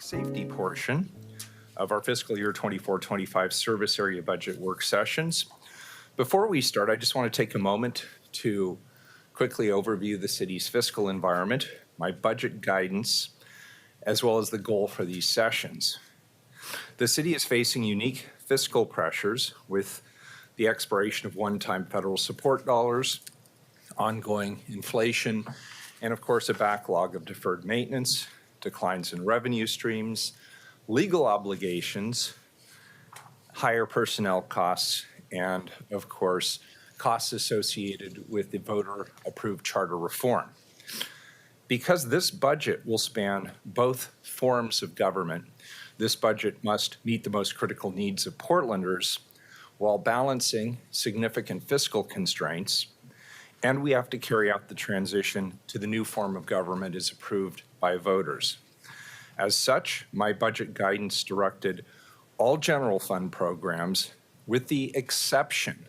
Safety portion of our fiscal year 24-25 service area budget work sessions. Before we start, I just want to take a moment to quickly overview the city's fiscal environment, my budget guidance, as well as the goal for these sessions. The city is facing unique fiscal pressures with the expiration of one-time federal support dollars, ongoing inflation, and of course a backlog of deferred maintenance, declines in revenue streams, legal obligations, higher personnel costs, and of course, costs associated with the voter-approved charter reform. Because this budget will span both forms of government, this budget must meet the most critical needs of Portlanders while balancing significant fiscal constraints, and we have to carry out the transition to the new form of government as approved by voters. As such, my budget guidance directed all general fund programs, with the exception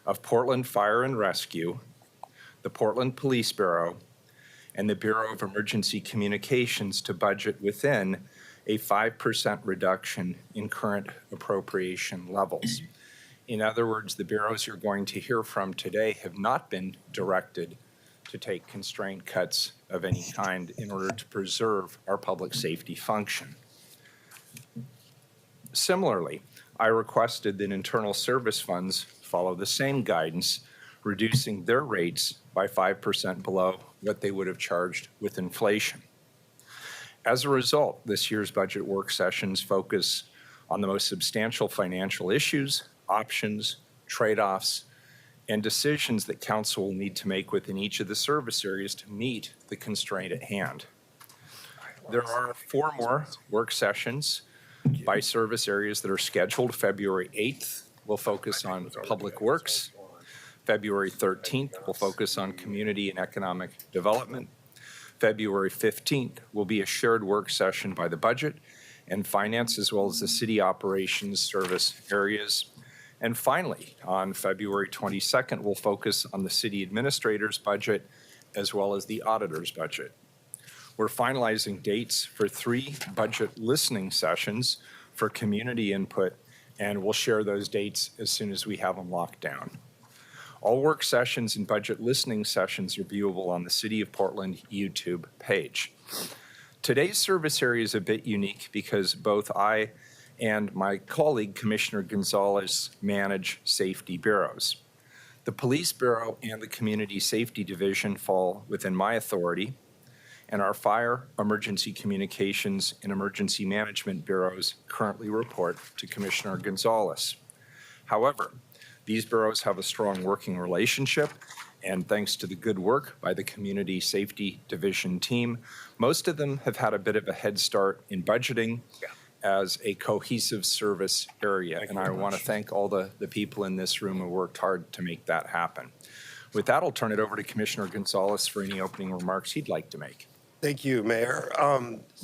of Portland Fire and Rescue, the Portland Police Bureau, and the Bureau of Emergency Communications, to budget within a 5% reduction in current appropriation levels. In other words, the bureaus you're going to hear from today have not been directed to take constraint cuts of any kind in order to preserve our public safety function. Similarly, I requested that internal service funds follow the same guidance, reducing their rates by 5% below what they would have charged with inflation. As a result, this year's budget work sessions focus on the most substantial financial issues, options, trade-offs, and decisions that council will need to make within each of the service areas to meet the constraint at hand. There are 4 more work sessions by service areas that are scheduled. February 8th will focus on public works. February 13th will focus on community and economic development. February 15th will be a shared work session by the budget and finance, as well as the city operations service areas. And finally, on February 22nd, we'll focus on the city administrator's budget as well as the auditor's budget. We're finalizing dates for 3 budget listening sessions for community input, and we'll share those dates as soon as we have them locked down. All work sessions and budget listening sessions are viewable on the City of Portland YouTube page. Today's service area is a bit unique because both I and my colleague, Commissioner Gonzalez, manage safety bureaus. The Police Bureau and the Community Safety Division fall within my authority, and our Fire, Emergency Communications, and Emergency Management bureaus currently report to Commissioner Gonzalez. However, these bureaus have a strong working relationship, and thanks to the good work by the Community Safety Division team, most of them have had a bit of a head start in budgeting as a cohesive service area. And I want to thank all the people in this room who worked hard to make that happen. With that, I'll turn it over to Commissioner Gonzalez for any opening remarks he'd like to make. Thank you, Mayor.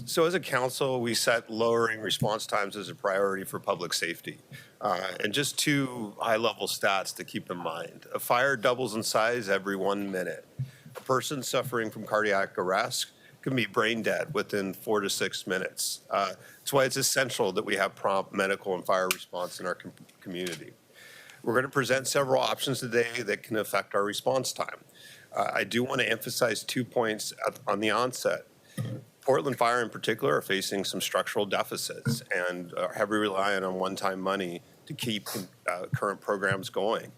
So as a council, we set lowering response times as a priority for public safety. And just 2 high-level stats to keep in mind. A fire doubles in size every 1 minute. A person suffering from cardiac arrest can be brain dead within 4 to 6 minutes. That's why it's essential that we have prompt medical and fire response in our community. We're going to present several options today that can affect our response time. I do want to emphasize 2 points on the onset. Portland Fire in particular are facing some structural deficits and are heavily reliant on one-time money to keep current programs going.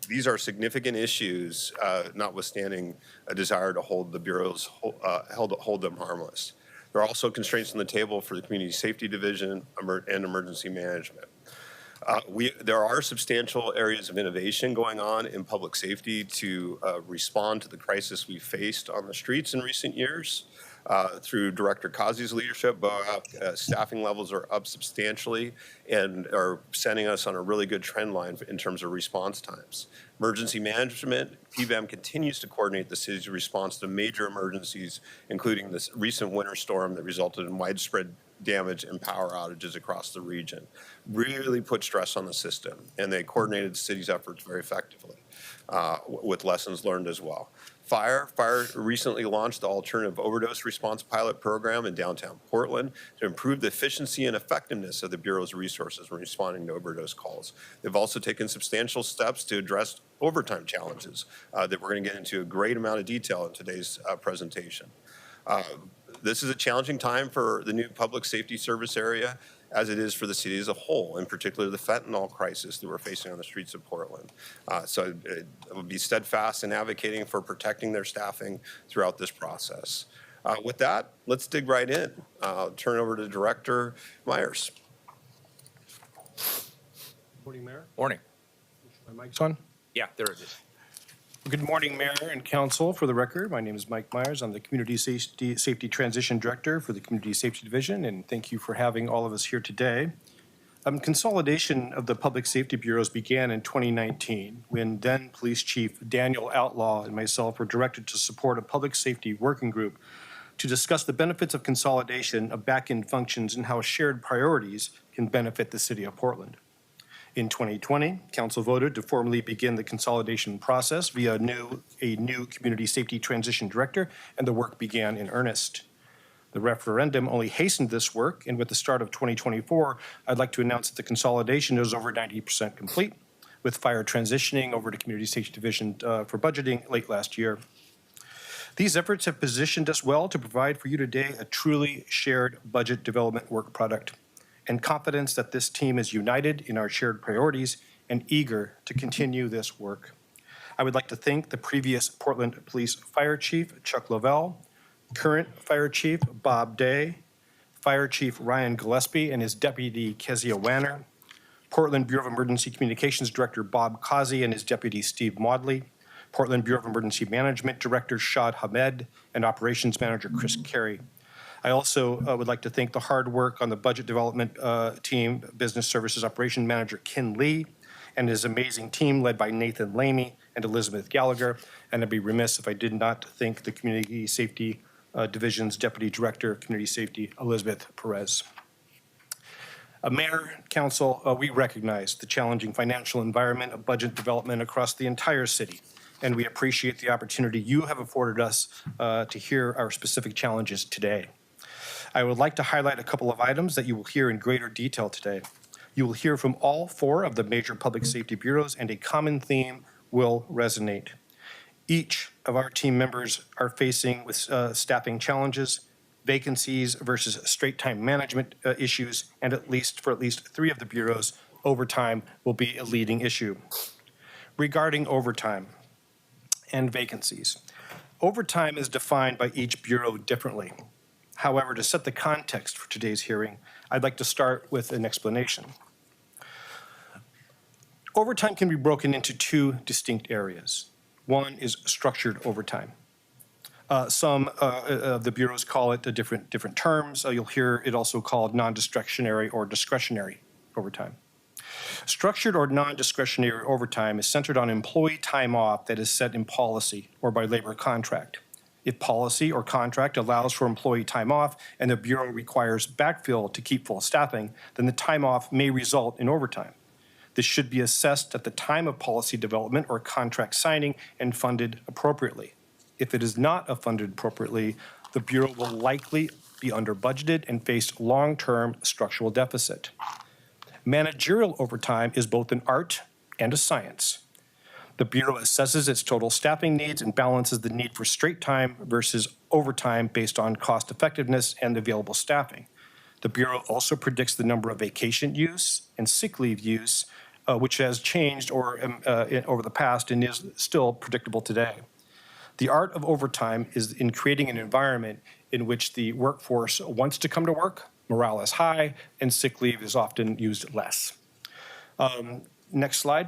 These are significant issues, notwithstanding a desire to hold the bureaus, hold them harmless. There are also constraints on the table for the Community Safety Division and Emergency Management. There are substantial areas of innovation going on in public safety to respond to the crisis we faced on the streets in recent years. Through Director Kazi's leadership, staffing levels are up substantially and are sending us on a really good trend line in terms of response times. Emergency management, PBAM continues to coordinate the city's response to major emergencies, including this recent winter storm that resulted in widespread damage and power outages across the region. Really put stress on the system, and they coordinated the city's efforts very effectively with lessons learned as well. Fire recently launched the Alternative Overdose Response Pilot Program in downtown Portland to improve the efficiency and effectiveness of the Bureau's resources when responding to overdose calls. They've also taken substantial steps to address overtime challenges that we're going to get into a great amount of detail in today's presentation. This is a challenging time for the new public safety service area, as it is for the city as a whole, in particular the fentanyl crisis that we're facing on the streets of Portland. So I would be steadfast in advocating for protecting their staffing throughout this process. With that, let's dig right in. I'll turn it over to Director Myers. Morning, Mayor. Morning. My mic's on? Yeah, there it is. Good morning, Mayor and Council. For the record, my name is Mike Myers. I'm the Community Safety Transition Director for the Community Safety Division, and thank you for having all of us here today. Consolidation of the public safety bureaus began in 2019 when then Police Chief Daniel Outlaw and myself were directed to support a public safety working group to discuss the benefits of consolidation of back-end functions and how shared priorities can benefit the City of Portland. In 2020, Council voted to formally begin the consolidation process via a new Community Safety Transition Director, and the work began in earnest. The referendum only hastened this work, and with the start of 2024, I'd like to announce that the consolidation is over 90% complete, with fire transitioning over to Community Safety Division for budgeting late last year. These efforts have positioned us well to provide for you today a truly shared budget development work product, and confidence that this team is united in our shared priorities and eager to continue this work. I would like to thank the previous Portland Police Fire Chief, Chuck Lovell, current Fire Chief, Bob Day, Fire Chief Ryan Gillespie and his deputy, Kezia Wanner, Portland Bureau of Emergency Communications Director Bob Causey and his deputy, Steve Maudley, Portland Bureau of Emergency Management Director Shad Hamed, and Operations Manager Chris Carey. I also would like to thank the hard work on the budget development team, Business Services Operation Manager Ken Lee, and his amazing team led by Nathan Lamy and Elizabeth Gallagher. And I'd be remiss if I did not thank the Community Safety Division's Deputy Director of Community Safety, Elizabeth Perez. Mayor, Council, we recognize the challenging financial environment of budget development across the entire city, and we appreciate the opportunity you have afforded us to hear our specific challenges today. I would like to highlight a couple of items that you will hear in greater detail today. You will hear from all 4 of the major public safety bureaus, and a common theme will resonate. Each of our team members are facing with staffing challenges, vacancies versus straight time management issues, and for at least 3 of the bureaus, overtime will be a leading issue. Regarding overtime and vacancies, overtime is defined by each bureau differently. However, to set the context for today's hearing, I'd like to start with an explanation. Overtime can be broken into 2 distinct areas. One is structured overtime. Some of the bureaus call it different terms. You'll hear it also called non-discretionary or discretionary overtime. Structured or non-discretionary overtime is centered on employee time off that is set in policy or by labor contract. If policy or contract allows for employee time off and the bureau requires backfill to keep full staffing, then the time off may result in overtime. This should be assessed at the time of policy development or contract signing and funded appropriately. If it is not funded appropriately, the bureau will likely be under budgeted and face long-term structural deficit. Managerial overtime is both an art and a science. The bureau assesses its total staffing needs and balances the need for straight time versus overtime based on cost effectiveness and available staffing. The bureau also predicts the number of vacation use and sick leave use, which has changed over the past and is still predictable today. The art of overtime is in creating an environment in which the workforce wants to come to work, morale is high, and sick leave is often used less. Next slide.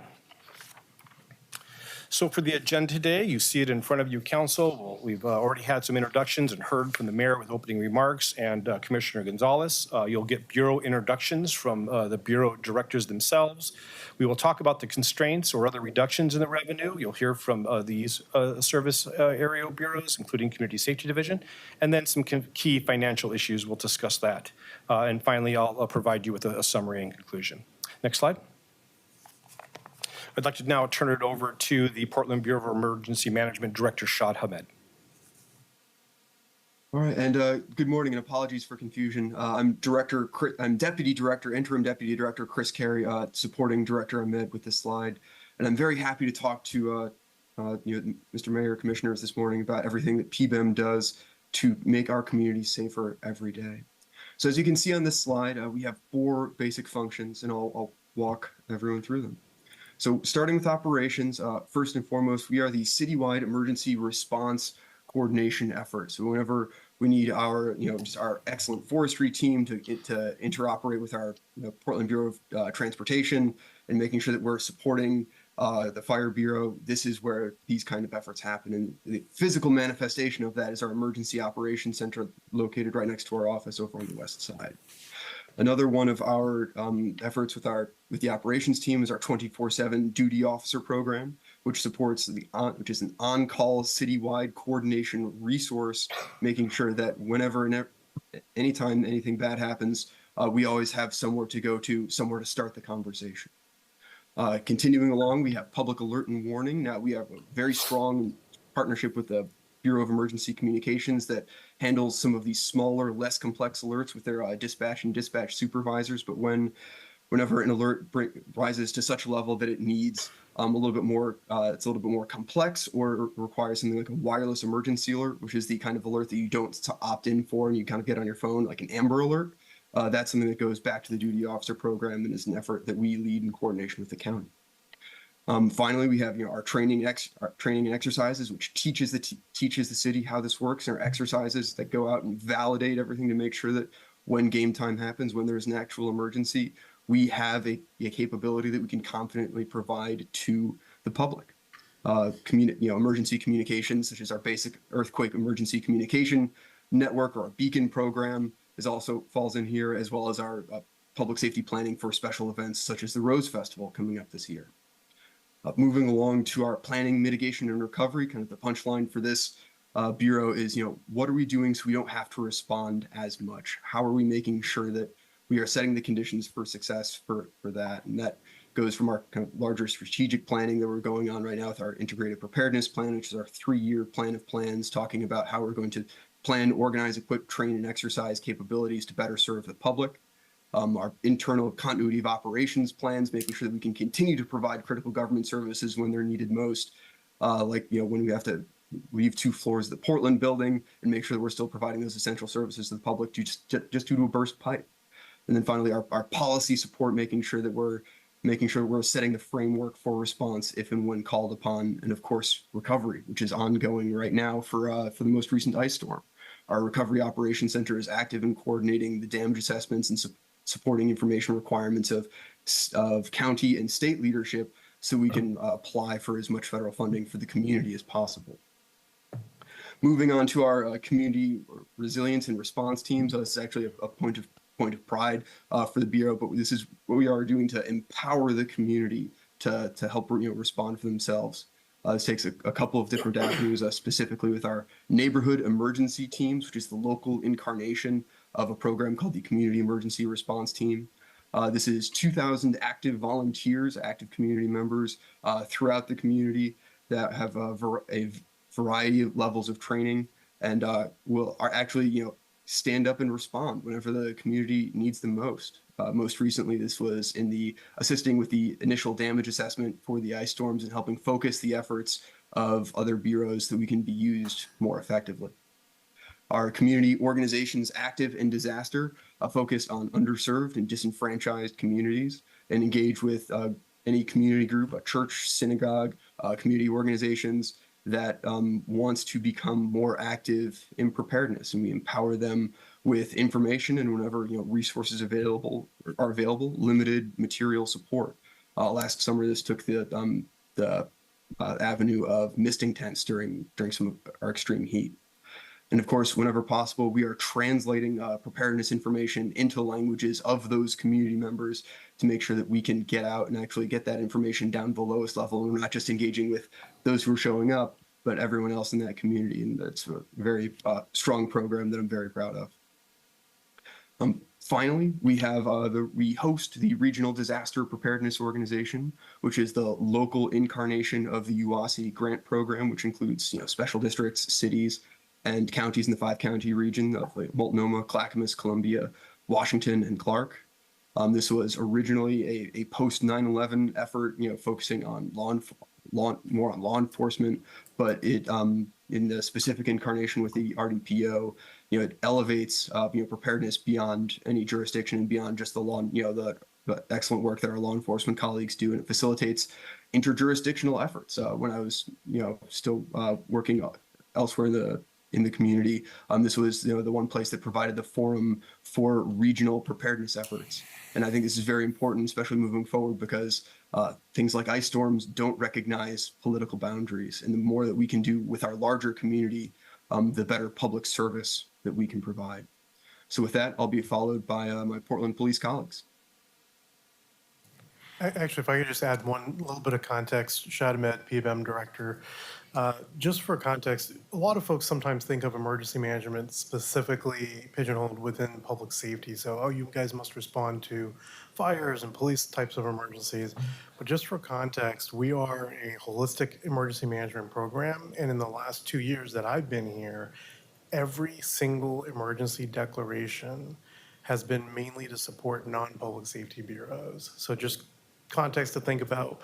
So for the agenda today, you see it in front of you, Council. We've already had some introductions and heard from the Mayor with opening remarks and Commissioner Gonzalez. You'll get Bureau introductions from the Bureau directors themselves. We will talk about the constraints or other reductions in the revenue. You'll hear from these service area bureaus, including Community Safety Division, and then some key financial issues. We'll discuss that. And finally, I'll provide you with a summary and conclusion. Next slide. I'd like to now turn it over to the Portland Bureau of Emergency Management Director, Shad Hamed. All right, and good morning, and apologies for confusion. I'm Deputy Director, Interim Deputy Director Chris Carey, supporting Director Ahmed with this slide, and I'm very happy to talk to Mr. Mayor, Commissioners this morning about everything that PBEM does to make our community safer every day. So as you can see on this slide, we have 4 basic functions, and I'll walk everyone through them. So starting with operations, first and foremost, we are the citywide emergency response coordination effort. So whenever we need our, just our excellent forestry team to interoperate with our Portland Bureau of Transportation and making sure that we're supporting the Fire Bureau, this is where these kind of efforts happen. And the physical manifestation of that is our Emergency Operations Center located right next to our office over on the west side. Another one of our efforts with the operations team is our 24/7 duty officer program, which supports which is an on-call citywide coordination resource, making sure that whenever and anytime anything bad happens, we always have somewhere to go to, somewhere to start the conversation. Continuing along, we have public alert and warning. Now we have a very strong partnership with the Bureau of Emergency Communications that handles some of these smaller, less complex alerts with their dispatch and dispatch supervisors. But whenever an alert rises to such a level that it needs it's a little bit more complex, or requires something like a wireless emergency alert, which is the kind of alert that you don't opt in for and you kind of get on your phone, like an Amber Alert. That's something that goes back to the duty officer program and is an effort that we lead in coordination with the county. Finally, we have our training and exercises, which teaches the city how this works, and our exercises that go out and validate everything to make sure that when game time happens, when there's an actual emergency, we have a capability that we can confidently provide to the public. Emergency communications, such as our basic earthquake emergency communication network, or our beacon program, also falls in here, as well as our public safety planning for special events such as the Rose Festival coming up this year. Moving along to our planning, mitigation, and recovery, kind of the punchline for this bureau is, what are we doing so we don't have to respond as much? How are we making sure that we are setting the conditions for success for that? And that goes from our kind of larger strategic planning that we're going on right now with our integrated preparedness plan, which is our 3-year plan of plans, talking about how we're going to plan, organize, equip, train, and exercise capabilities to better serve the public. Our internal continuity of operations plans, making sure that we can continue to provide critical government services when they're needed most, when we have to leave 2 floors of the Portland building and make sure that we're still providing those essential services to the public just due to a burst pipe. And then finally, our policy support, making sure we're setting the framework for response if and when called upon, and of course, recovery, which is ongoing right now for the most recent ice storm. Our Recovery Operations Center is active in coordinating the damage assessments and supporting information requirements of county and state leadership so we can apply for as much federal funding for the community as possible. Moving on to our community resilience and response teams, this is actually a point of pride for the Bureau, but this is what we are doing to empower the community to help respond for themselves. This takes a couple of different avenues, specifically with our neighborhood emergency teams, which is the local incarnation of a program called the Community Emergency Response Team. This is 2,000 active volunteers, active community members throughout the community that have a variety of levels of training and are actually stand up and respond whenever the community needs them most. Most recently, this was in the assisting with the initial damage assessment for the ice storms and helping focus the efforts of other bureaus that we can be used more effectively. Our community organizations active in disaster focused on underserved and disenfranchised communities and engage with any community group, a church, synagogue, community organizations that wants to become more active in preparedness, and we empower them with information and whenever resources are available, limited material support. Last summer, this took the avenue of misting tents during some of our extreme heat. And of course, whenever possible, we are translating preparedness information into languages of those community members to make sure that we can get out and actually get that information down to the lowest level. And we're not just engaging with those who are showing up, but everyone else in that community. And that's a very strong program that I'm very proud of. Finally, we host the Regional Disaster Preparedness Organization, which is the local incarnation of the UASI grant program, which includes special districts, cities, and counties in the 5-county region of Multnomah, Clackamas, Columbia, Washington, and Clark. This was originally a post 9/11 effort, focusing on more on law enforcement, but it in the specific incarnation with the RDPO, it elevates preparedness beyond any jurisdiction and beyond just the law, the excellent work that our law enforcement colleagues do, and it facilitates interjurisdictional efforts. When I was still working elsewhere in the community, this was the one place that provided the forum for regional preparedness efforts. And I think this is very important, especially moving forward, because things like ice storms don't recognize political boundaries. And the more that we can do with our larger community, the better public service that we can provide. So with that, I'll be followed by my Portland police colleagues. Actually, if I could just add one little bit of context, Shad Ahmed, PBM Director. Just for context, a lot of folks sometimes think of emergency management specifically pigeonholed within public safety. So, oh, you guys must respond to fires and police types of emergencies. But just for context, we are a holistic emergency management program. And in the last 2 years that I've been here, every single emergency declaration has been mainly to support non-public safety bureaus. So just context to think about,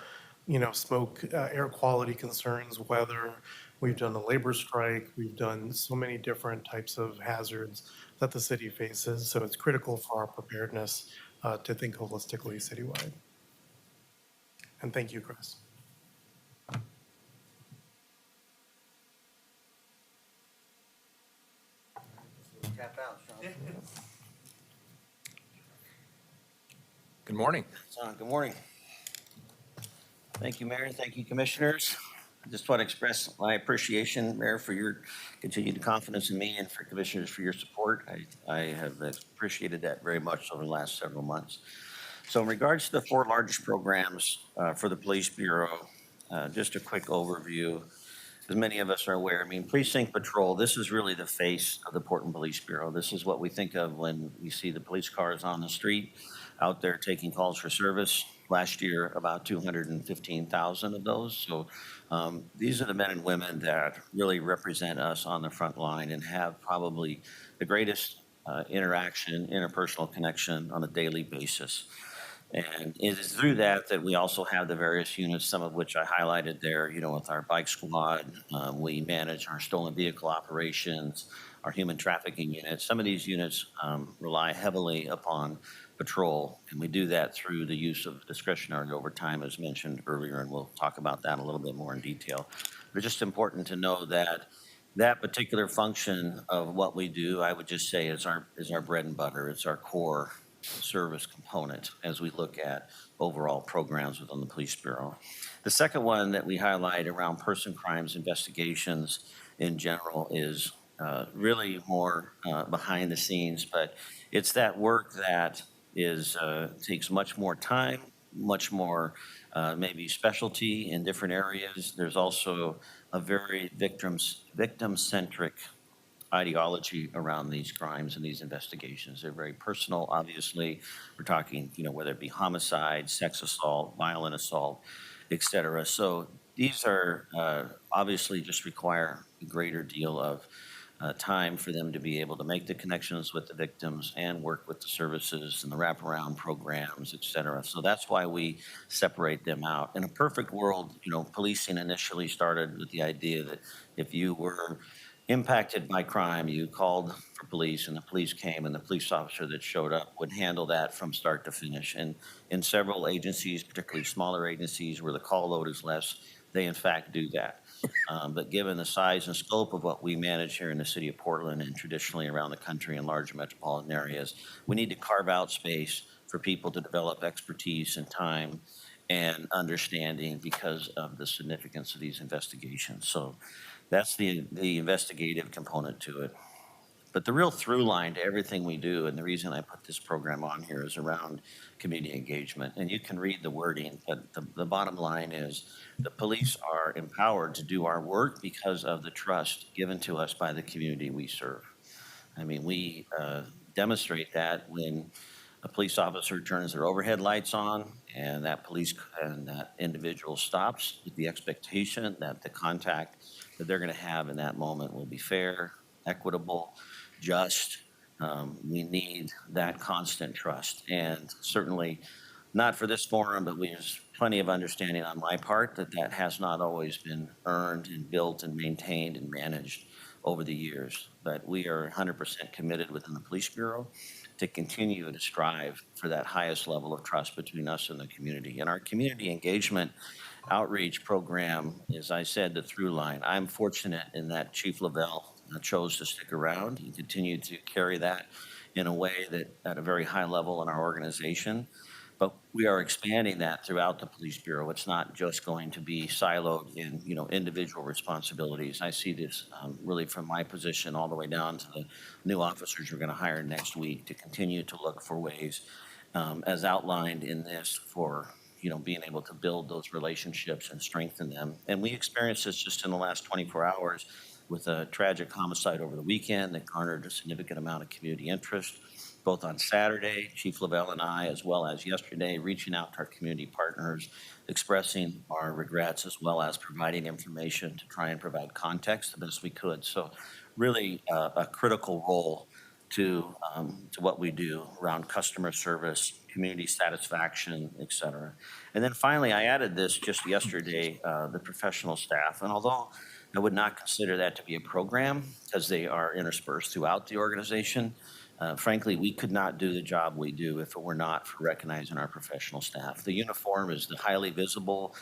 smoke, air quality concerns, weather. We've done a labor strike. We've done so many different types of hazards that the city faces. So it's critical for our preparedness to think holistically citywide. And thank you, Chris. tap out, Sean. Good morning. Good morning. Thank you, Mayor. Thank you, Commissioners. I just want to express my appreciation, Mayor, for your continued confidence in me and for Commissioners for your support. I have appreciated that very much over the last several months. So in regards to the 4 largest programs for the Police Bureau, just a quick overview. As many of us are aware, I mean, precinct patrol, this is really the face of the Portland Police Bureau. This is what we think of when we see the police cars on the street out there taking calls for service. Last year, about 215,000 of those. So these are the men and women that really represent us on the front line and have probably the greatest interaction, interpersonal connection on a daily basis. And it is through that that we also have the various units, some of which I highlighted there, you know, with our bike squad. We manage our stolen vehicle operations, our human trafficking units. Some of these units rely heavily upon patrol, and we do that through the use of discretionary overtime, as mentioned earlier, and we'll talk about that a little bit more in detail. But it's just important to know that that particular function of what we do, I would just say is our bread and butter. It's our core service component as we look at overall programs within the Police Bureau. The second one that we highlight around person crimes investigations in general is really more behind the scenes, but it's that work that takes much more time, much more maybe specialty in different areas. There's also a very victim-centric ideology around these crimes and these investigations. They're very personal, obviously. We're talking, you know, whether it be homicide, sex assault, violent assault, et cetera. So these are obviously just require a greater deal of time for them to be able to make the connections with the victims and work with the services and the wraparound programs, et cetera. So that's why we separate them out. In a perfect world, you know, policing initially started with the idea that if you were impacted by crime, you called for police and the police came and the police officer that showed up would handle that from start to finish. And in several agencies, particularly smaller agencies where the call load is less, they in fact do that. But given the size and scope of what we manage here in the city of Portland and traditionally around the country in larger metropolitan areas, we need to carve out space for people to develop expertise and time and understanding because of the significance of these investigations. So that's the investigative component to it. But the real through line to everything we do, and the reason I put this program on here, is around community engagement. And you can read the wording, but the bottom line is the police are empowered to do our work because of the trust given to us by the community we serve. I mean, we demonstrate that when a police officer turns their overhead lights on and that individual stops with the expectation that the contact that they're going to have in that moment will be fair, equitable, just. We need that constant trust. And certainly not for this forum, but there's plenty of understanding on my part that that has not always been earned and built and maintained and managed over the years. But we are 100% committed within the Police Bureau to continue to strive for that highest level of trust between us and the community. And our community engagement outreach program, as I said, the through line. I'm fortunate in that Chief Lavelle chose to stick around and continue to carry that in a way that at a very high level in our organization. But we are expanding that throughout the Police Bureau. It's not just going to be siloed in, you know, individual responsibilities. I see this really from my position all the way down to the new officers we're going to hire next week to continue to look for ways, as outlined in this, for, you know, being able to build those relationships and strengthen them. And we experienced this just in the last 24 hours with a tragic homicide over the weekend that garnered a significant amount of community interest. Both on Saturday, Chief Lavelle and I, as well as yesterday, reaching out to our community partners, expressing our regrets, as well as providing information to try and provide context the best we could. So really a critical role to what we do around customer service, community satisfaction, et cetera. And then finally, I added this just yesterday, the professional staff. And although I would not consider that to be a program because they are interspersed throughout the organization, frankly, we could not do the job we do if it were not for recognizing our professional staff. The uniform is the highly visible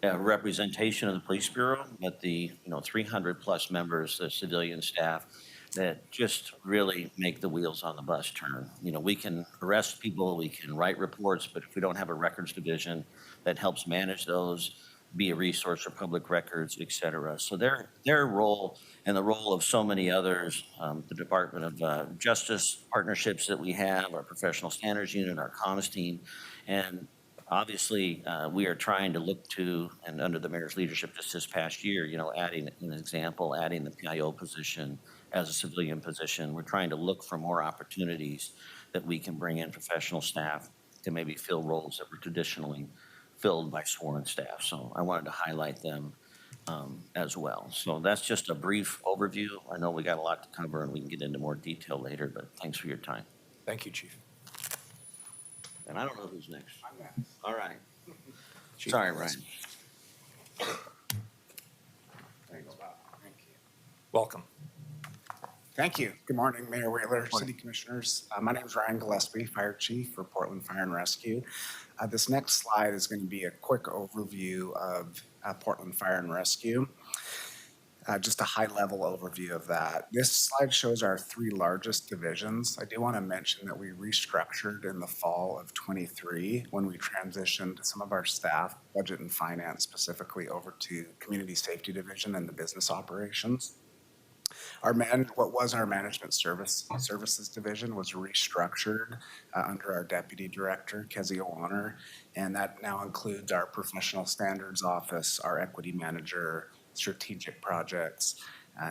representation of the Police Bureau, but the 300 plus members, the civilian staff, that just really make the wheels on the bus turn. You know, we can arrest people, we can write reports, but if we don't have a records division that helps manage those, be a resource for public records, et cetera. So their role and the role of so many others, the Department of Justice partnerships that we have, our professional standards unit, our comms team, and obviously, we are trying to look to, and under the mayor's leadership just this past year, you know, adding an example, adding the PIO position as a civilian position. We're trying to look for more opportunities that we can bring in professional staff to maybe fill roles that were traditionally filled by sworn staff. So I wanted to highlight them as well. So that's just a brief overview. I know we got a lot to cover and we can get into more detail later, but thanks for your time. Thank you, Chief. And I don't know who's next. I'm next. All right. Chief Sorry, Nicholas. Ryan. Thanks, Bob. Thank you. Welcome. Thank you. Good morning, Mayor Whaler, City Commissioners. My name is Ryan Gillespie, Fire Chief for Portland Fire and Rescue. This next slide is going to be a quick overview of Portland Fire and Rescue. Just a high-level overview of that. This slide shows our three largest divisions. I do want to mention that we restructured in the fall of '23 when we transitioned some of our staff, budget and finance specifically, over to Community Safety Division and the business operations. What was our management services division was restructured under our deputy director, Kezia Warner, and that now includes our professional standards office, our equity manager, strategic projects,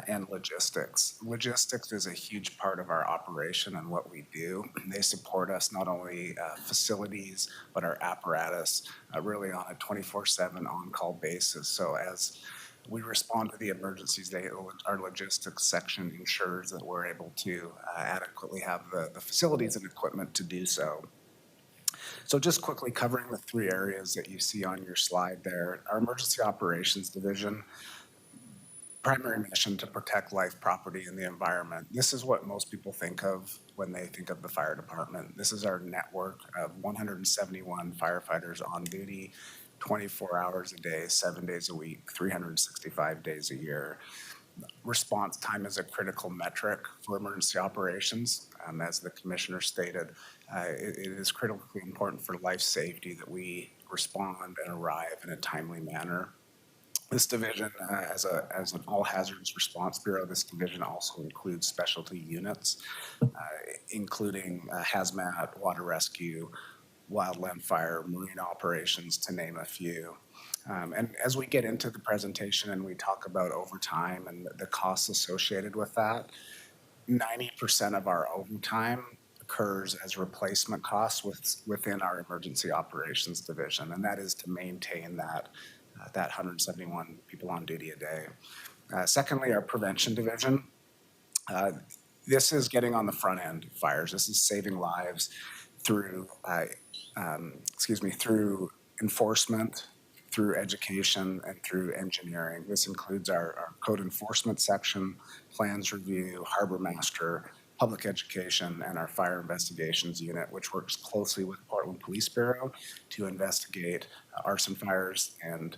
and logistics. Logistics is a huge part of our operation and what we do. They support us not only facilities, but our apparatus really on a 24/7 on-call basis. So as we respond to the emergencies, our logistics section ensures that we're able to adequately have the facilities and equipment to do so. So just quickly covering the three areas that you see on your slide there. Our Emergency Operations Division, primary mission to protect life, property, and the environment. This is what most people think of when they think of the fire department. This is our network of 171 firefighters on duty, 24 hours a day, 7 days a week, 365 days a year. Response time is a critical metric for emergency operations. As the commissioner stated, it is critically important for life safety that we respond and arrive in a timely manner. This division, as an all hazards response bureau, this division also includes specialty units, including hazmat, water rescue, wildland fire, marine operations, to name a few. And as we get into the presentation and we talk about overtime and the costs associated with that, 90% of our overtime occurs as replacement costs within our emergency operations division, and that is to maintain that 171 people on duty a day. Secondly, our prevention division. This is getting on the front end of fires. This is saving lives through through enforcement, through education, and through engineering. This includes our code enforcement section, plans review, harbor master, public education, and our fire investigations unit, which works closely with Portland Police Bureau to investigate arson fires and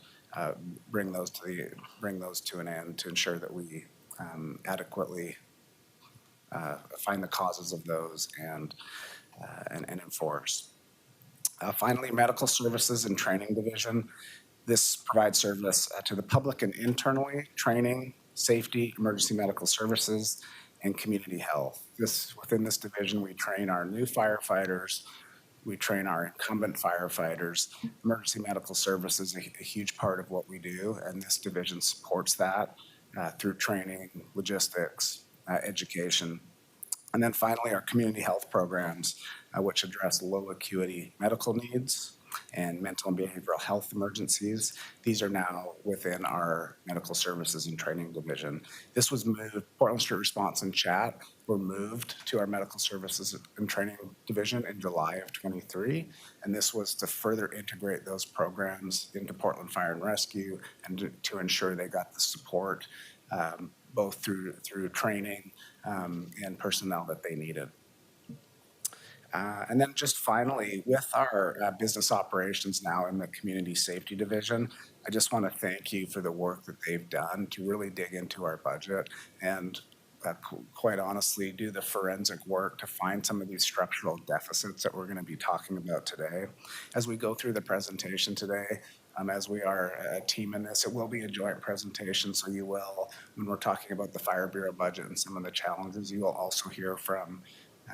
bring those to an end to ensure that we adequately find the causes of those and enforce. Finally, medical services and training division. This provides service to the public and internally, training, safety, emergency medical services, and community health. Within this division, we train our new firefighters, we train our incumbent firefighters. Emergency medical services is a huge part of what we do, and this division supports that through training, logistics, education. And then finally, our community health programs, which address low acuity medical needs and mental and behavioral health emergencies. These are now within our medical services and training division. This was moved, Portland Street Response and Chat were moved to our medical services and training division in July of '23. And this was to further integrate those programs into Portland Fire and Rescue and to ensure they got the support both through training and personnel that they needed. And then just finally, with our business operations now in the Community Safety Division, I just want to thank you for the work that they've done to really dig into our budget and quite honestly, do the forensic work to find some of these structural deficits that we're going to be talking about today. As we go through the presentation today, as we are a team in this, it will be a joint presentation, so you will, when we're talking about the Fire Bureau budget and some of the challenges, you will also hear from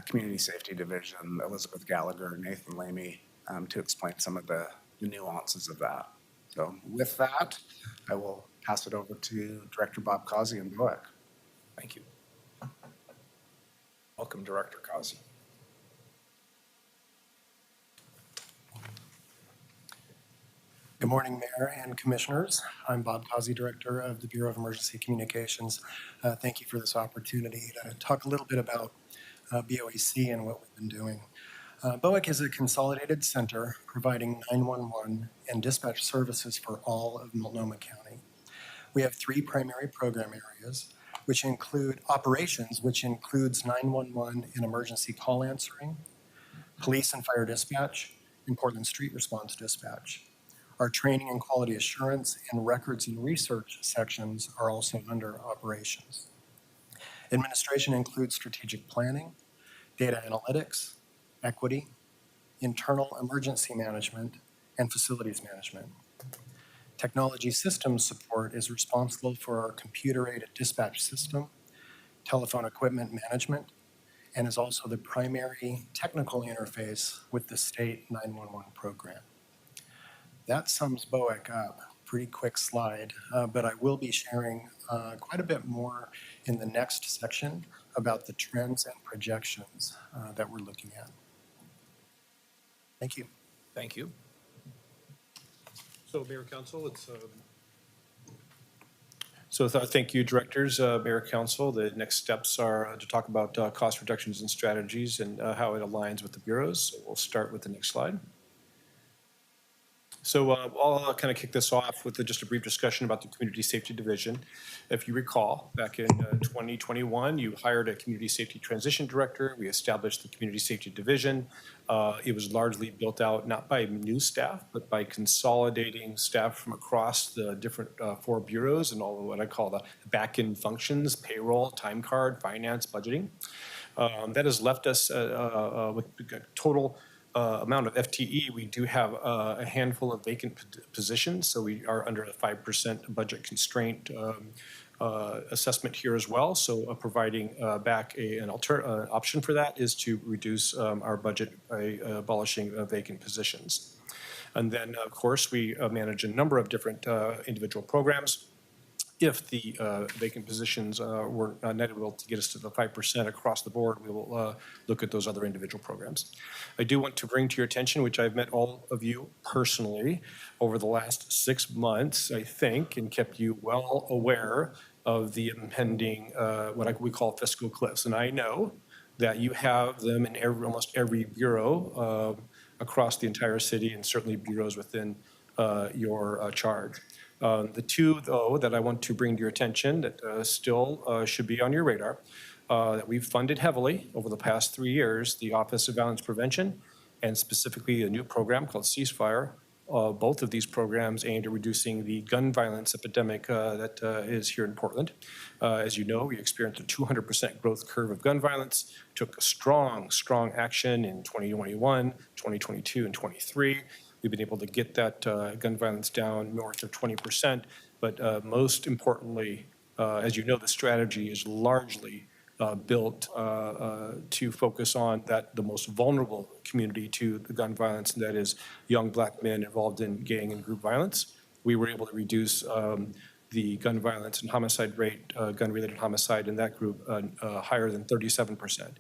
Community Safety Division, Elizabeth Gallagher, Nathan Lamy, to explain some of the nuances of that. So with that, I will pass it over to Director Bob Causey and BOEC. Thank you. Welcome, Director Causey. Good morning, Mayor and Commissioners. I'm Bob Causey, Director of the Bureau of Emergency Communications. Thank you for this opportunity to talk a little bit about BOEC and what we've been doing. BOEC is a consolidated center providing 911 and dispatch services for all of Multnomah County. We have 3 primary program areas, which include operations, which includes 911 and emergency call answering, police and fire dispatch, and Portland Street Response Dispatch. Our training and quality assurance and records and research sections are also under operations. Administration includes strategic planning, data analytics, equity, internal emergency management, and facilities management. Technology systems support is responsible for our computer-aided dispatch system, telephone equipment management, and is also the primary technical interface with the state 911 program. That sums BOEC up. Pretty quick slide, but I will be sharing quite a bit more in the next section about the trends and projections that we're looking at. Thank you. Thank you. So Mayor Council, thank you, Directors, Mayor Council. The next steps are to talk about cost reductions and strategies and how it aligns with the bureaus. So we'll start with the next slide. So I'll kind of kick this off with just a brief discussion about the Community Safety Division. If you recall, back in 2021, you hired a Community Safety Transition Director. We established the Community Safety Division. It was largely built out not by new staff, but by consolidating staff from across the different 4 bureaus and all of what I call the back-end functions: payroll, time card, finance, budgeting. That has left us with a total amount of FTE. We do have a handful of vacant positions, so we are under a 5% budget constraint assessment here as well. So providing back an option for that is to reduce our budget by abolishing vacant positions. And then, of course, we manage a number of different individual programs. If the vacant positions were not able to get us to the 5% across the board, we will look at those other individual programs. I do want to bring to your attention, which I've met all of you personally over the last 6 months, I think, and kept you well aware of the impending, what we call fiscal cliffs. And I know that you have them in almost every bureau across the entire city, and certainly bureaus within your charge. The 2, though, that I want to bring to your attention that still should be on your radar, that we've funded heavily over the past 3 years, the Office of Violence Prevention, and specifically a new program called Ceasefire. Both of these programs aimed at reducing the gun violence epidemic that is here in Portland. As you know, we experienced a 200% growth curve of gun violence, took strong action in 2021, 2022, and 23. We've been able to get that gun violence down north of 20%. But most importantly, as you know, the strategy is largely built to focus on the most vulnerable community to the gun violence, and that is young Black men involved in gang and group violence. We were able to reduce the gun violence and homicide rate, gun-related homicide in that group higher than 37%,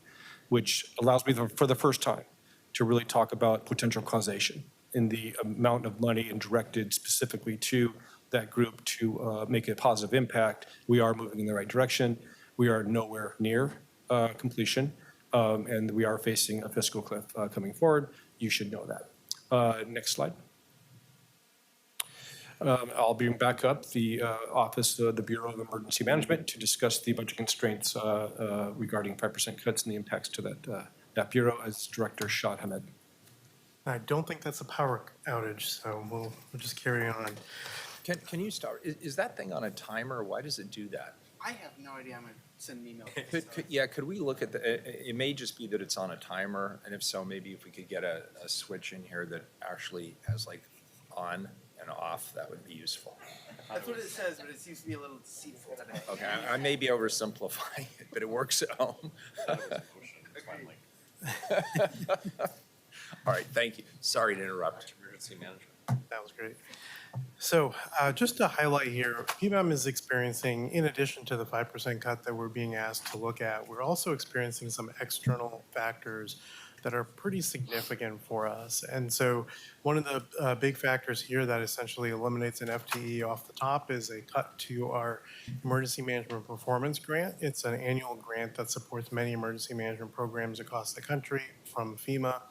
which allows me for the first time to really talk about potential causation in the amount of money and directed specifically to that group to make a positive impact. We are moving in the right direction. We are nowhere near completion, and we are facing a fiscal cliff coming forward. You should know that. Next slide. I'll bring back up the office, the Bureau of Emergency Management, to discuss the budget constraints regarding 5% cuts and the impacts to that bureau as Director Shad Hamed. I don't think that's a power outage, so we'll just carry on. Can you start? Is that thing on a timer? Why does it do that? I have no idea. I'm gonna send an email. Yeah, could we look at it may just be that it's on a timer, and if so, maybe if we could get a switch in here that actually has like on and off, that would be useful. That's what it says, but it seems to be a little deceitful today. Okay, I may be oversimplifying it, but it works at home. All right, thank you. Sorry to interrupt. Emergency management. That was great. So just to highlight here, PBM is experiencing, in addition to the 5% cut that we're being asked to look at, we're also experiencing some external factors that are pretty significant for us. And so one of the big factors here that essentially eliminates an FTE off the top is a cut to our emergency management performance grant. It's an annual grant that supports many emergency management programs across the country from FEMA.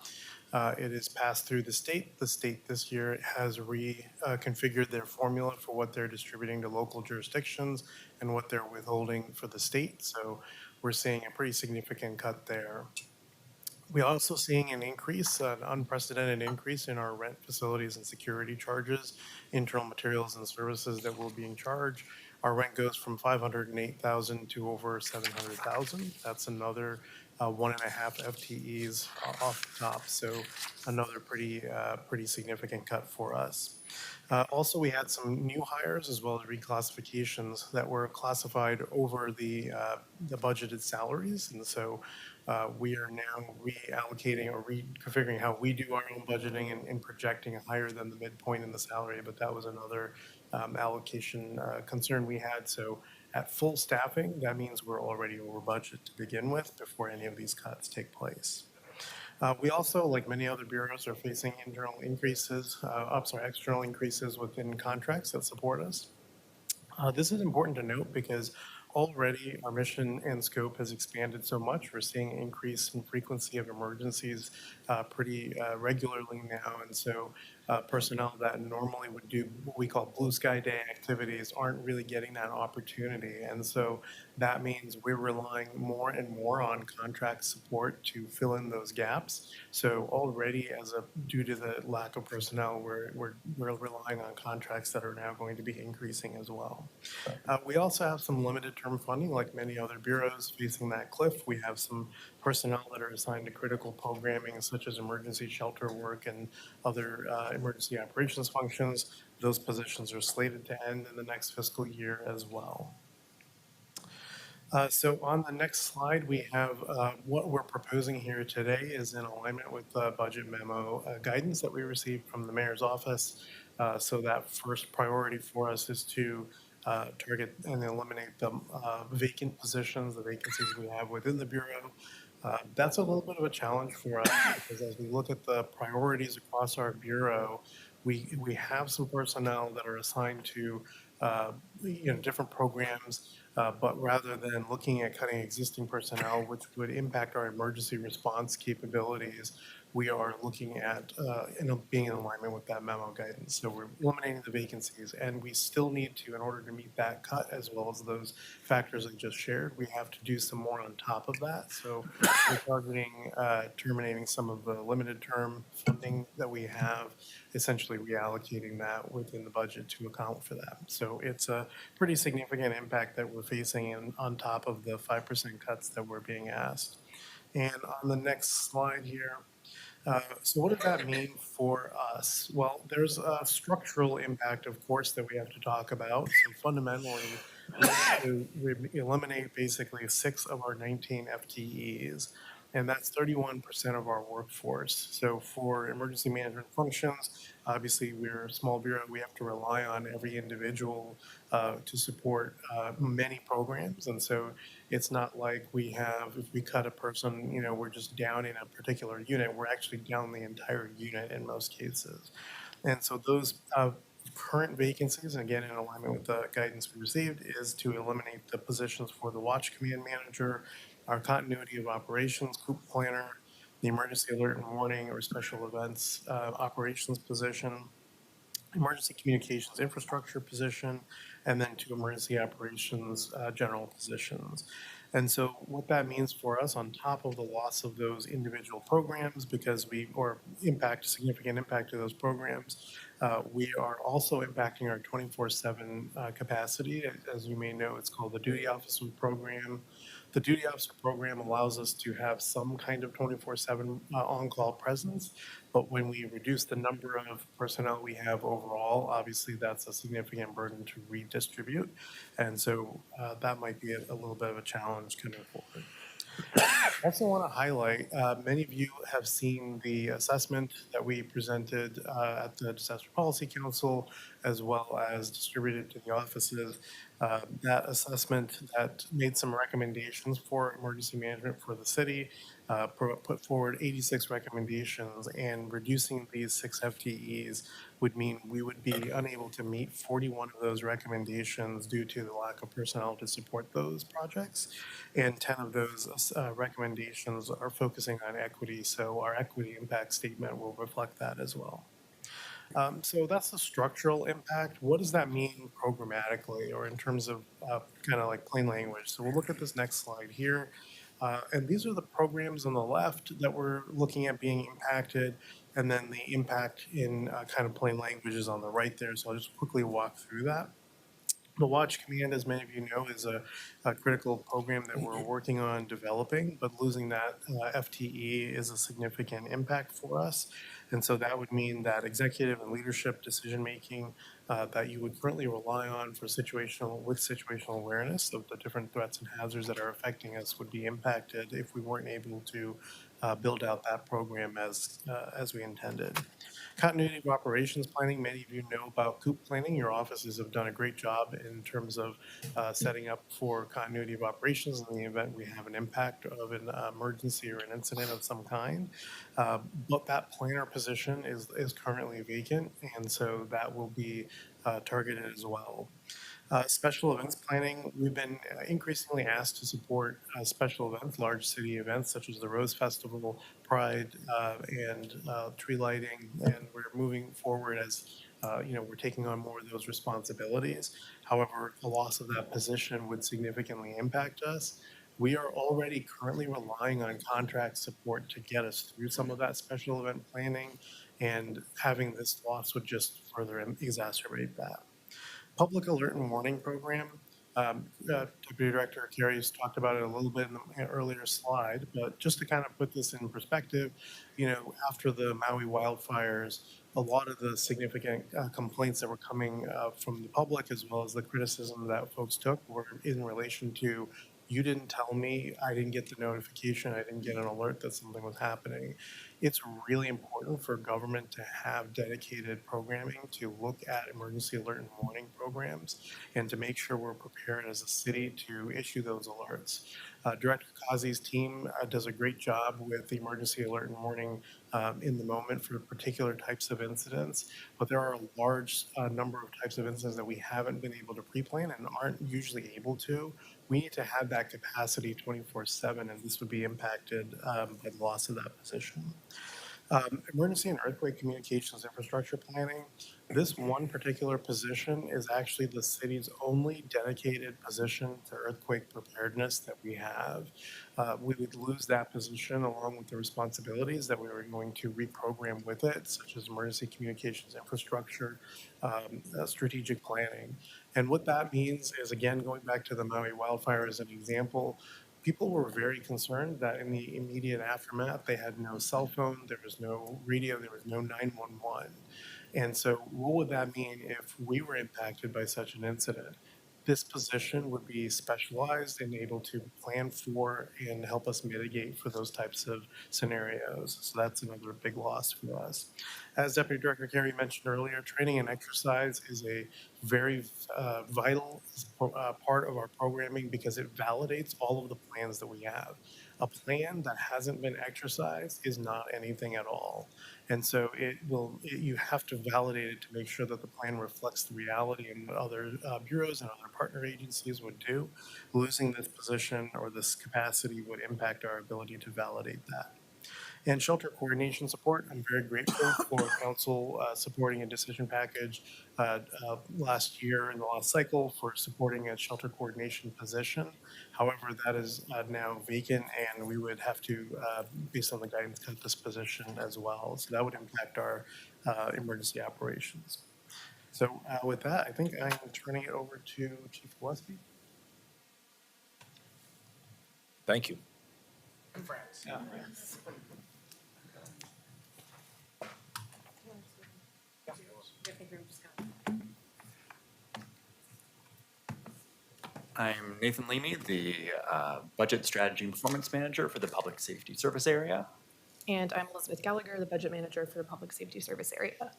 It is passed through the state. The state this year has reconfigured their formula for what they're distributing to local jurisdictions and what they're withholding for the state. So we're seeing a pretty significant cut there. We're also seeing an increase, an unprecedented increase in our rent, facilities, and security charges, internal materials and services that we're being charged. Our rent goes from $508,000 to over $700,000. That's another 1.5 FTEs off the top. So another pretty significant cut for us. Also, we had some new hires as well as reclassifications that were classified over the budgeted salaries, and so we are now reallocating or reconfiguring how we do our own budgeting and projecting higher than the midpoint in the salary. But that was another allocation concern we had. So at full staffing, that means we're already over budget to begin with before any of these cuts take place. We also, like many other bureaus, are facing external increases within contracts that support us. This is important to note because already our mission and scope has expanded so much. We're seeing an increase in frequency of emergencies pretty regularly now. And so personnel that normally would do what we call blue sky day activities aren't really getting that opportunity. And so that means we're relying more and more on contract support to fill in those gaps. So already, due to the lack of personnel, we're relying on contracts that are now going to be increasing as well. We also have some limited term funding, like many other bureaus facing that cliff. We have some personnel that are assigned to critical programming, such as emergency shelter work and other emergency operations functions. Those positions are slated to end in the next fiscal year as well. So on the next slide, we have what we're proposing here today is in alignment with the budget memo guidance that we received from the mayor's office. So that first priority for us is to target and eliminate the vacant positions, the vacancies we have within the bureau. That's a little bit of a challenge for us because as we look at the priorities across our bureau, we have some personnel that are assigned to different programs, but rather than looking at cutting existing personnel, which would impact our emergency response capabilities, we are looking at being in alignment with that memo guidance. So we're eliminating the vacancies, and we still need to, in order to meet that cut, as well as those factors I just shared, we have to do some more on top of that. So we're targeting terminating some of the limited term funding that we have, essentially reallocating that within the budget to account for that. So it's a pretty significant impact that we're facing on top of the 5% cuts that we're being asked. And on the next slide here, so what does that mean for us? Well, there's a structural impact, of course, that we have to talk about. So fundamentally, we have to eliminate basically 6 of our 19 FTEs, and that's 31% of our workforce. So for emergency management functions, obviously we're a small bureau. We have to rely on every individual to support many programs. And so it's not like if we cut a person, we're just down in a particular unit. We're actually down the entire unit in most cases. And so those current vacancies, and again, in alignment with the guidance we received, is to eliminate the positions for the watch command manager, our continuity of operations group planner, the emergency alert and warning or special events operations position, emergency communications infrastructure position, and then 2 emergency operations general positions. And so what that means for us, on top of the loss of those individual programs, significant impact to those programs, We are also impacting our 24/7 capacity. As you may know, it's called the Duty Officer Program. The Duty Officer Program allows us to have some kind of 24/7 on-call presence, but when we reduce the number of personnel we have overall, obviously that's a significant burden to redistribute. And so that might be a little bit of a challenge coming forward. I also want to highlight, many of you have seen the assessment that we presented at the Disaster Policy Council, as well as distributed to the offices. That assessment that made some recommendations for emergency management for the city, put forward 86 recommendations, and reducing these 6 FTEs would mean we would be unable to meet 41 of those recommendations due to the lack of personnel to support those projects. And 10 of those recommendations are focusing on equity, so our equity impact statement will reflect that as well. So that's the structural impact. What does that mean programmatically or in terms of kind of like plain language? So we'll look at this next slide here. And these are the programs on the left that we're looking at being impacted, and then the impact in kind of plain language is on the right there. So I'll just quickly walk through that. The Watch Command, as many of you know, is a critical program that we're working on developing, but losing that FTE is a significant impact for us. And so that would mean that executive and leadership decision-making that you would currently rely on for situational awareness of the different threats and hazards that are affecting us would be impacted if we weren't able to build out that program as we intended. Continuity of operations planning, many of you know about COOP planning. Your offices have done a great job in terms of setting up for continuity of operations in the event we have an impact of an emergency or an incident of some kind. But that planner position is currently vacant, and so that will be targeted as well. Special events planning, we've been increasingly asked to support special events, large city events such as the Rose Festival, Pride, and tree lighting, and we're moving forward as we're taking on more of those responsibilities. However, the loss of that position would significantly impact us. We are already currently relying on contract support to get us through some of that special event planning, and having this loss would just further exacerbate that. Public alert and warning program. Deputy Director Carey's talked about it a little bit in the earlier slide, but just to kind of put this in perspective, after the Maui wildfires, a lot of the significant complaints that were coming from the public, as well as the criticism that folks took, were in relation to, you didn't tell me, I didn't get the notification, I didn't get an alert that something was happening. It's really important for government to have dedicated programming to look at emergency alert and warning programs and to make sure we're prepared as a city to issue those alerts. Director Kazi's team does a great job with the emergency alert and warning in the moment for particular types of incidents, but there are a large number of types of incidents that we haven't been able to pre-plan and aren't usually able to. We need to have that capacity 24/7, and this would be impacted by the loss of that position. Emergency and earthquake communications infrastructure planning. This one particular position is actually the city's only dedicated position to earthquake preparedness that we have. We would lose that position along with the responsibilities that we were going to reprogram with it, such as emergency communications infrastructure, strategic planning. And what that means is, again, going back to the Maui wildfire as an example, people were very concerned that in the immediate aftermath, they had no cell phone, there was no radio, there was no 911. And so what would that mean if we were impacted by such an incident? This position would be specialized and able to plan for and help us mitigate for those types of scenarios. So that's another big loss for us. As Deputy Director Carey mentioned earlier, training and exercise is a very vital part of our programming because it validates all of the plans that we have. A plan that hasn't been exercised is not anything at all. And so you have to validate it to make sure that the plan reflects the reality and what other bureaus and other partner agencies would do. Losing this position or this capacity would impact our ability to validate that. And shelter coordination support, I'm very grateful for council supporting a decision package last year in the last cycle for supporting a shelter coordination position. However, that is now vacant, and we would have to, based on the guidance, cut this position as well. So that would impact our emergency operations. So with that, I think I'm turning it over to Chief Gillespie. Thank you. I'm Nathan Leamy, the Budget Strategy and Performance Manager for the Public Safety Service Area. And I'm Elizabeth Gallagher, the Budget Manager for the Public Safety Service Area.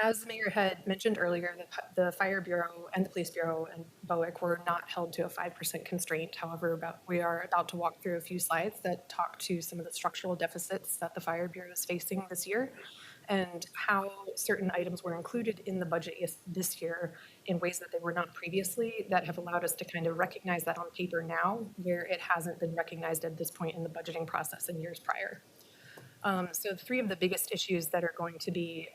As the Mayor had mentioned earlier, the Fire Bureau and the Police Bureau and BOIC were not held to a 5% constraint. However, we are about to walk through a few slides that talk to some of the structural deficits that the Fire Bureau is facing this year and how certain items were included in the budget this year in ways that they were not previously that have allowed us to kind of recognize that on paper now, where it hasn't been recognized at this point in the budgeting process in years prior. So three of the biggest issues that are going to be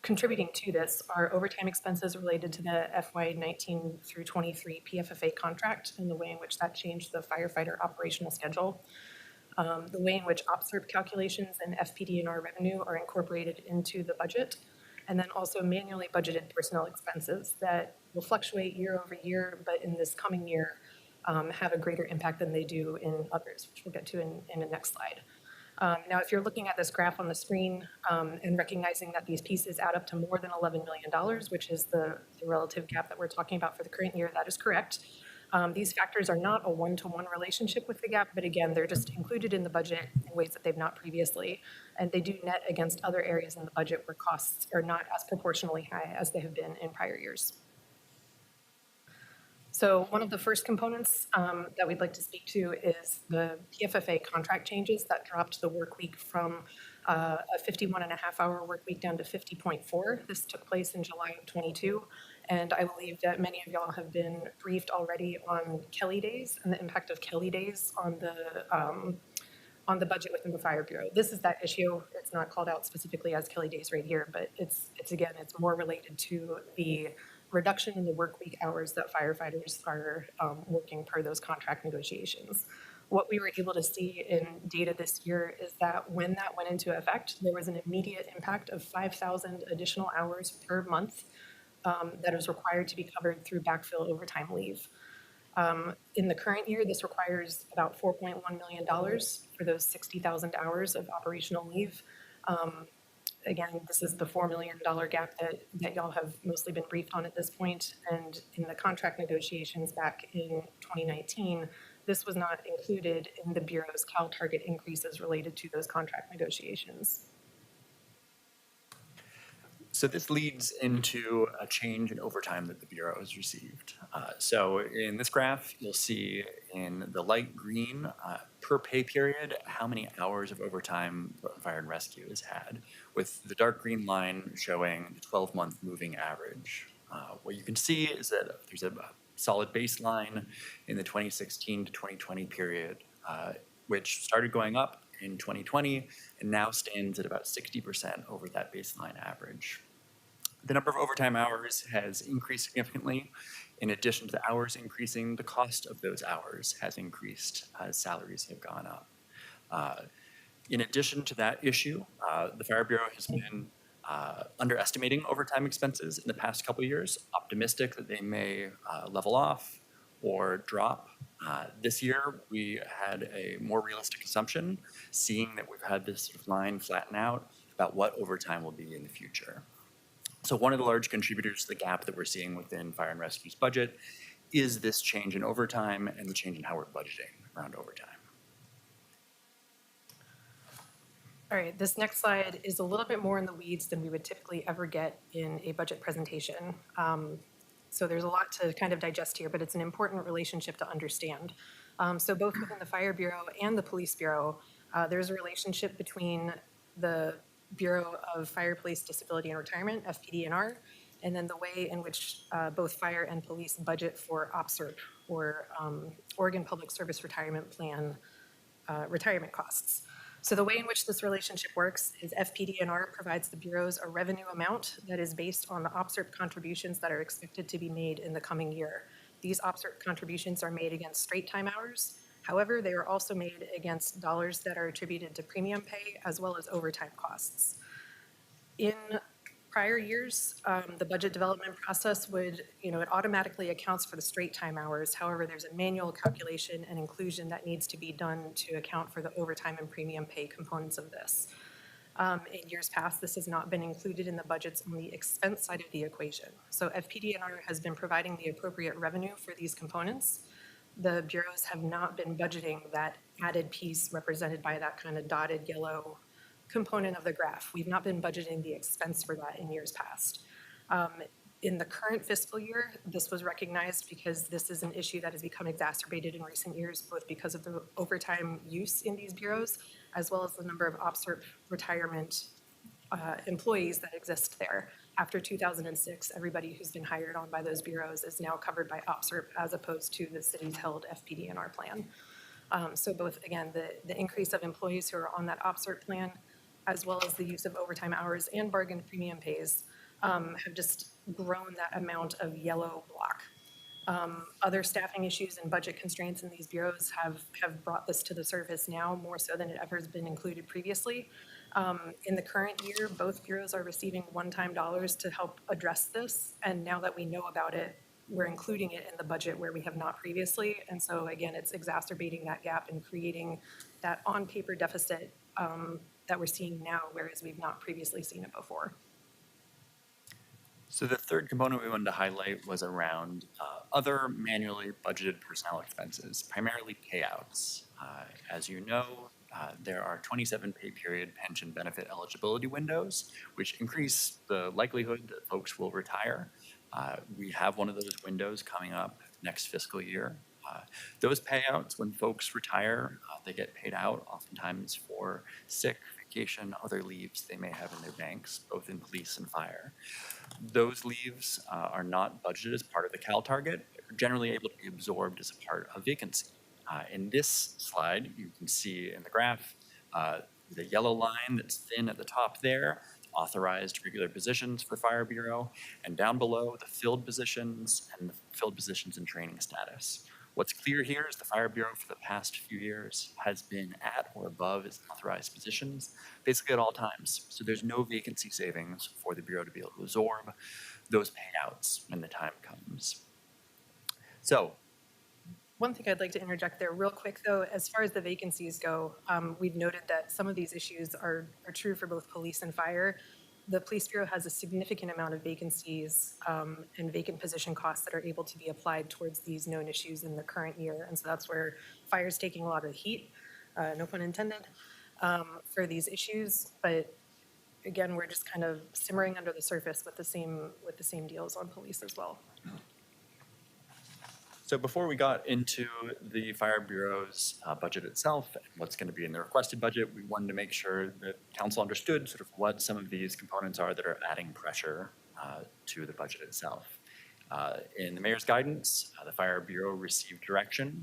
contributing to this are overtime expenses related to the FY 19 through 23 PFFA contract and the way in which that changed the firefighter operational schedule. The way in which OPSERP calculations and FPD&R revenue are incorporated into the budget, and then also manually budgeted personnel expenses that will fluctuate year over year, but in this coming year have a greater impact than they do in others, which we'll get to in the next slide. Now, if you're looking at this graph on the screen and recognizing that these pieces add up to more than $11 million, which is the relative gap that we're talking about for the current year, that is correct. These factors are not a one-to-one relationship with the gap, but again, they're just included in the budget in ways that they've not previously, and they do net against other areas in the budget where costs are not as proportionally high as they have been in prior years. So one of the first components that we'd like to speak to is the PFFA contract changes that dropped the work week from a 51.5-hour work week down to 50.4. This took place in July of 22. And I believe that many of y'all have been briefed already on Kelly days and the impact of Kelly days on the budget within the Fire Bureau. This is that issue. It's not called out specifically as Kelly days right here, but it's more related to the reduction in the work week hours that firefighters are working per those contract negotiations. What we were able to see in data this year is that when that went into effect, there was an immediate impact of 5,000 additional hours per month that is required to be covered through backfill overtime leave. In the current year, this requires about $4.1 million for those 60,000 hours of operational leave. Again, this is the $4 million gap that y'all have mostly been briefed on at this point. And in the contract negotiations back in 2019, this was not included in the Bureau's Cal target increases related to those contract negotiations. So this leads into a change in overtime that the Bureau has received. So in this graph, you'll see in the light green per pay period, how many hours of overtime Fire and Rescue has had, with the dark green line showing the 12-month moving average. What you can see is that there's a solid baseline in the 2016 to 2020 period, which started going up in 2020 and now stands at about 60% over that baseline average. The number of overtime hours has increased significantly. In addition to the hours increasing, the cost of those hours has increased as salaries have gone up. In addition to that issue, the Fire Bureau has been underestimating overtime expenses in the past couple of years, optimistic that they may level off or drop. This year, we had a more realistic assumption, seeing that we've had this sort of line flatten out about what overtime will be in the future. So one of the large contributors to the gap that we're seeing within Fire and Rescue's budget is this change in overtime and the change in how we're budgeting around overtime. All right, this next slide is a little bit more in the weeds than we would typically ever get in a budget presentation. So there's a lot to kind of digest here, but it's an important relationship to understand. So both within the Fire Bureau and the Police Bureau, there's a relationship between the Bureau of Fire, Police, Disability, and Retirement, FPD&R, and then the way in which both fire and police budget for OPSERP, or Oregon Public Service Retirement Plan retirement costs. So the way in which this relationship works is FPDNR provides the bureaus a revenue amount that is based on the OPSRP contributions that are expected to be made in the coming year. These OPSRP contributions are made against straight time hours. However, they are also made against dollars that are attributed to premium pay as well as overtime costs. In prior years, the budget development process would, it automatically accounts for the straight time hours. However, there's a manual calculation and inclusion that needs to be done to account for the overtime and premium pay components of this. In years past, this has not been included in the budgets on the expense side of the equation. So FPDNR has been providing the appropriate revenue for these components. The bureaus have not been budgeting that added piece represented by that kind of dotted yellow component of the graph. We've not been budgeting the expense for that in years past. In the current fiscal year, this was recognized because this is an issue that has become exacerbated in recent years, both because of the overtime use in these bureaus, as well as the number of OPSRP retirement employees that exist there. After 2006, everybody who's been hired on by those bureaus is now covered by OPSRP as opposed to the city's held FPDNR plan. So both, again, the increase of employees who are on that OPSRP plan, as well as the use of overtime hours and bargain premium pays, have just grown that amount of yellow block. Other staffing issues and budget constraints in these bureaus have brought this to the surface now more so than it ever has been included previously. In the current year, both bureaus are receiving one-time dollars to help address this, and now that we know about it, we're including it in the budget where we have not previously. And so again, it's exacerbating that gap and creating that on-paper deficit that we're seeing now, whereas we've not previously seen it before. So the third component we wanted to highlight was around other manually budgeted personnel expenses, primarily payouts. As you know, there are 27 pay period pension benefit eligibility windows, which increase the likelihood that folks will retire. We have one of those windows coming up next fiscal year. Those payouts, when folks retire, they get paid out oftentimes for sick, vacation, other leaves they may have in their banks, both in police and fire. Those leaves are not budgeted as part of the CAL target, they're generally able to be absorbed as a part of vacancy. In this slide, you can see in the graph, the yellow line that's thin at the top there, authorized regular positions for Fire Bureau, and down below, the filled positions and the filled positions in training status. What's clear here is the Fire Bureau for the past few years has been at or above its authorized positions, basically at all times. So there's no vacancy savings for the Bureau to be able to absorb those payouts when the time comes. So, one thing I'd like to interject there real quick, though, as far as the vacancies go, we've noted that some of these issues are true for both police and fire. The Police Bureau has a significant amount of vacancies and vacant position costs that are able to be applied towards these known issues in the current year. And so that's where fire is taking a lot of the heat, no pun intended, for these issues. But again, we're just kind of simmering under the surface with the same deals on police as well. So before we got into the Fire Bureau's budget itself and what's going to be in the requested budget, we wanted to make sure that Council understood sort of what some of these components are that are adding pressure to the budget itself. In the Mayor's guidance, the Fire Bureau received direction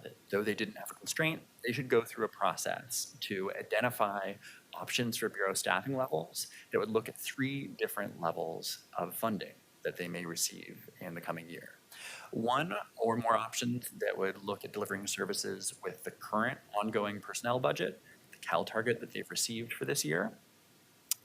that though they didn't have a constraint, they should go through a process to identify options for Bureau staffing levels that would look at 3 different levels of funding that they may receive in the coming year. One or more options that would look at delivering services with the current ongoing personnel budget, the CAL target that they've received for this year.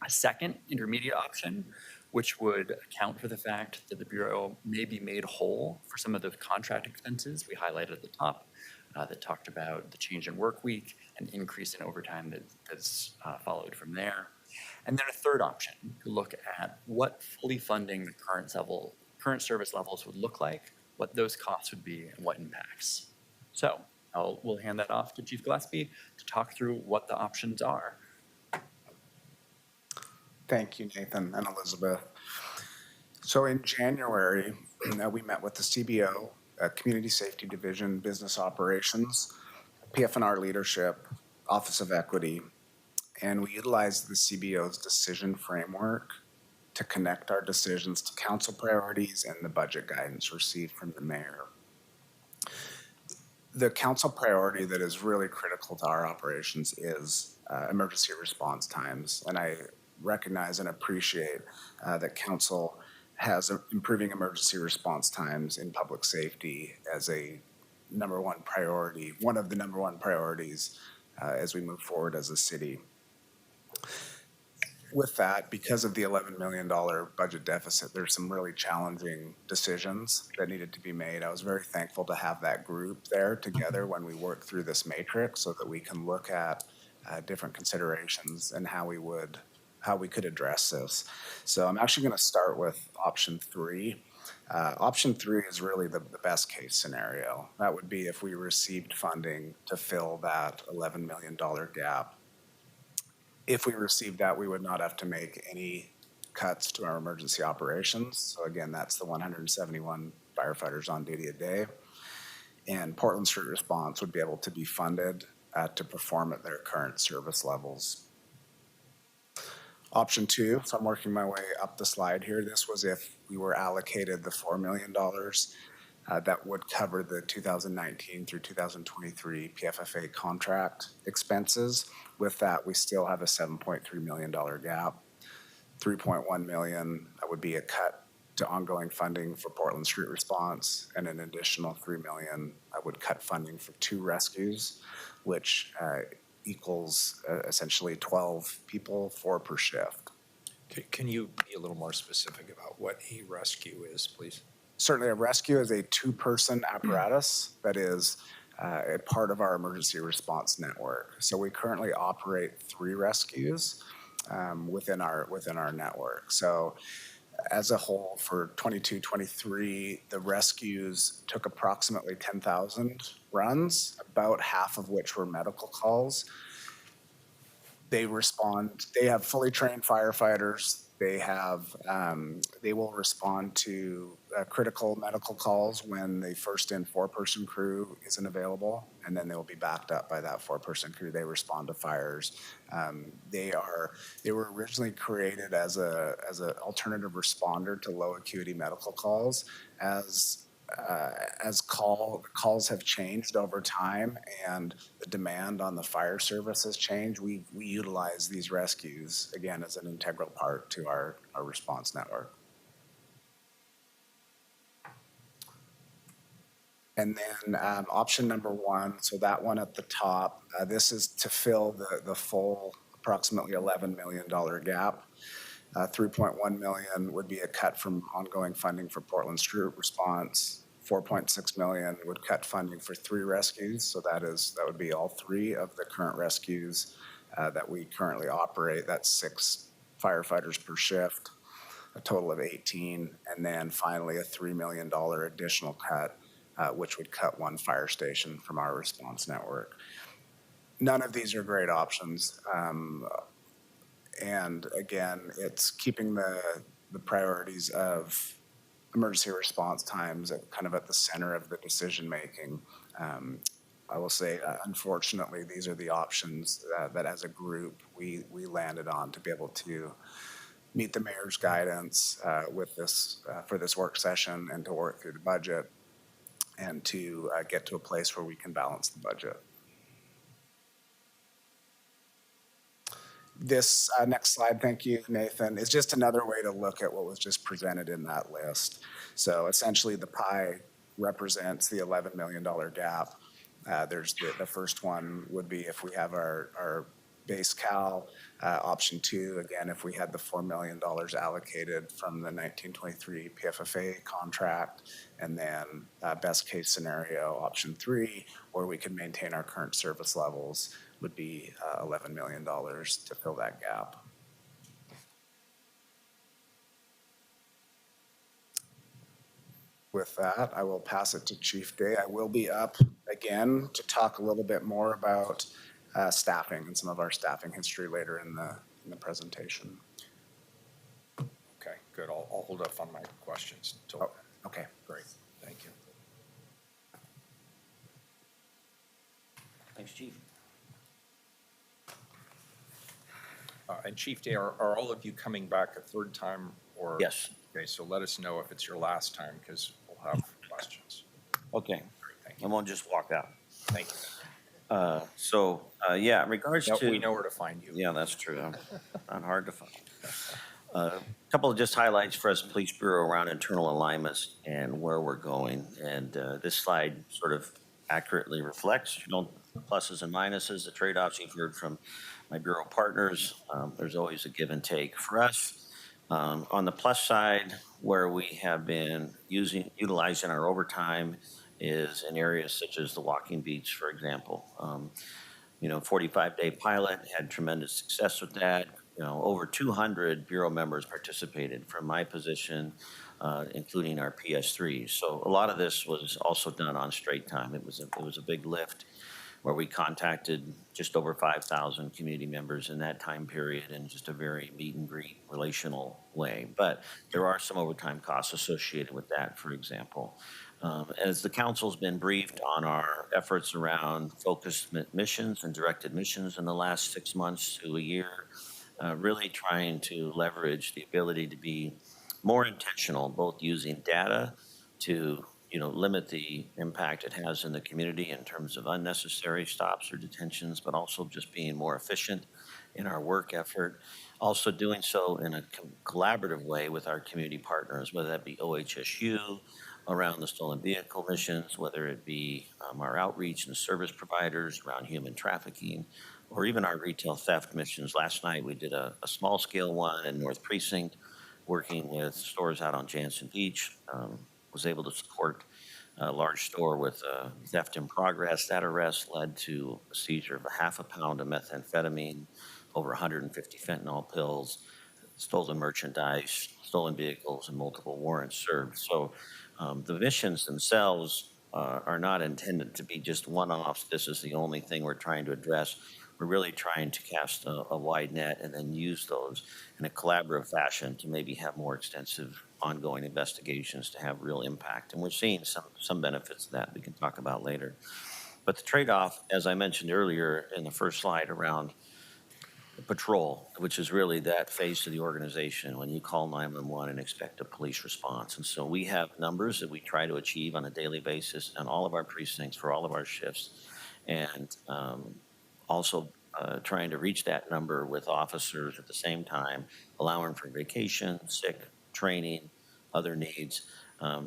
A second intermediate option, which would account for the fact that the Bureau may be made whole for some of the contract expenses we highlighted at the top that talked about the change in work week and increase in overtime that's followed from there. And then a third option to look at what fully funding the current service levels would look like, what those costs would be, and what impacts. So we'll hand that off to Chief Gillespie to talk through what the options are. Thank you, Nathan and Elizabeth. So in January, we met with the CBO, Community Safety Division, Business Operations, PF&R Leadership, Office of Equity, and we utilized the CBO's decision framework to connect our decisions to council priorities and the budget guidance received from the mayor. the council priority that is really critical to our operations is emergency response times. And I recognize and appreciate that council has improving emergency response times in public safety as a number one priority, one of the number one priorities as we move forward as a city. With that, because of the $11 million budget deficit, there's some really challenging decisions that needed to be made. I was very thankful to have that group there together when we worked through this matrix so that we can look at different considerations and how we could address this. So I'm actually going to start with option 3. Option 3 is really the best case scenario. That would be if we received funding to fill that $11 million gap. If we received that, we would not have to make any cuts to our emergency operations. So again, that's the 171 firefighters on duty a day. And Portland Street Response would be able to be funded to perform at their current service levels. Option 2, so I'm working my way up the slide here. This was if we were allocated the $4 million that would cover the 2019 through 2023 PFFA contract expenses. With that, we still have a $7.3 million gap. $3.1 million would be a cut to ongoing funding for Portland Street Response, and an additional $3 million would cut funding for 2 rescues, which equals essentially 12 people, 4 per shift. Can you be a little more specific about what a rescue is, please? Certainly, a rescue is a 2-person apparatus that is a part of our emergency response network. So we currently operate 3 rescues within our network. So as a whole, for 22-23, the rescues took approximately 10,000 runs, about half of which were medical calls. They have fully trained firefighters. They will respond to critical medical calls when the first in 4-person crew isn't available, and then they will be backed up by that 4-person crew. They respond to fires. They were originally created as an alternative responder to low acuity medical calls. As calls have changed over time and the demand on the fire service has changed, we utilize these rescues, again, as an integral part to our response network. And then option number 1, so that one at the top, this is to fill the full approximately $11 million gap. 3.1 million would be a cut from ongoing funding for Portland Street Response. 4.6 million would cut funding for 3 rescues. So that would be all 3 of the current rescues that we currently operate. That's 6 firefighters per shift, a total of 18. And then finally a $3 million additional cut, which would cut 1 fire station from our response network. None of these are great options. And again, it's keeping the priorities of emergency response times kind of at the center of the decision making. I will say, unfortunately, these are the options that as a group we landed on to be able to meet the mayor's guidance with this for this work session and to work through the budget and to get to a place where we can balance the budget. This next slide, thank you, Nathan, is just another way to look at what was just presented in that list. So essentially the pie represents the $11 million gap. There's the first one would be if we have our base cal. Option 2, again, if we had the $4 million allocated from the 1923 PFFA contract. And then best case scenario, option 3, where we could maintain our current service levels, would be $11 million to fill that gap. With that, I will pass it to Chief Day. I will be up again to talk a little bit more about staffing and some of our staffing history later in the presentation. Okay, good. I'll hold off on my questions until then. Okay. Great. Thank you. Thanks, Chief. And Chief Day, are all of you coming back a 3rd time or? Yes. Okay, so let us know if it's your last time because we'll have questions. Okay. Great, thank you. And we'll just walk out. Thank you. Yeah, in regards Now, to. we know where to find you. Yeah, that's true. Not hard to find. A couple of just highlights for us, Police Bureau, around internal alignments and where we're going. And this slide sort of accurately reflects, pluses and minuses, the trade-offs you've heard from my Bureau partners. There's always a give and take. For us, on the plus side, where we have been utilizing our overtime is in areas such as the walking beats, for example. 45-day pilot, had tremendous success with that. Over 200 Bureau members participated from my position, including our PS3s. So a lot of this was also done on straight time. It was a big lift where we contacted just over 5,000 community members in that time period in just a very meet and greet relational way. But there are some overtime costs associated with that, for example. As the council's been briefed on our efforts around focused missions and directed missions in the last 6 months to a year, really trying to leverage the ability to be more intentional, both using data to limit the impact it has in the community in terms of unnecessary stops or detentions, but also just being more efficient in our work effort. Also doing so in a collaborative way with our community partners, whether that be OHSU around the stolen vehicle missions, whether it be our outreach and service providers around human trafficking, or even our retail theft missions. Last night we did a small scale one in North Precinct, working with stores out on Jansen Beach. Was able to support a large store with theft in progress. That arrest led to a seizure of a half a pound of methamphetamine, over 150 fentanyl pills, stolen merchandise, stolen vehicles, and multiple warrants served. So the missions themselves are not intended to be just one-offs. This is the only thing we're trying to address. We're really trying to cast a wide net and then use those in a collaborative fashion to maybe have more extensive ongoing investigations to have real impact. And we're seeing some benefits of that we can talk about later. But the trade-off, as I mentioned earlier in the first slide, around patrol, which is really that phase of the organization when you call 911 and expect a police response. And so we have numbers that we try to achieve on a daily basis in all of our precincts for all of our shifts. And also trying to reach that number with officers at the same time, allowing for vacation, sick, training, other needs.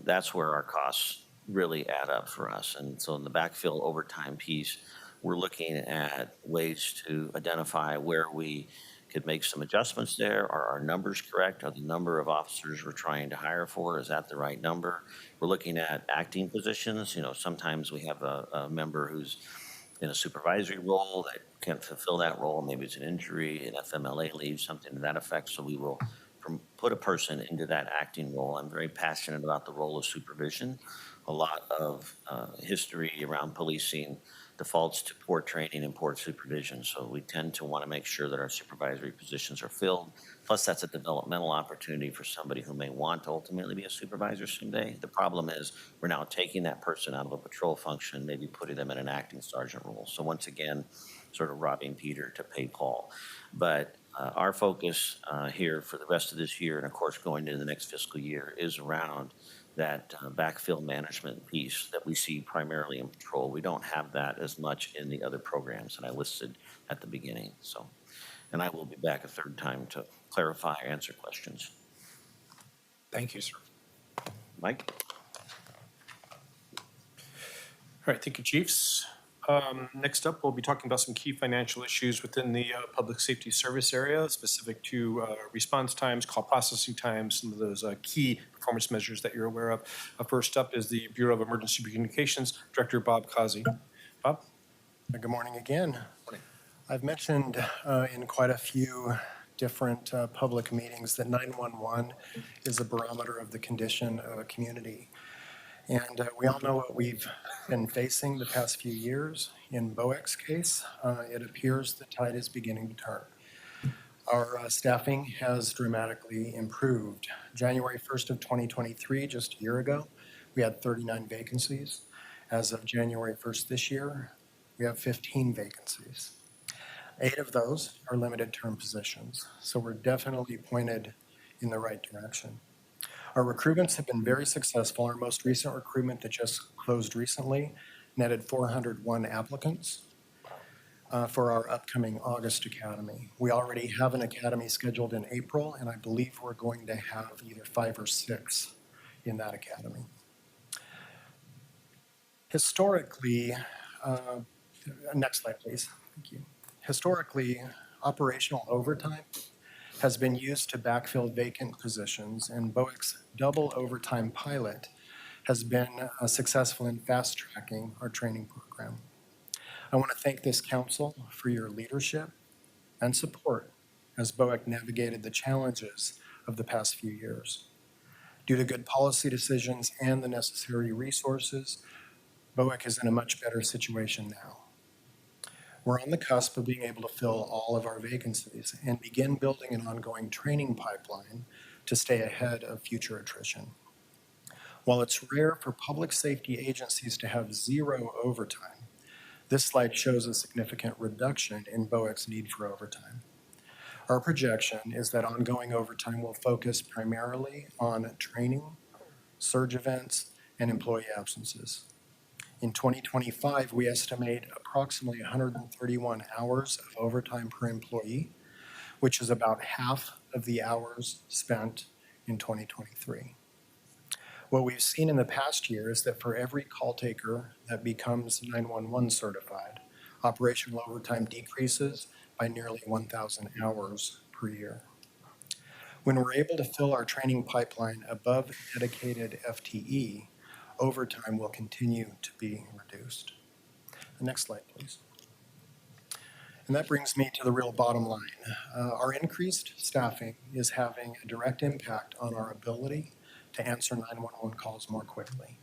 That's where our costs really add up for us. And so in the backfill overtime piece, we're looking at ways to identify where we could make some adjustments there. Are our numbers correct? Are the number of officers we're trying to hire for, is that the right number? We're looking at acting positions. Sometimes we have a member who's in a supervisory role that can't fulfill that role. Maybe it's an injury, an FMLA leave, something to that effect. So we will put a person into that acting role. I'm very passionate about the role of supervision. A lot of history around policing defaults to poor training and poor supervision. So we tend to want to make sure that our supervisory positions are filled. Plus, that's a developmental opportunity for somebody who may want to ultimately be a supervisor someday. The problem is we're now taking that person out of a patrol function, maybe putting them in an acting sergeant role. So once again, sort of robbing Peter to pay Paul. But our focus here for the rest of this year, and of course going into the next fiscal year, is around that backfill management piece that we see primarily in patrol. We don't have that as much in the other programs that I listed at the beginning. So, and I will be back a third time to clarify, answer questions. Thank you, sir. Mike? All right, thank you, Chiefs. Next up, we'll be talking about some key financial issues within the public safety service area, specific to response times, call processing times, some of those key performance measures that you're aware of. First up is the Bureau of Emergency Communications, Director Bob Causey. Bob? Good morning again. I've mentioned in quite a few different public meetings that 911 is a barometer of the condition of a community. And we all know what we've been facing the past few years. In Boeck's case, it appears the tide is beginning to turn. Our staffing has dramatically improved. January 1st of 2023, just a year ago, we had 39 vacancies. As of January 1st this year, we have 15 vacancies. 8 of those are limited term positions. So we're definitely pointed in the right direction. Our recruitments have been very successful. Our most recent recruitment that just closed recently, netted 401 applicants for our upcoming August academy. We already have an academy scheduled in April, and I believe we're going to have either 5 or 6 in that academy. Historically, next slide, please. Thank you. Historically, operational overtime has been used to backfill vacant positions, and BOEC's double overtime pilot has been successful in fast-tracking our training program. I want to thank this council for your leadership and support as BOEC navigated the challenges of the past few years. Due to good policy decisions and the necessary resources, BOEC is in a much better situation now. We're on the cusp of being able to fill all of our vacancies and begin building an ongoing training pipeline to stay ahead of future attrition. While it's rare for public safety agencies to have 0 overtime, this slide shows a significant reduction in BOEC's need for overtime. Our projection is that ongoing overtime will focus primarily on training, surge events, and employee absences. In 2025, we estimate approximately 131 hours of overtime per employee, which is about half of the hours spent in 2023. What we've seen in the past year is that for every call taker that becomes 911 certified, operational overtime decreases by nearly 1,000 hours per year. When we're able to fill our training pipeline above dedicated FTE, overtime will continue to be reduced. The next slide, please. And that brings me to the real bottom line. Our increased staffing is having a direct impact on our ability to answer 911 calls more quickly.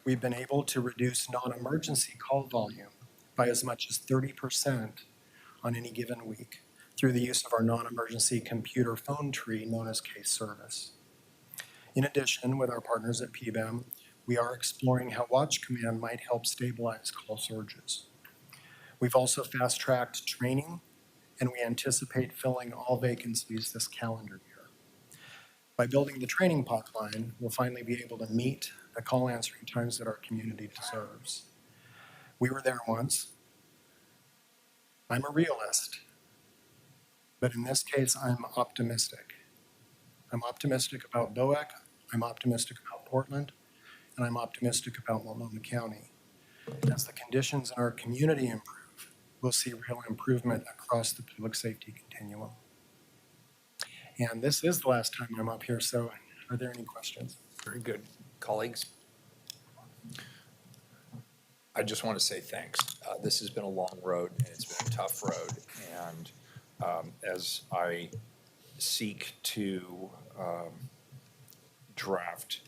We've been able to reduce non-emergency call volume by as much as 30% on any given week through the use of our non-emergency computer phone tree known as case service. In addition, with our partners at PBEM, we are exploring how Watch Command might help stabilize call surges. We've also fast-tracked training, and we anticipate filling all vacancies this calendar year. By building the training pipeline, we'll finally be able to meet the call answering times that our community deserves. We were there once. I'm a realist, but in this case, I'm optimistic. I'm optimistic about BOEC, I'm optimistic about Portland, and I'm optimistic about Multnomah County. And as the conditions in our community improve, we'll see real improvement across the public safety continuum. And this is the last time I'm up here, so are there any questions? Very good. Colleagues? I just want to say thanks. This has been a long road, and it's been a tough road. And as I seek to draft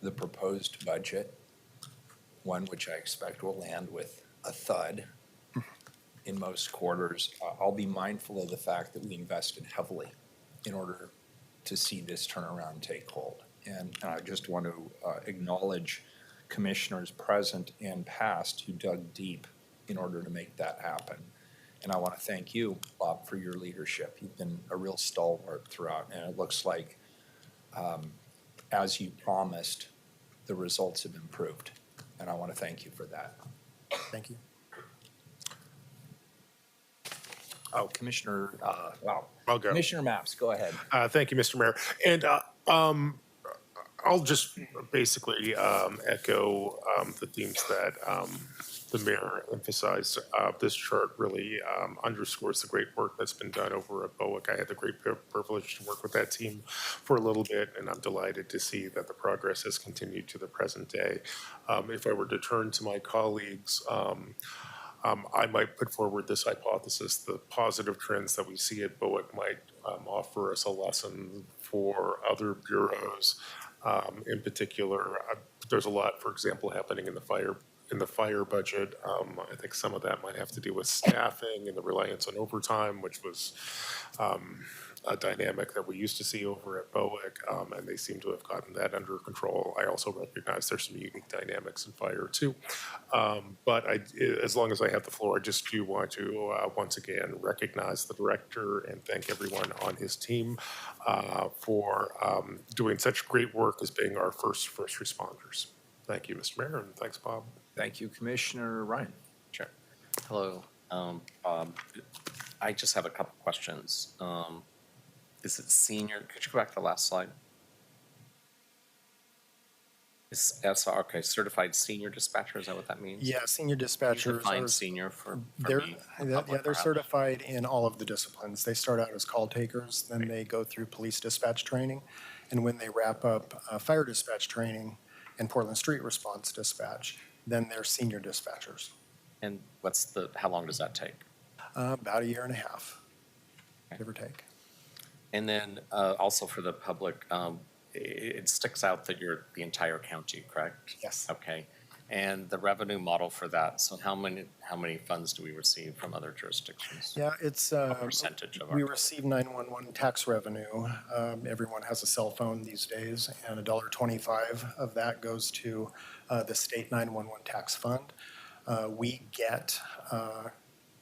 the proposed budget, one which I expect will land with a thud in most quarters, I'll be mindful of the fact that we invested heavily in order to see this turnaround take hold. And I just want to acknowledge commissioners present and past who dug deep in order to make that happen. And I want to thank you, Bob, for your leadership. You've been a real stalwart throughout, and it looks like, as you promised, the results have improved. And I want to thank you for that. Thank you. Oh, Commissioner, I'll go. Commissioner Maps, go ahead. Thank you, Mr. Mayor. And I'll just basically echo the themes that the mayor emphasized. This chart really underscores the great work that's been done over at BOEC. I had the great privilege to work with that team for a little bit, and I'm delighted to see that the progress has continued to the present day. If I were to turn to my colleagues, I might put forward this hypothesis: the positive trends that we see at BOEC might offer us a lesson for other bureaus. In particular, there's a lot, for example, happening in the fire budget. I think some of that might have to do with staffing and the reliance on overtime, which was a dynamic that we used to see over at BOEC, and they seem to have gotten that under control. I also recognize there's some unique dynamics in fire too. But as long as I have the floor, I just do want to once again recognize the director and thank everyone on his team for doing such great work as being our first responders. Thank you, Mr. Mayor, and thanks, Bob. Thank you, Commissioner Ryan. Sure. Hello, I just have a couple questions. Is it senior? Could you go back to the last slide? Okay, certified senior dispatcher, is that what that means? Yeah, senior Can you dispatchers define are, senior for they're, me? yeah, they're certified in all of the disciplines. They start out as call takers, then they go through police dispatch training. And when they wrap up fire dispatch training and Portland Street Response dispatch, then they're senior dispatchers. And how long does that take? About a year and a half, give or take. And then also for the public, it sticks out that you're the entire county, correct? Yes. Okay. And the revenue model for that, so how many funds do we receive from other jurisdictions? Yeah, it's, Percentage of our. we receive 911 tax revenue. Everyone has a cell phone these days, and $1.25 of that goes to the state 911 tax fund. We get,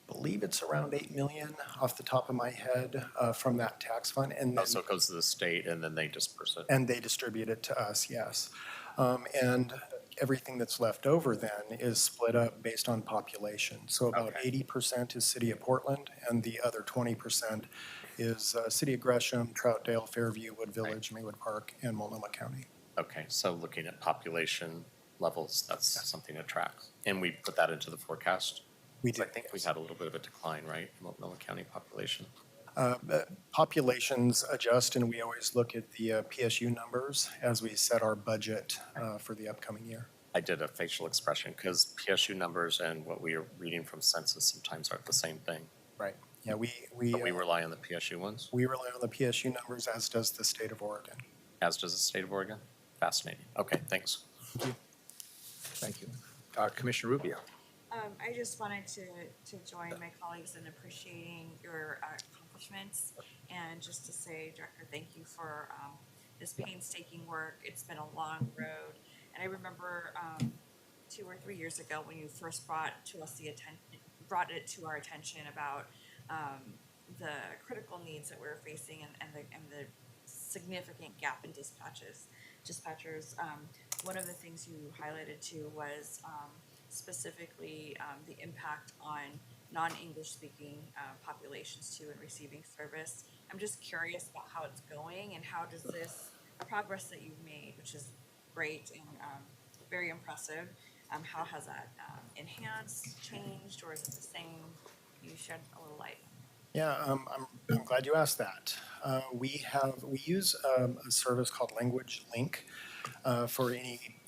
believe it's around 8 million off the top of my head from that tax fund, and then, So it goes to the state and then they disperse it? and they distribute it to us, yes. And everything that's left over then is split up based on population. So about Okay. 80% is City of Portland, and the other 20% is City of Gresham, Troutdale, Fairview, Wood Village, Maywood Park, and Multnomah County. Okay, so looking at population levels, that's something to track. And we put that into the forecast? We did, I think we had a little bit of a decline, right, in Multnomah County population? Populations adjust, and we always look at the PSU numbers as we set our budget for the upcoming year. I did a facial expression because PSU numbers and what we are reading from census sometimes aren't the same thing. Right. Yeah, But we rely on the PSU ones, we rely on the PSU numbers, as does the state of Oregon. as does the state of Oregon. Fascinating. Okay, thanks. Thank you. Commissioner Rubio. I just wanted to join my colleagues in appreciating your accomplishments, and just to say, Director, thank you for this painstaking work. It's been a long road, and I remember 2 or 3 years ago when you first brought it to our attention about the critical needs that we're facing and the significant gap in dispatchers. One of the things you highlighted too was specifically the impact on non-English speaking populations too in receiving service. I'm just curious about how it's going, and how does this progress that you've made, which is great and very impressive, how has that enhanced, changed, or is it the same? You shed a little light. Yeah, I'm glad you asked that. We use a service called Language Link for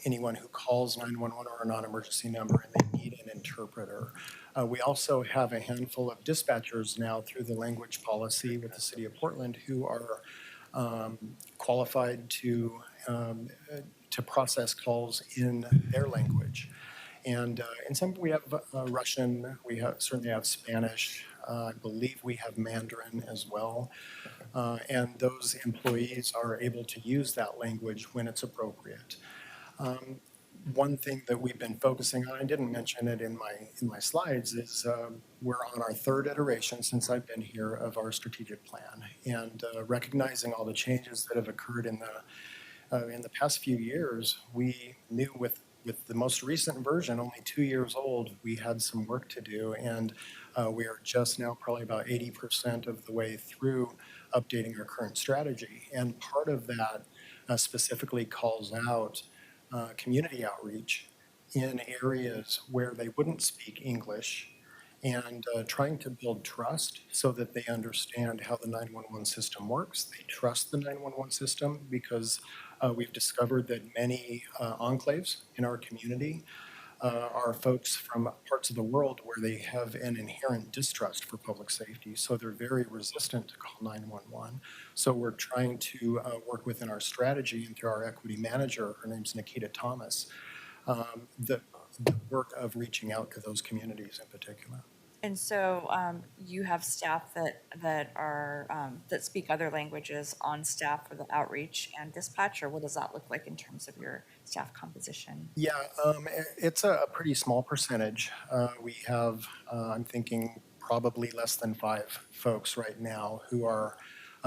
anyone who calls 911 or a non-emergency number and they need an interpreter. We also have a handful of dispatchers now through the language policy with the City of Portland who are qualified to process calls in their language. And in some, we have Russian, we certainly have Spanish, I believe we have Mandarin as well. And those employees are able to use that language when it's appropriate. One thing that we've been focusing on, I didn't mention it in my slides, is we're on our 3rd iteration since I've been here of our strategic plan, and recognizing all the changes that have occurred in the past few years. We knew with the most recent version, only 2 years old, we had some work to do, and we are just now probably about 80% of the way through updating our current strategy. And part of that specifically calls out community outreach in areas where they wouldn't speak English, and trying to build trust so that they understand how the 911 system works. They trust the 911 system because we've discovered that many enclaves in our community are folks from parts of the world where they have an inherent distrust for public safety. So they're very resistant to call 911. So we're trying to work within our strategy and through our equity manager, her name's Nikita Thomas, the work of reaching out to those communities in particular. And so you have staff that speak other languages on staff for the outreach and dispatch, or what does that look like in terms of your staff composition? Yeah, it's a pretty small percentage. We have, I'm thinking, probably less than 5 folks right now who are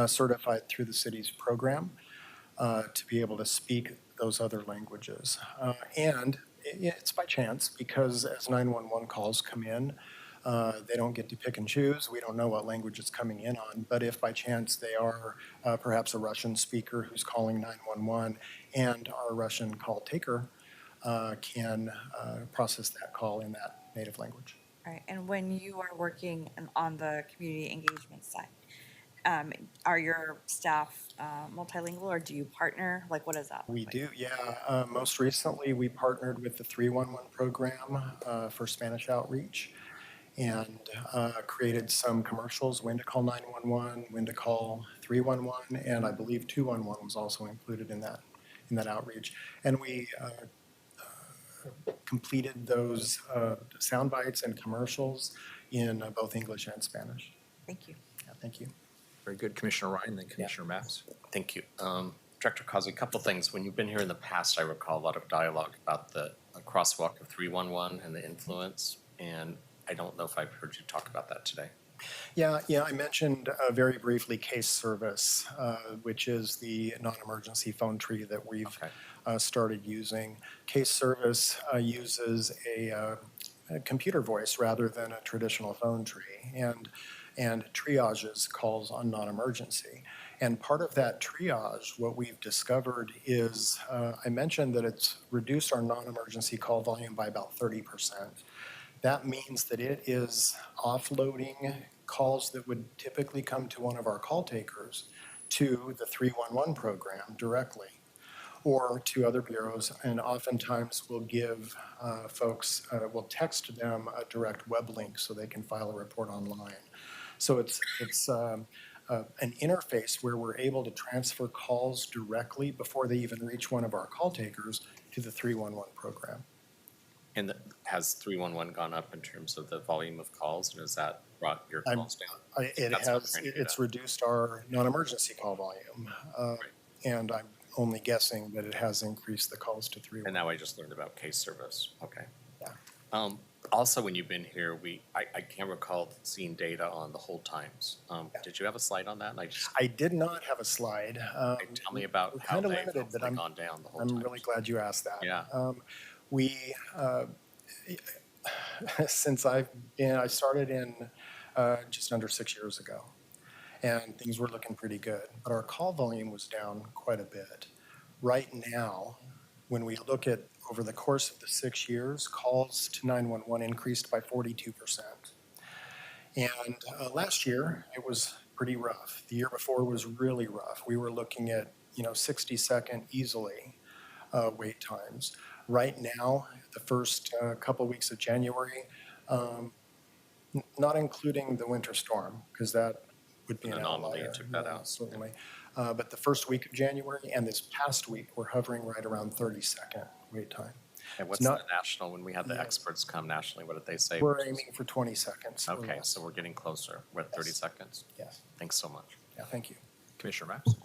certified through the city's program to be able to speak those other languages. And It's by chance because as 911 calls come in, they don't get to pick and choose. We don't know what language it's coming in on. But if by chance they are perhaps a Russian speaker who's calling 911 and our Russian call taker can process that call in that native language. Right, and when you are working on the community engagement side, are your staff multilingual or do you partner? Like, what is that? We do, yeah. Most recently, we partnered with the 311 program for Spanish outreach and created some commercials, when to call 911, when to call 311, and I believe 211 was also included in that outreach. And we completed those sound bites and commercials in both English and Spanish. Thank you. Yeah, thank you. Very good. Commissioner Ryan, then Commissioner Maps. Thank you. Director Causey, a couple things. When you've been here in the past, I recall a lot of dialogue about the crosswalk of 311 and the influence, and I don't know if I've heard you talk about that today. Yeah, I mentioned very briefly case service, which is the non-emergency phone tree that we've started using. Case service uses a computer voice rather than a traditional phone tree, and triages calls on non-emergency. And part of that triage, what we've discovered is, I mentioned that it's reduced our non-emergency call volume by about 30%. That means that it is offloading calls that would typically come to one of our call takers to the 311 program directly or to other bureaus, and oftentimes we'll give folks, we'll text them a direct web link so they can file a report online. So it's an interface where we're able to transfer calls directly before they even reach one of our call takers to the 311 program. And has 311 gone up in terms of the volume of calls, and has that brought your calls down? It's reduced our non-emergency call volume, and I'm only guessing that it has increased the calls to 311. And now I just learned about case service. Okay. Yeah. Also, when you've been here, I can't recall seeing data on the hold times. Did you have a slide on that? I did not have a slide. Tell me about how kind of they've limited, but I'm gone down the whole I'm time. really glad you asked that. Yeah. We since I started in just under 6 years ago, and things were looking pretty good, but our call volume was down quite a bit. Right now, when we look at over the course of the 6 years, calls to 911 increased by 42%. And last year, it was pretty rough. The year before was really rough. We were looking at 60-second easily wait times. Right now, the first couple weeks of January, not including the winter storm, because that would be an anomaly. outlier. You took that out. Certainly. But the first week of January and this past week, we're hovering right around 30-second wait time. And what's the national, when we had the experts come nationally, what did they say? We're aiming for 20 seconds. Okay, so we're getting closer. We're at 30 seconds? Yes. Thanks so much. Yeah, thank you. Commissioner Maps.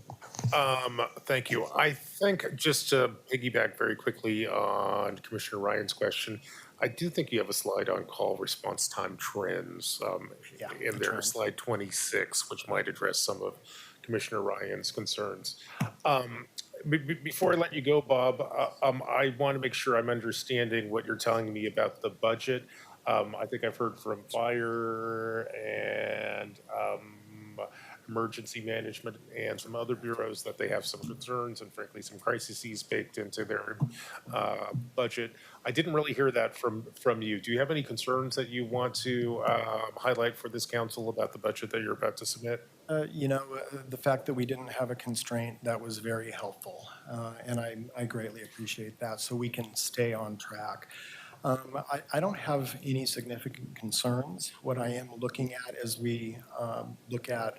Thank you. I think just to piggyback very quickly on Commissioner Ryan's question, I do think you have a slide on call response time trends in there, slide 26, which might address some of Commissioner Ryan's concerns. Before I let you go, Bob, I want to make sure I'm understanding what you're telling me about the budget. I think I've heard from fire and emergency management and some other bureaus that they have some concerns and frankly some crises baked into their budget. I didn't really hear that from you. Do you have any concerns that you want to highlight for this council about the budget that you're about to submit? The fact that we didn't have a constraint, that was very helpful. And I greatly appreciate that, so we can stay on track. I don't have any significant concerns. What I am looking at as we look at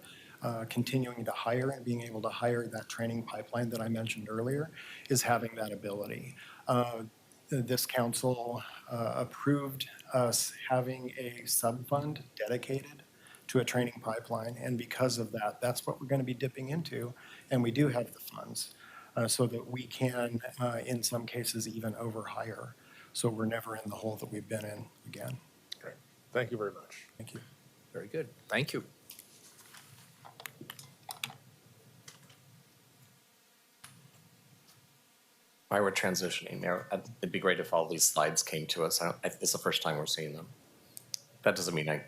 continuing to hire and being able to hire that training pipeline that I mentioned earlier is having that ability. This council approved us having a sub-fund dedicated to a training pipeline, and because of that, that's what we're going to be dipping into, and we do have the funds so that we can, in some cases, even overhire, so we're never in the hole that we've been in again. Great. Thank you very much. Thank you. Very good. Thank you. While we're transitioning, Mayor, it'd be great if all these slides came to us. It's the first time we're seeing them. That doesn't mean I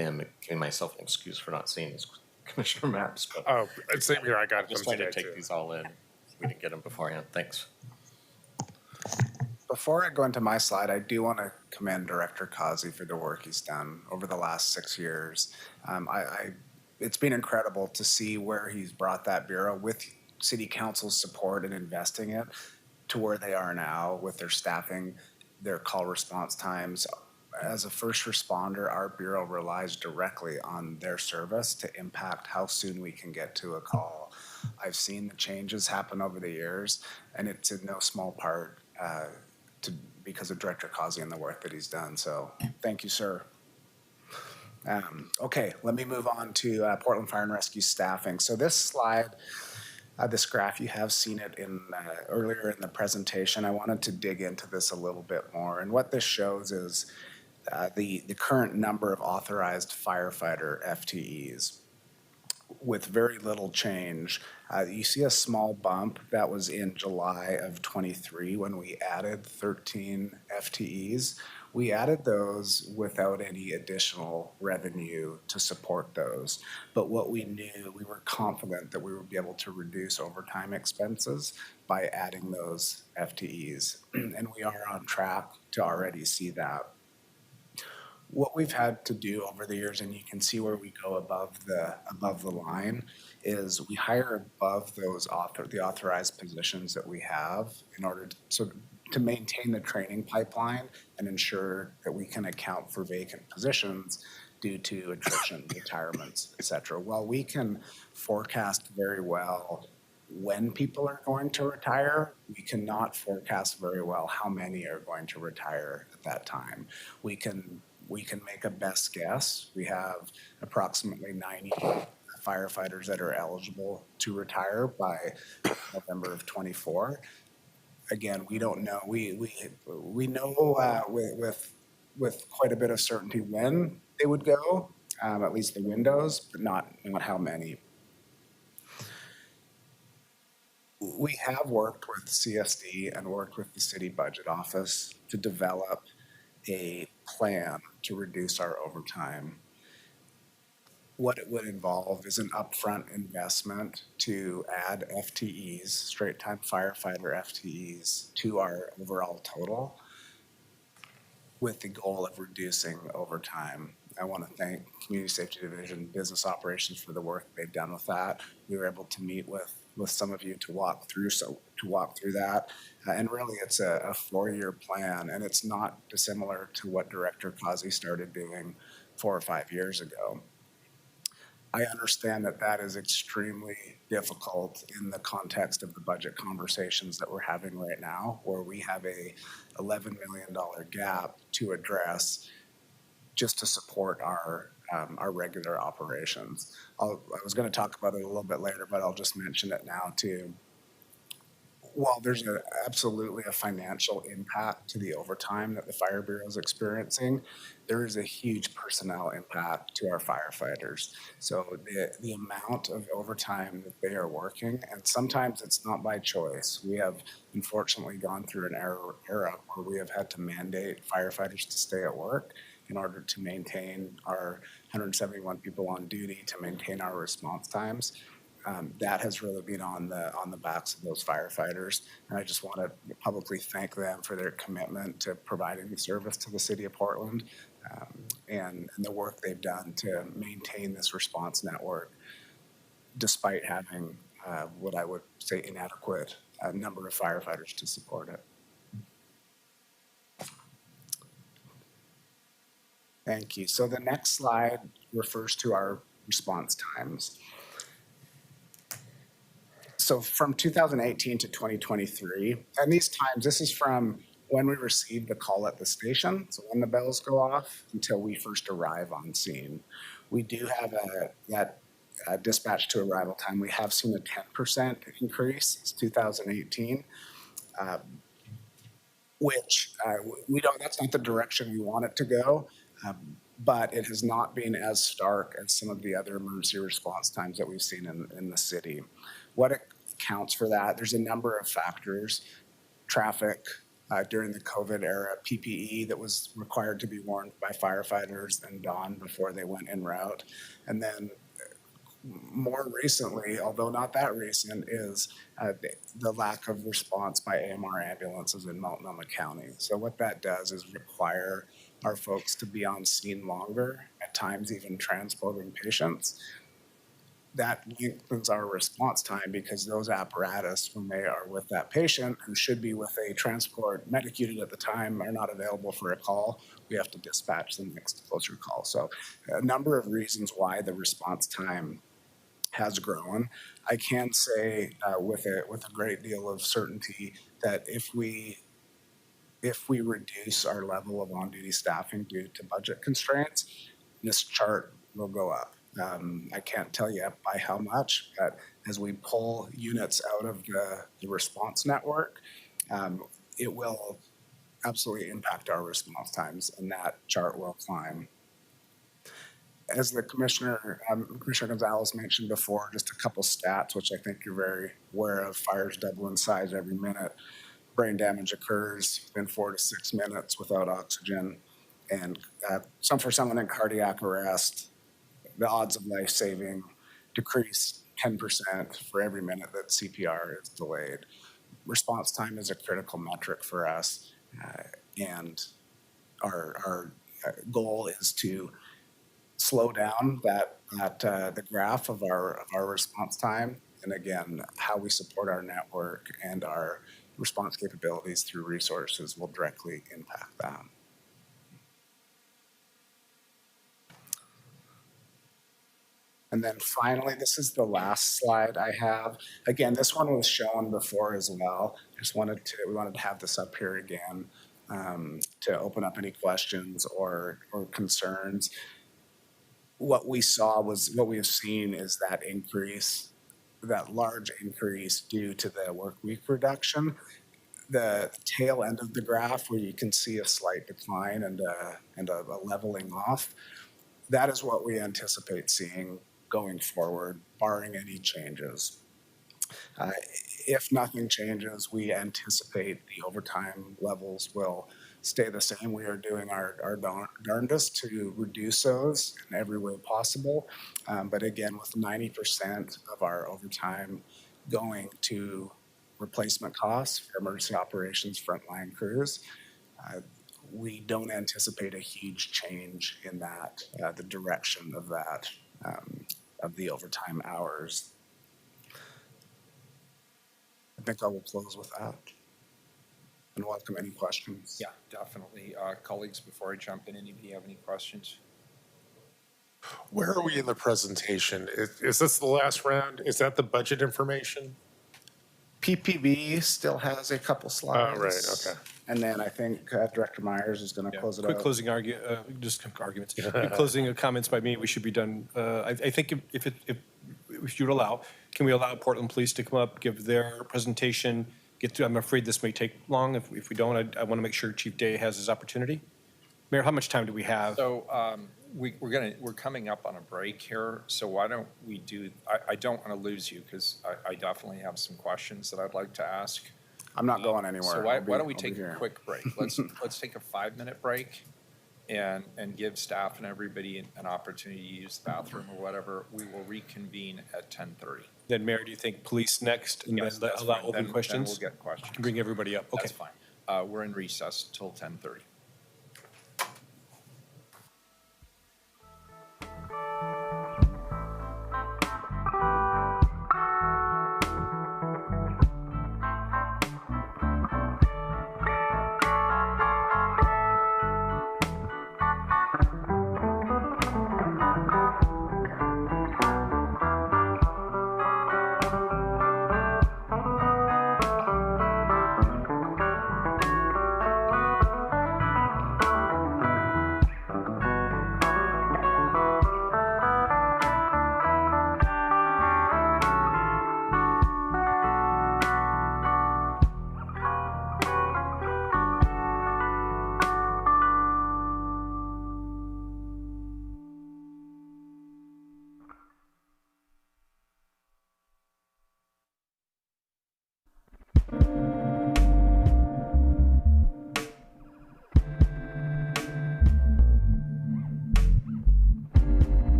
am giving myself an excuse for not seeing these commissioner maps, but Oh, same here. I got them just trying to today take too. these all in. We didn't get them beforehand. Thanks. Before I go into my slide, I do want to commend Director Kazi for the work he's done over the last 6 years. It's been incredible to see where he's brought that bureau with City Council's support and investing it to where they are now with their staffing, their call response times. As a first responder, our bureau relies directly on their service to impact how soon we can get to a call. I've seen the changes happen over the years, and it's in no small part because of Director Kazi and the work that he's done. So thank you, sir. Okay, let me move on to Portland Fire and Rescue staffing. So this slide, this graph, you have seen it in earlier in the presentation. I wanted to dig into this a little bit more. And what this shows is the current number of authorized firefighter FTEs with very little change. You see a small bump that was in July of 23 when we added 13 FTEs. We added those without any additional revenue to support those. But what we knew, we were confident that we would be able to reduce overtime expenses by adding those FTEs. And we are on track to already see that. What we've had to do over the years, and you can see where we go above the line, is we hire above those the authorized positions that we have in order to maintain the training pipeline and ensure that we can account for vacant positions due to attrition, retirements, et cetera. While we can forecast very well when people are going to retire, we cannot forecast very well how many are going to retire at that time. We can make a best guess. We have approximately 90 firefighters that are eligible to retire by November of 24. Again, we don't know. We know with quite a bit of certainty when they would go, at least the windows, but not how many. We have worked with CSD and worked with the city budget office to develop a plan to reduce our overtime. What it would involve is an upfront investment to add FTEs, straight time firefighter FTEs, to our overall total with the goal of reducing overtime. I want to thank Community Safety Division, Business Operations for the work they've done with that. We were able to meet with some of you to walk through that. And really it's a 4-year plan, and it's not dissimilar to what Director Kazi started doing 4 or 5 years ago. I understand that that is extremely difficult in the context of the budget conversations that we're having right now, where we have a $11 million gap to address just to support our regular operations. I was going to talk about it a little bit later, but I'll just mention it now too. While there's absolutely a financial impact to the overtime that the Fire Bureau is experiencing, there is a huge personnel impact to our firefighters. So the amount of overtime that they are working, and sometimes it's not by choice. We have unfortunately gone through an era where we have had to mandate firefighters to stay at work in order to maintain our 171 people on duty, to maintain our response times. That has really been on the backs of those firefighters. And I just want to publicly thank them for their commitment to providing the service to the city of Portland, and the work they've done to maintain this response network, despite having what I would say inadequate number of firefighters to support it. Thank you. So the next slide refers to our response times. So from 2018 to 2023, and these times, this is from when we receive the call at the station, so when the bells go off, until we first arrive on scene. We do have that dispatch to arrival time. We have seen a 10% increase since 2018, which that's not the direction we want it to go, but it has not been as stark as some of the other emergency response times that we've seen in the city. What accounts for that? There's a number of factors. traffic during the COVID era, PPE that was required to be worn by firefighters and donned before they went en route. And then more recently, although not that recent, is the lack of response by AMR ambulances in Multnomah County. So what that does is require our folks to be on scene longer, at times even transporting patients. That lengthens our response time because those apparatus, when they are with that patient who should be with a transport medic unit at the time, are not available for a call. We have to dispatch the next closer call. So a number of reasons why the response time has grown. I can say with a great deal of certainty that if we reduce our level of on-duty staffing due to budget constraints, this chart will go up. I can't tell you by how much, but as we pull units out of the response network, it will absolutely impact our response times, and that chart will climb. As the Commissioner Gonzalez mentioned before, just a couple stats, which I think you're very aware of. Fires double in size every minute. Brain damage occurs within 4 to 6 minutes without oxygen. And for someone in cardiac arrest, the odds of life saving decrease 10% for every minute that CPR is delayed. Response time is a critical metric for us. And our goal is to slow down the graph of our response time, and again, how we support our network and our response capabilities through resources will directly impact that. And then finally, this is the last slide I have. Again, this one was shown before as well. We wanted to have this up here again to open up any questions or concerns. What we have seen is that increase, that large increase due to the work week reduction. The tail end of the graph where you can see a slight decline and a leveling off, that is what we anticipate seeing going forward, barring any changes. If nothing changes, we anticipate the overtime levels will stay the same. We are doing our darndest to reduce those in every way possible. But again, with 90% of our overtime going to replacement costs for emergency operations frontline crews, we don't anticipate a huge change in that, the direction of that, of the overtime hours. I think I will close with that and welcome any questions. Yeah, definitely. Colleagues, before I jump in, any of you have any questions? Where are we in the presentation? Is this the last round? Is that the budget information? PPB still has a couple slides. Oh, right, okay. And then I think Director Myers is going to close it Quick out. closing arguments. Quick closing comments by me. We should be done. I think if you'd allow, can we allow Portland Police to come up, give their presentation, get through? I'm afraid this may take long. If we don't, I want to make sure Chief Day has his opportunity. Mayor, how much time do we have? So we're coming up on a break here. So why don't we do? I don't want to lose you because I definitely have some questions that I'd like to ask. I'm not going anywhere. So why don't we take a quick break? Let's take a 5-minute break and give staff and everybody an opportunity to use the bathroom or whatever. We will reconvene at 10:30. Then Mayor, do you think police next and Yes, then that's allow fine. open Then questions? we'll get questions. Bring everybody up. Okay. That's fine. We're in recess till 10:30.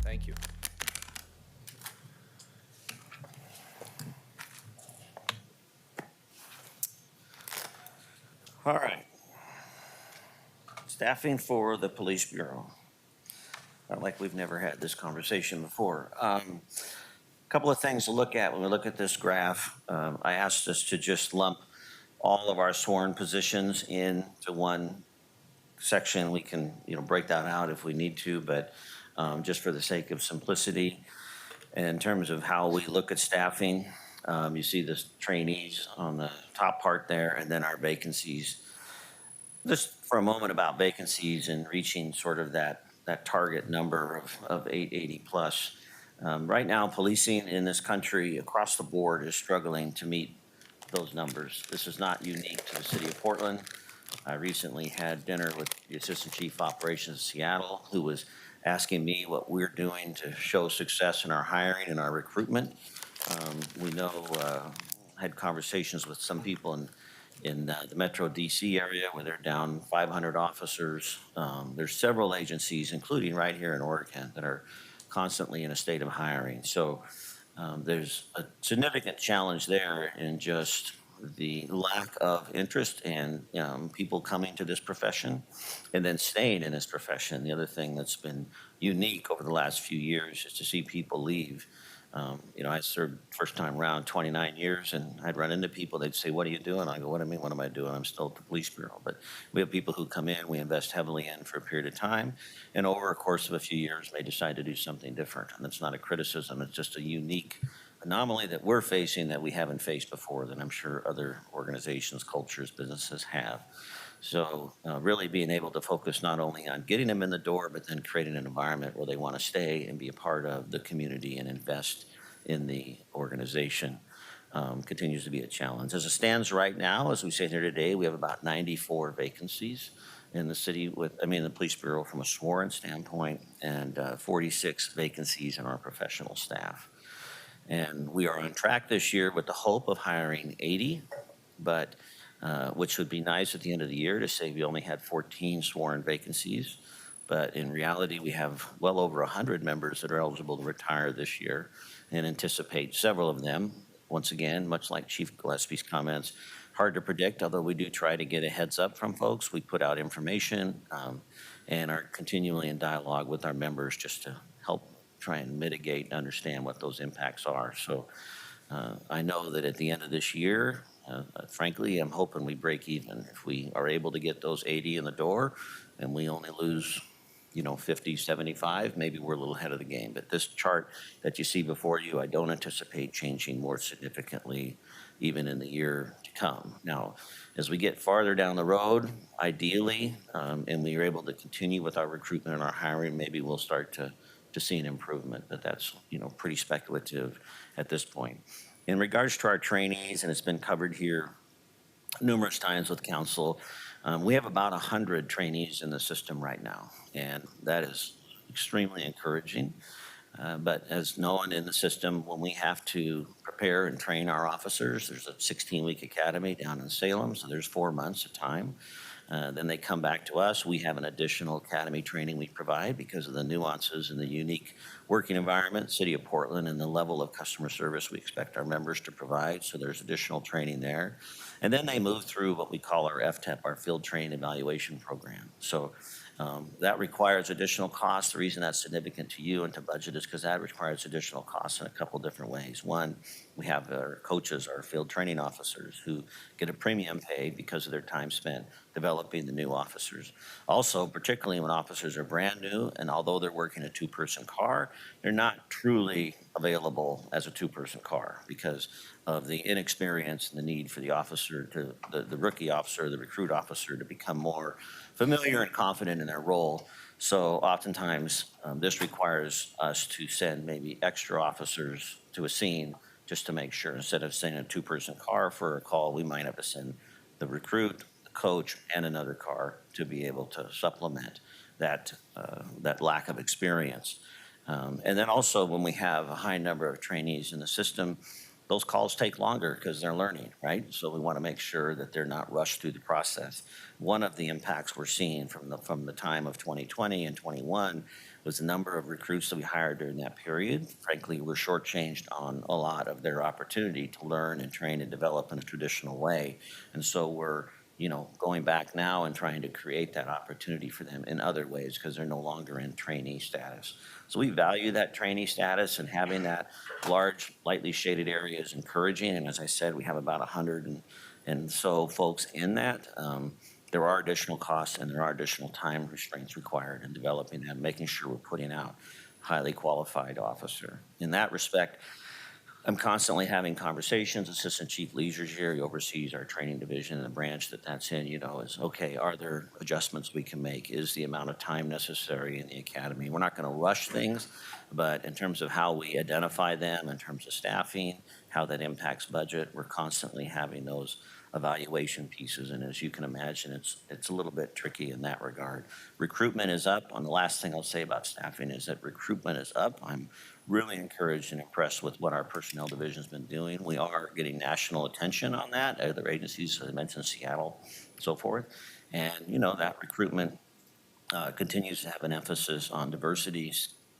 Thank you. All right. Staffing for the police bureau. Not like we've never had this conversation before. Couple of things to look at when we look at this graph. I asked us to just lump all of our sworn positions into one section. We can, break that out if we need to, but just for the sake of simplicity, in terms of how we look at staffing, you see the trainees on the top part there, and then our vacancies. Just for a moment about vacancies and reaching sort of that target number of 880 plus. Right now, policing in this country across the board is struggling to meet those numbers. This is not unique to the city of Portland. I recently had dinner with the Assistant Chief of Operations of Seattle, who was asking me what we're doing to show success in our hiring and our recruitment. We know, had conversations with some people in the Metro DC area where they're down 500 officers. There's several agencies, including right here in Oregon, that are constantly in a state of hiring. So there's a significant challenge there in just the lack of interest and people coming to this profession and then staying in this profession. The other thing that's been unique over the last few years is to see people leave. I served first time around 29 years, and I'd run into people, they'd say, "What are you doing?" I go, "What do you mean, what am I doing? I'm still at the police bureau." But we have people who come in, we invest heavily in for a period of time, and over a course of a few years, may decide to do something different. And that's not a criticism, it's just a unique anomaly that we're facing that we haven't faced before, that I'm sure other organizations, cultures, businesses have. So really being able to focus not only on getting them in the door, but then creating an environment where they want to stay and be a part of the community and invest in the organization continues to be a challenge. As it stands right now, as we sit here today, we have about 94 vacancies in the city the police bureau from a sworn standpoint, and 46 vacancies in our professional staff. And we are on track this year with the hope of hiring 80, but which would be nice at the end of the year to say we only had 14 sworn vacancies. But in reality, we have well over 100 members that are eligible to retire this year and anticipate several of them, once again, much like Chief Gillespie's comments, hard to predict, although we do try to get a heads up from folks. We put out information and are continually in dialogue with our members just to help try and mitigate and understand what those impacts are. So I know that at the end of this year, frankly, I'm hoping we break even. If we are able to get those 80 in the door and we only lose 50, 75, maybe we're a little ahead of the game. But this chart that you see before you, I don't anticipate changing more significantly even in the year to come. Now, as we get farther down the road, ideally, and we are able to continue with our recruitment and our hiring, maybe we'll start to see an improvement, but that's, pretty speculative at this point. In regards to our trainees, and it's been covered here numerous times with council, we have about 100 trainees in the system right now, and that is extremely encouraging. But as known in the system, when we have to prepare and train our officers, there's a 16-week academy down in Salem, so there's 4 months of time. Then they come back to us. We have an additional academy training we provide because of the nuances and the unique working environment, City of Portland, and the level of customer service we expect our members to provide. So there's additional training there. And then they move through what we call our FTEP, our Field Trained Evaluation Program. So that requires additional costs. The reason that's significant to you and to budget is because that requires additional costs in a couple different ways. One, we have our coaches, our field training officers, who get a premium pay because of their time spent developing the new officers. Also, particularly when officers are brand new, and although they're working a two-person car, they're not truly available as a two-person car because of the inexperience and the need for the officer the rookie officer, the recruit officer, to become more familiar and confident in their role. So oftentimes, this requires us to send maybe extra officers to a scene just to make sure. Instead of sending a two-person car for a call, we might have to send the recruit, the coach, and another car to be able to supplement that lack of experience. And then also, when we have a high number of trainees in the system, those calls take longer because they're learning, right? So we want to make sure that they're not rushed through the process. One of the impacts we're seeing from the time of 2020 and 21 was the number of recruits that we hired during that period. Frankly, we're shortchanged on a lot of their opportunity to learn and train and develop in a traditional way. And so we're going back now and trying to create that opportunity for them in other ways because they're no longer in trainee status. So we value that trainee status, and having that large, lightly shaded area is encouraging. And as I said, we have about 100 and so folks in that. There are additional costs and there are additional time restraints required in developing them, making sure we're putting out highly qualified officer. In that respect, I'm constantly having conversations. Assistant Chief Leisure's here. He oversees our training division and the branch that's in, is, okay, are there adjustments we can make? Is the amount of time necessary in the academy? We're not going to rush things, but in terms of how we identify them, in terms of staffing, how that impacts budget, we're constantly having those evaluation pieces. And as you can imagine, it's a little bit tricky in that regard. Recruitment is up. And the last thing I'll say about staffing is that recruitment is up. I'm really encouraged and impressed with what our personnel division has been doing. We are getting national attention on that. Other agencies, as I mentioned, Seattle, so forth. And, that recruitment continues to have an emphasis on diversity,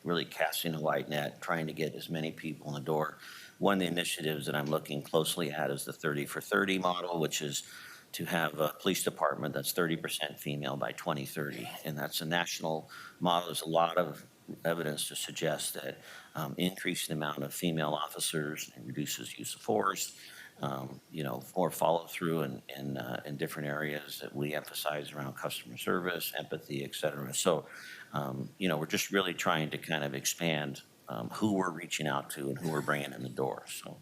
really casting a wide net, trying to get as many people in the door. One of the initiatives that I'm looking closely at is the 30 for 30 model, which is to have a police department that's 30% female by 2030. And that's a national model. There's a lot of evidence to suggest that increasing the amount of female officers reduces use of force, more follow through in different areas that we emphasize around customer service, empathy, et cetera. So, we're just really trying to kind of expand who we're reaching out to and who we're bringing in the door. So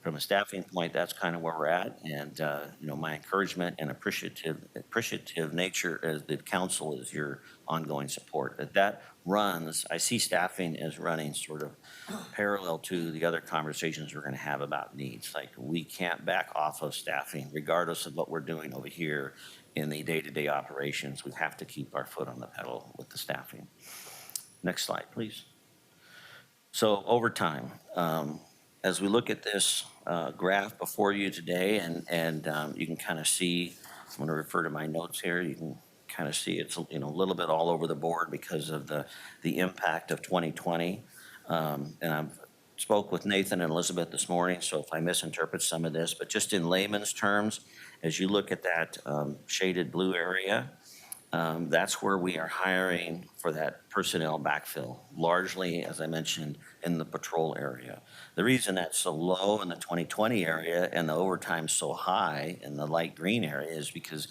from a staffing point, that's kind of where we're at. And, my encouragement and appreciative nature as the council is your ongoing support. That runs, I see staffing as running sort of parallel to the other conversations we're going to have about needs. Like, we can't back off of staffing regardless of what we're doing over here in the day-to-day operations. We have to keep our foot on the pedal with the staffing. Next slide, please. So overtime, as we look at this graph before you today, and you can kind of see, I'm going to refer to my notes here, you can kind of see it's a little bit all over the board because of the impact of 2020. And I've spoke with Nathan and Elizabeth this morning, so if I misinterpret some of this, but just in layman's terms, As you look at that shaded blue area, that's where we are hiring for that personnel backfill, largely, as I mentioned, in the patrol area. The reason that's so low in the 2020 area and the overtime so high in the light green area is because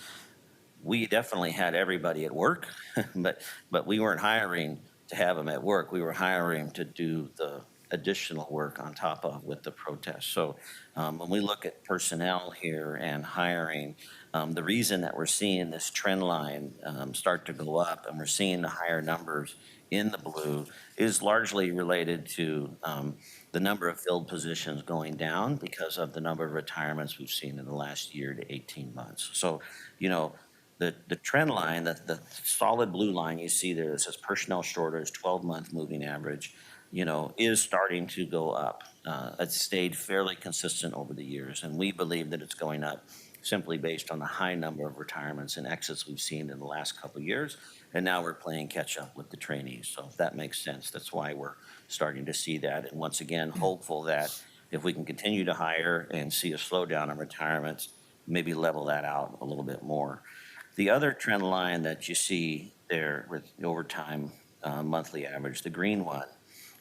we definitely had everybody at work, but we weren't hiring to have them at work. We were hiring to do the additional work on top of with the protest. So when we look at personnel here and hiring, the reason that we're seeing this trend line start to go up and we're seeing the higher numbers in the blue is largely related to the number of filled positions going down because of the number of retirements we've seen in the last year to 18 months. So, you know, the trend line, the solid blue line you see there that says personnel shortage, 12-month moving average, you know, is starting to go up. It's stayed fairly consistent over the years, and we believe that it's going up simply based on the high number of retirements and exits we've seen in the last couple of years. And now we're playing catch up with the trainees. So if that makes sense, that's why we're starting to see that. And once again, hopeful that if we can continue to hire and see a slowdown in retirements, maybe level that out a little bit more. The other trend line that you see there with the overtime monthly average, the green one,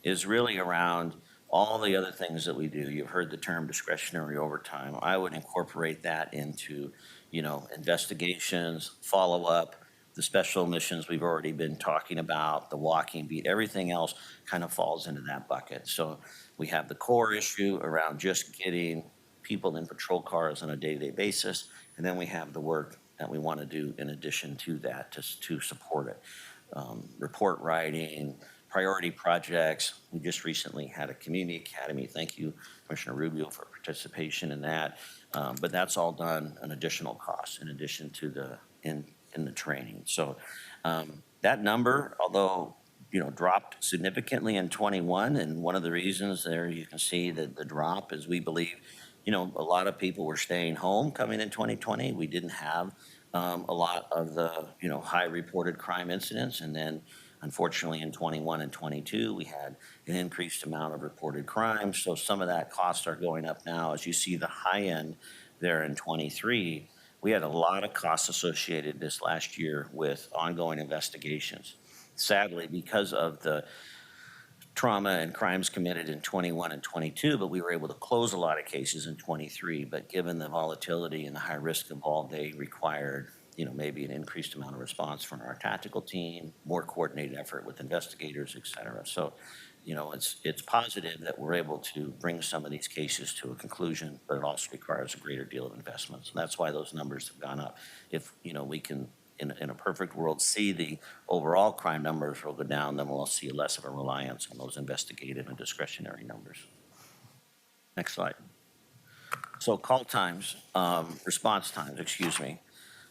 is really around all the other things that we do. You've heard the term discretionary overtime. I would incorporate that into, you know, investigations, follow-up, the special missions we've already been talking about, the walking beat, everything else kind of falls into that bucket. So we have the core issue around just getting people in patrol cars on a day-to-day basis, and then we have the work that we want to do in addition to that to support it. Report writing, priority projects. We just recently had a community academy. Thank you, Commissioner Rubio, for participation in that. But that's all done an additional cost in addition to the in the training. So that number, although you know dropped significantly in 21, and one of the reasons there you can see that the drop is we believe, you know, a lot of people were staying home coming in 2020. We didn't have a lot of the, you know, high reported crime incidents. And then unfortunately in 21 and 22, we had an increased amount of reported crimes. So some of that costs are going up now. As you see the high end there in 23, we had a lot of costs associated this last year with ongoing investigations. Sadly, because of the trauma and crimes committed in 21 and 22, but we were able to close a lot of cases in 23. But given the volatility and the high risk involved, they required, you know, maybe an increased amount of response from our tactical team, more coordinated effort with investigators, et cetera. So, you know, it's positive that we're able to bring some of these cases to a conclusion, but it also requires a greater deal of investments. And that's why those numbers have gone up. If, you know, we can, in a perfect world, see the overall crime numbers will go down, then we'll see less of a reliance on those investigative and discretionary numbers. Next slide. So call times, response times, excuse me.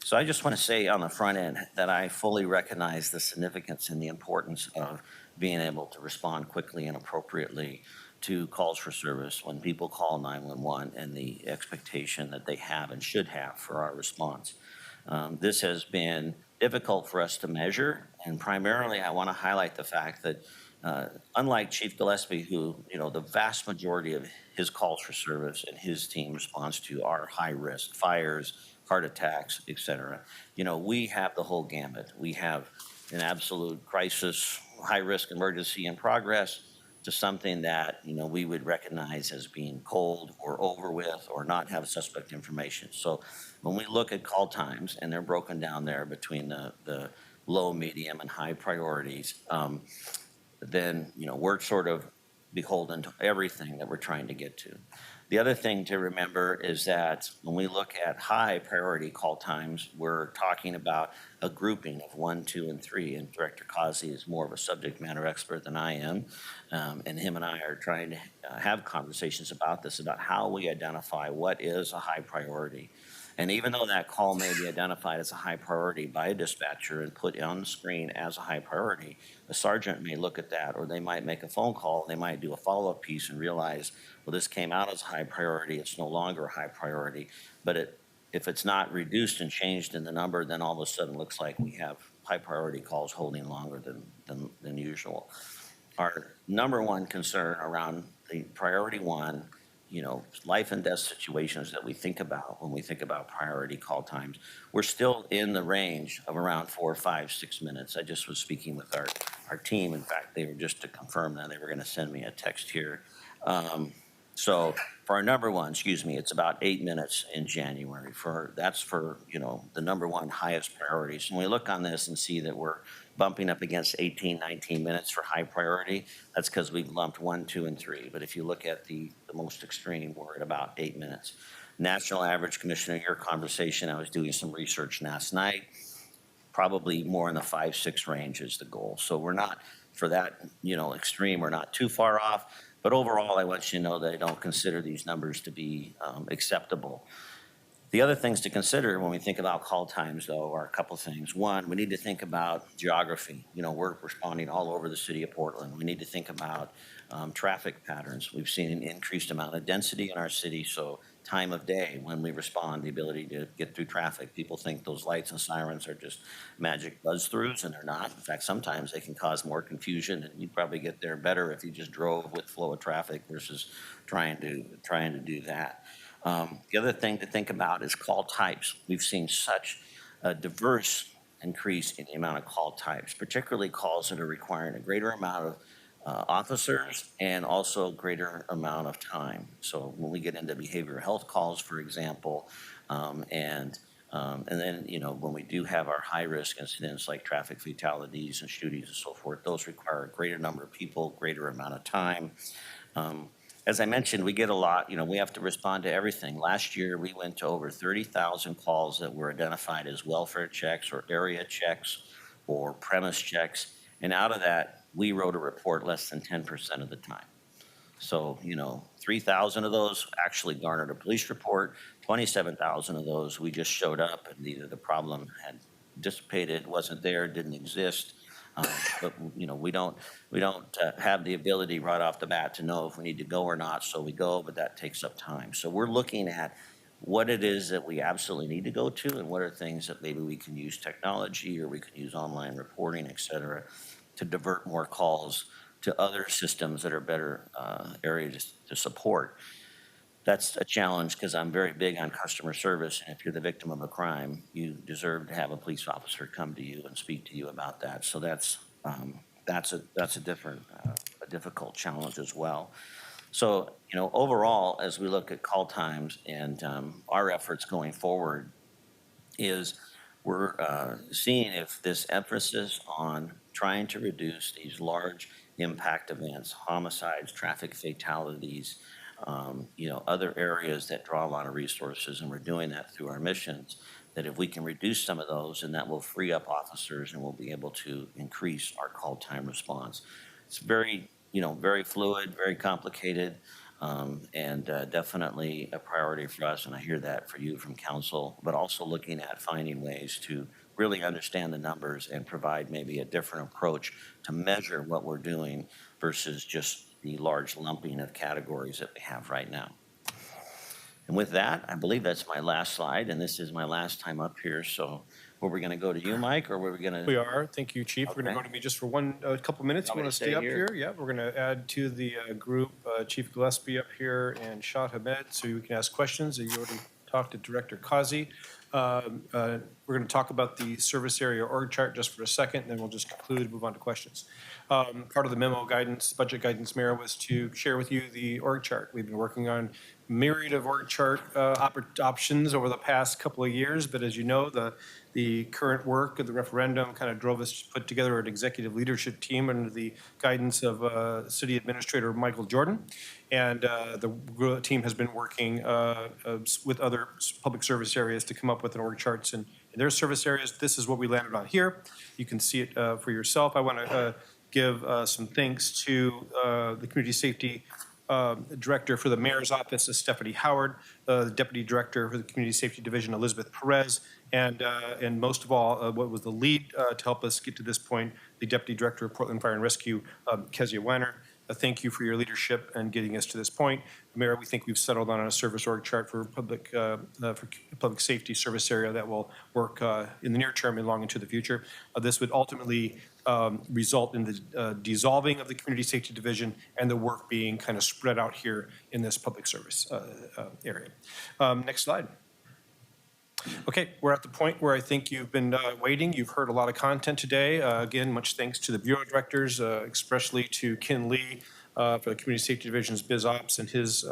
So I just want to say on the front end that I fully recognize the significance and the importance of being able to respond quickly and appropriately to calls for service when people call 911 and the expectation that they have and should have for our response. This has been difficult for us to measure, and primarily I want to highlight the fact that unlike Chief Gillespie, who, you know, the vast majority of his calls for service and his team responds to are high risk, fires, heart attacks, et cetera. You know, we have the whole gamut. We have an absolute crisis, high risk emergency in progress, to something that, you know, we would recognize as being cold or over with or not have suspect information. So when we look at call times, and they're broken down there between the low, medium, and high priorities, then, you know, we're sort of beholden to everything that we're trying to get to. The other thing to remember is that when we look at high priority call times, we're talking about a grouping of 1, 2, and 3. And Director Causey is more of a subject matter expert than I am. And him and I are trying to have conversations about this, about how we identify what is a high priority. And even though that call may be identified as a high priority by a dispatcher and put on the screen as a high priority, a sergeant may look at that, or they might make a phone call, they might do a follow-up piece and realize, well, this came out as a high priority, it's no longer a high priority. But if it's not reduced and changed in the number, then all of a sudden it looks like we have high priority calls holding longer than usual. Our number one concern around the priority one life and death situations that we think about when we think about priority call times, we're still in the range of around 4, 5, 6 minutes. I just was speaking with our team. In fact, they were just to confirm that they were going to send me a text here. So for our number one, it's about 8 minutes in January. That's for the number one highest priorities. When we look on this and see that we're bumping up against 18, 19 minutes for high priority, that's because we've lumped 1, 2, and 3. But if you look at the most extreme, we're at about 8 minutes. National average, Commissioner, your conversation, I was doing some research last night, probably more in the 5, 6 range is the goal. So we're not, for that, extreme, we're not too far off. But overall, I want you to know that I don't consider these numbers to be acceptable. The other things to consider when we think about call times, though, are a couple things. One, we need to think about geography. We're responding all over the city of Portland. We need to think about traffic patterns. We've seen an increased amount of density in our city, so time of day when we respond, the ability to get through traffic. People think those lights and sirens are just magic buzz-throughs, and they're not. In fact, sometimes they can cause more confusion, and you'd probably get there better if you just drove with flow of traffic versus trying to do that. The other thing to think about is call types. We've seen such a diverse increase in the amount of call types, particularly calls that are requiring a greater amount of officers and also greater amount of time. So when we get into behavioral health calls, for example, and then, when we do have our high-risk incidents like traffic fatalities and shootings and so forth, those require a greater number of people, greater amount of time. As I mentioned, we get a lot, we have to respond to everything. Last year, we went to over 30,000 calls that were identified as welfare checks or area checks or premise checks. And out of that, we wrote a report less than 10% of the time. So, 3,000 of those actually garnered a police report. 27,000 of those, we just showed up and either the problem had dissipated, wasn't there, didn't exist. But we don't have the ability right off the bat to know if we need to go or not. So we go, but that takes up time. So we're looking at what it is that we absolutely need to go to, and what are things that maybe we can use technology or we can use online reporting, et cetera, to divert more calls to other systems that are better areas to support. That's a challenge because I'm very big on customer service, and if you're the victim of a crime, you deserve to have a police officer come to you and speak to you about that. So that's a difficult challenge as well. So overall, as we look at call times and our efforts going forward, is we're seeing if this emphasis on trying to reduce these large impact events, homicides, traffic fatalities, other areas that draw a lot of resources, and we're doing that through our missions, that if we can reduce some of those, and that will free up officers and we'll be able to increase our call time response. It's very, very fluid, very complicated, and definitely a priority for us, and I hear that for you from council, but also looking at finding ways to really understand the numbers and provide maybe a different approach to measure what we're doing versus just the large lumping of categories that we have right now. And with that, I believe that's my last slide, and this is my last time up here. So were we going to go to you, Mike, or were we going to? We are. Thank you, Chief. Okay. We're going to go to me just for a couple minutes. You Want me want to to stay stay up here? here? Yeah, we're going to add to the group Chief Gillespie up here and Shad Hamed, so you can ask questions. You already talked to Director Kazi. We're going to talk about the service area org chart just for a second, and then we'll just conclude, move on to questions. Part of the memo guidance, budget guidance, Mayor, was to share with you the org chart. We've been working on myriad of org chart options over the past couple of years, but as you know, the current work of the referendum kind of drove us to put together an executive leadership team under the guidance of City Administrator Michael Jordan. And the team has been working with other public service areas to come up with an org charts in their service areas. This is what we landed on here. You can see it for yourself. I want to give some thanks to the Community Safety Director for the Mayor's Office is Stephanie Howard, the Deputy Director for the Community Safety Division, Elizabeth Perez, and most of all, what was the lead to help us get to this point, the Deputy Director of Portland Fire and Rescue, Kezia Weiner. Thank you for your leadership and getting us to this point. Mayor, we think we've settled on a service org chart for public safety service area that will work in the near term and long into the future. This would ultimately result in the dissolving of the Community Safety Division and the work being kind of spread out here in this public service area. Next slide. Okay, we're at the point where I think you've been waiting. You've heard a lot of content today. Again, much thanks to the Bureau directors, especially to Ken Lee for the Community Safety Division's Biz Ops and his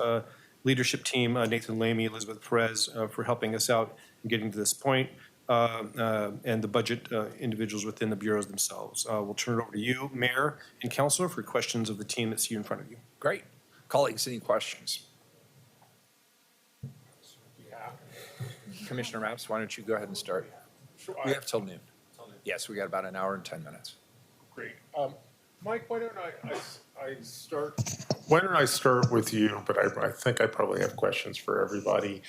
leadership team, Nathan Lamy, Elizabeth Perez, for helping us out in getting to this point, and the budget individuals within the bureaus themselves. We'll turn it over to you, Mayor and Councilor, for questions of the team that's here in front of you. Great. Colleagues, any questions? Commissioner Maps, why don't you go ahead and start? We have till noon. Yes, we got about an hour and 10 minutes. Great. Mike, why don't I start? Why don't I start with you? But I think I probably have questions for everybody.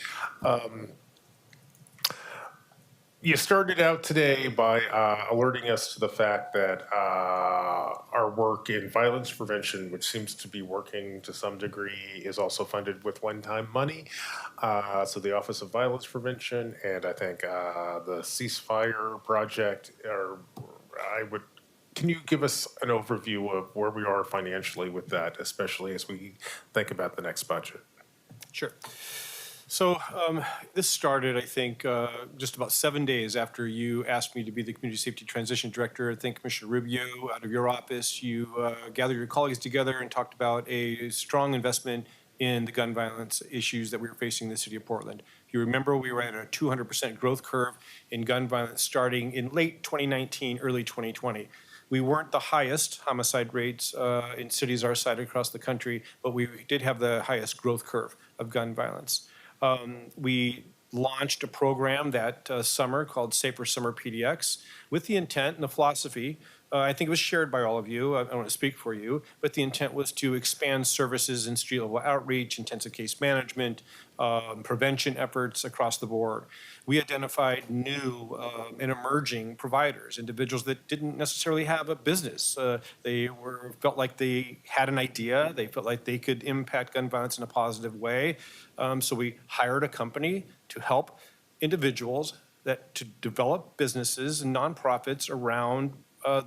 You started out today by alerting us to the fact that our work in violence prevention, which seems to be working to some degree, is also funded with one-time money. So the Office of Violence Prevention and I think the ceasefire project can you give us an overview of where we are financially with that, especially as we think about the next budget? Sure. So this started, I think, just about 7 days after you asked me to be the Community Safety Transition Director. I think Commissioner Rubio, out of your office, you gathered your colleagues together and talked about a strong investment in the gun violence issues that we were facing in the city of Portland. If you remember, we were at a 200% growth curve in gun violence starting in late 2019, early 2020. We weren't the highest homicide rates in cities our side across the country, but we did have the highest growth curve of gun violence. We launched a program that summer called Safer Summer PDX with the intent and the philosophy, I think it was shared by all of you, I don't want to speak for you, but the intent was to expand services in street level outreach, intensive case management, prevention efforts across the board. We identified new and emerging providers, individuals that didn't necessarily have a business. They felt like they had an idea, they felt like they could impact gun violence in a positive way. So we hired a company to help individuals to develop businesses and nonprofits around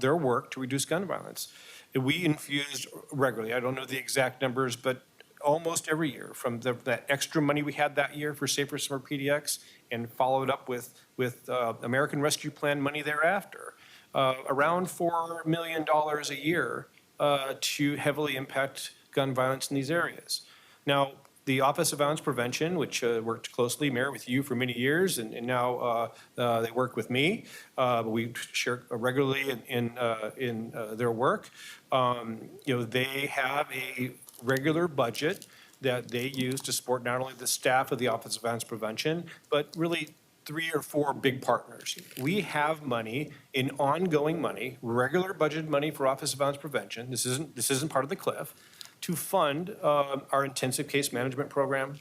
their work to reduce gun violence. And we infused regularly, I don't know the exact numbers, but almost every year from that extra money we had that year for Safer Summer PDX and followed up with American Rescue Plan money thereafter, around $4 million a year to heavily impact gun violence in these areas. Now, the Office of Violence Prevention, which worked closely, Mayor, with you for many years, and now they work with me. We share regularly in their work. They have a regular budget that they use to support not only the staff of the Office of Violence Prevention, but really 3 or 4 big partners. We have money in ongoing money, regular budget money for Office of Violence Prevention. This isn't part of the cliff, to fund our intensive case management program,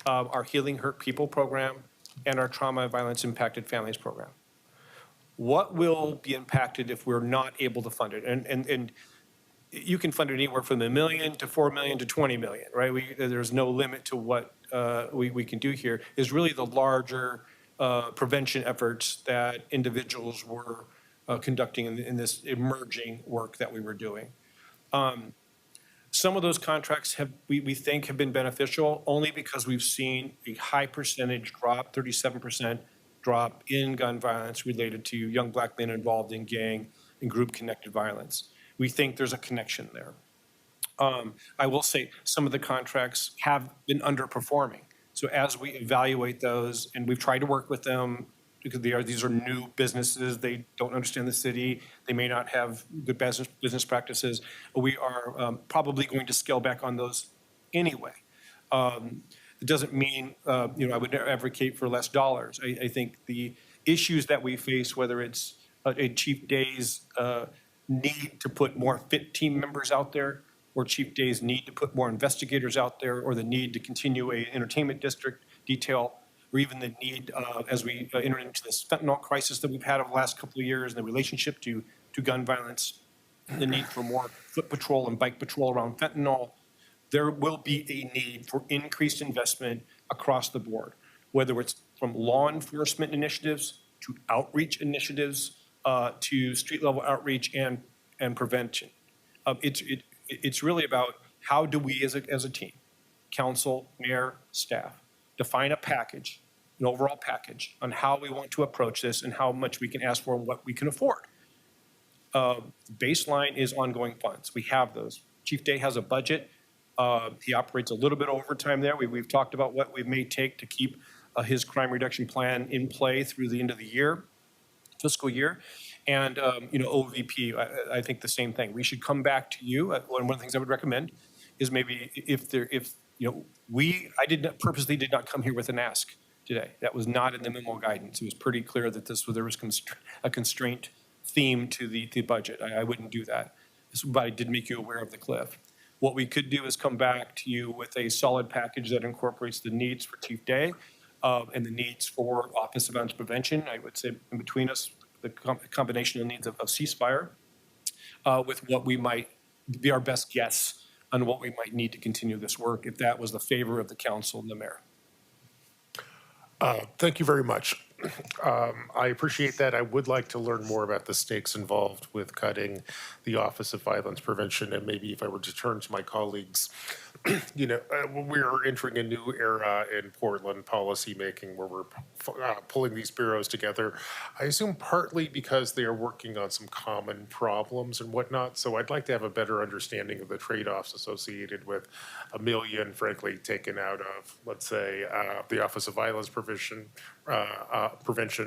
our Healing Hurt People program, and our Trauma and Violence Impacted Families program. What will be impacted if we're not able to fund it? And you can fund it anywhere from $1 million to $4 million to $20 million, right? There's no limit to what we can do here. Is really the larger prevention efforts that individuals were conducting in this emerging work that we were doing. Some of those contracts we think have been beneficial only because we've seen a high percentage drop, 37% drop in gun violence related to young Black men involved in gang and group connected violence. We think there's a connection there. I will say some of the contracts have been underperforming. So as we evaluate those, and we've tried to work with them, because these are new businesses, they don't understand the city, they may not have good business practices. We are probably going to scale back on those anyway. It doesn't mean I would never advocate for less dollars. I think the issues that we face, whether it's a Chief Day's need to put more fit team members out there, or Chief Day's need to put more investigators out there, or the need to continue a entertainment district detail, or even the need as we enter into this fentanyl crisis that we've had over the last couple of years and the relationship to gun violence. the need for more foot patrol and bike patrol around fentanyl, there will be a need for increased investment across the board, whether it's from law enforcement initiatives to outreach initiatives, to street level outreach and prevention. It's really about how do we as a team, council, mayor, staff, define a package, an overall package on how we want to approach this and how much we can ask for and what we can afford. Baseline is ongoing funds. We have those. Chief Day has a budget. He operates a little bit overtime there. We've talked about what we may take to keep his crime reduction plan in play through the end of the year, fiscal year. And, OVP, I think the same thing. We should come back to you. One of the things I would recommend is maybe purposely did not come here with an ask today. That was not in the memo guidance. It was pretty clear that there was a constraint theme to the budget. I wouldn't do that, but I did make you aware of the cliff. What we could do is come back to you with a solid package that incorporates the needs for Chief Day and the needs for Office of Violence Prevention. I would say in between us, the combination of needs of ceasefire with what we might be our best guess on what we might need to continue this work if that was the favor of the council and the mayor. Thank you very much. I appreciate that. I would like to learn more about the stakes involved with cutting the Office of Violence Prevention, and maybe if I were to turn to my colleagues, we're entering a new era in Portland policymaking where we're pulling these bureaus together. I assume partly because they are working on some common problems and whatnot. So I'd like to have a better understanding of the trade-offs associated with $1 million, frankly, taken out of, let's say, the Office of Violence Prevention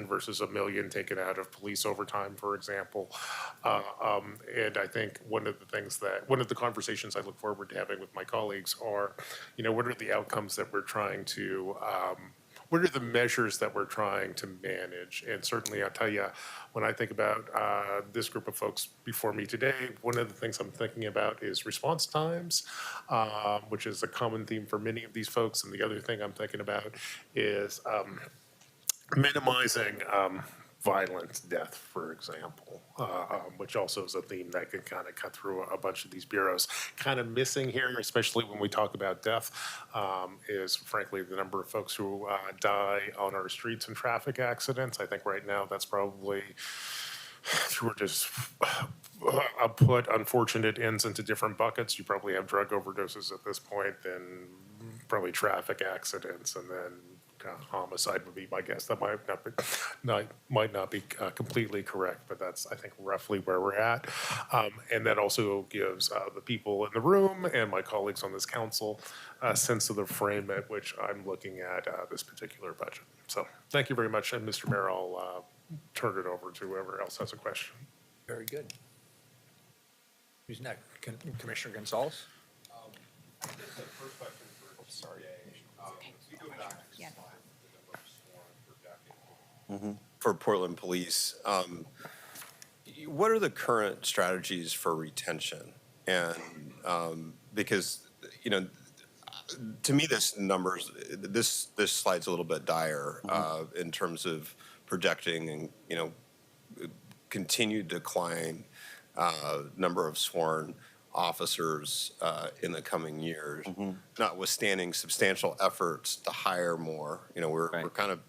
versus $1 million taken out of police overtime, for example. And I think one of the conversations I look forward to having with my colleagues are, what are the outcomes that we're trying to, what are the measures that we're trying to manage? And certainly I'll tell you, when I think about this group of folks before me today, one of the things I'm thinking about is response times, which is a common theme for many of these folks. And the other thing I'm thinking about is minimizing violent death, for example, which also is a theme that can kind of cut through a bunch of these bureaus. Kind of missing here, especially when we talk about death, is frankly the number of folks who die on our streets in traffic accidents. I think right now that's probably, if you were just put unfortunate ends into different buckets, you probably have drug overdoses at this point, then probably traffic accidents, and then homicide would be my guess. That might not be completely correct, but that's, I think, roughly where we're at. And that also gives the people in the room and my colleagues on this council a sense of the frame at which I'm looking at this particular budget. So thank you very much. And Mr. Mayor, I'll turn it over to whoever else has a question. Very good. Who's next? Commissioner Gonzalez? The first question for, sorry. For Portland Police, what are the current strategies for retention? And because, to me, this slide's a little bit dire in terms of projecting and, continued decline number of sworn officers in the coming years, notwithstanding substantial efforts to hire more. We're kind of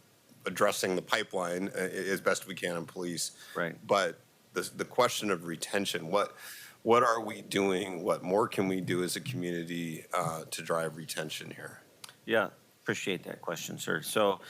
addressing the pipeline as best we can in police. Right. But the question of retention, what are we doing? What more can we do as a community to drive retention here? Yeah, appreciate that question, sir. So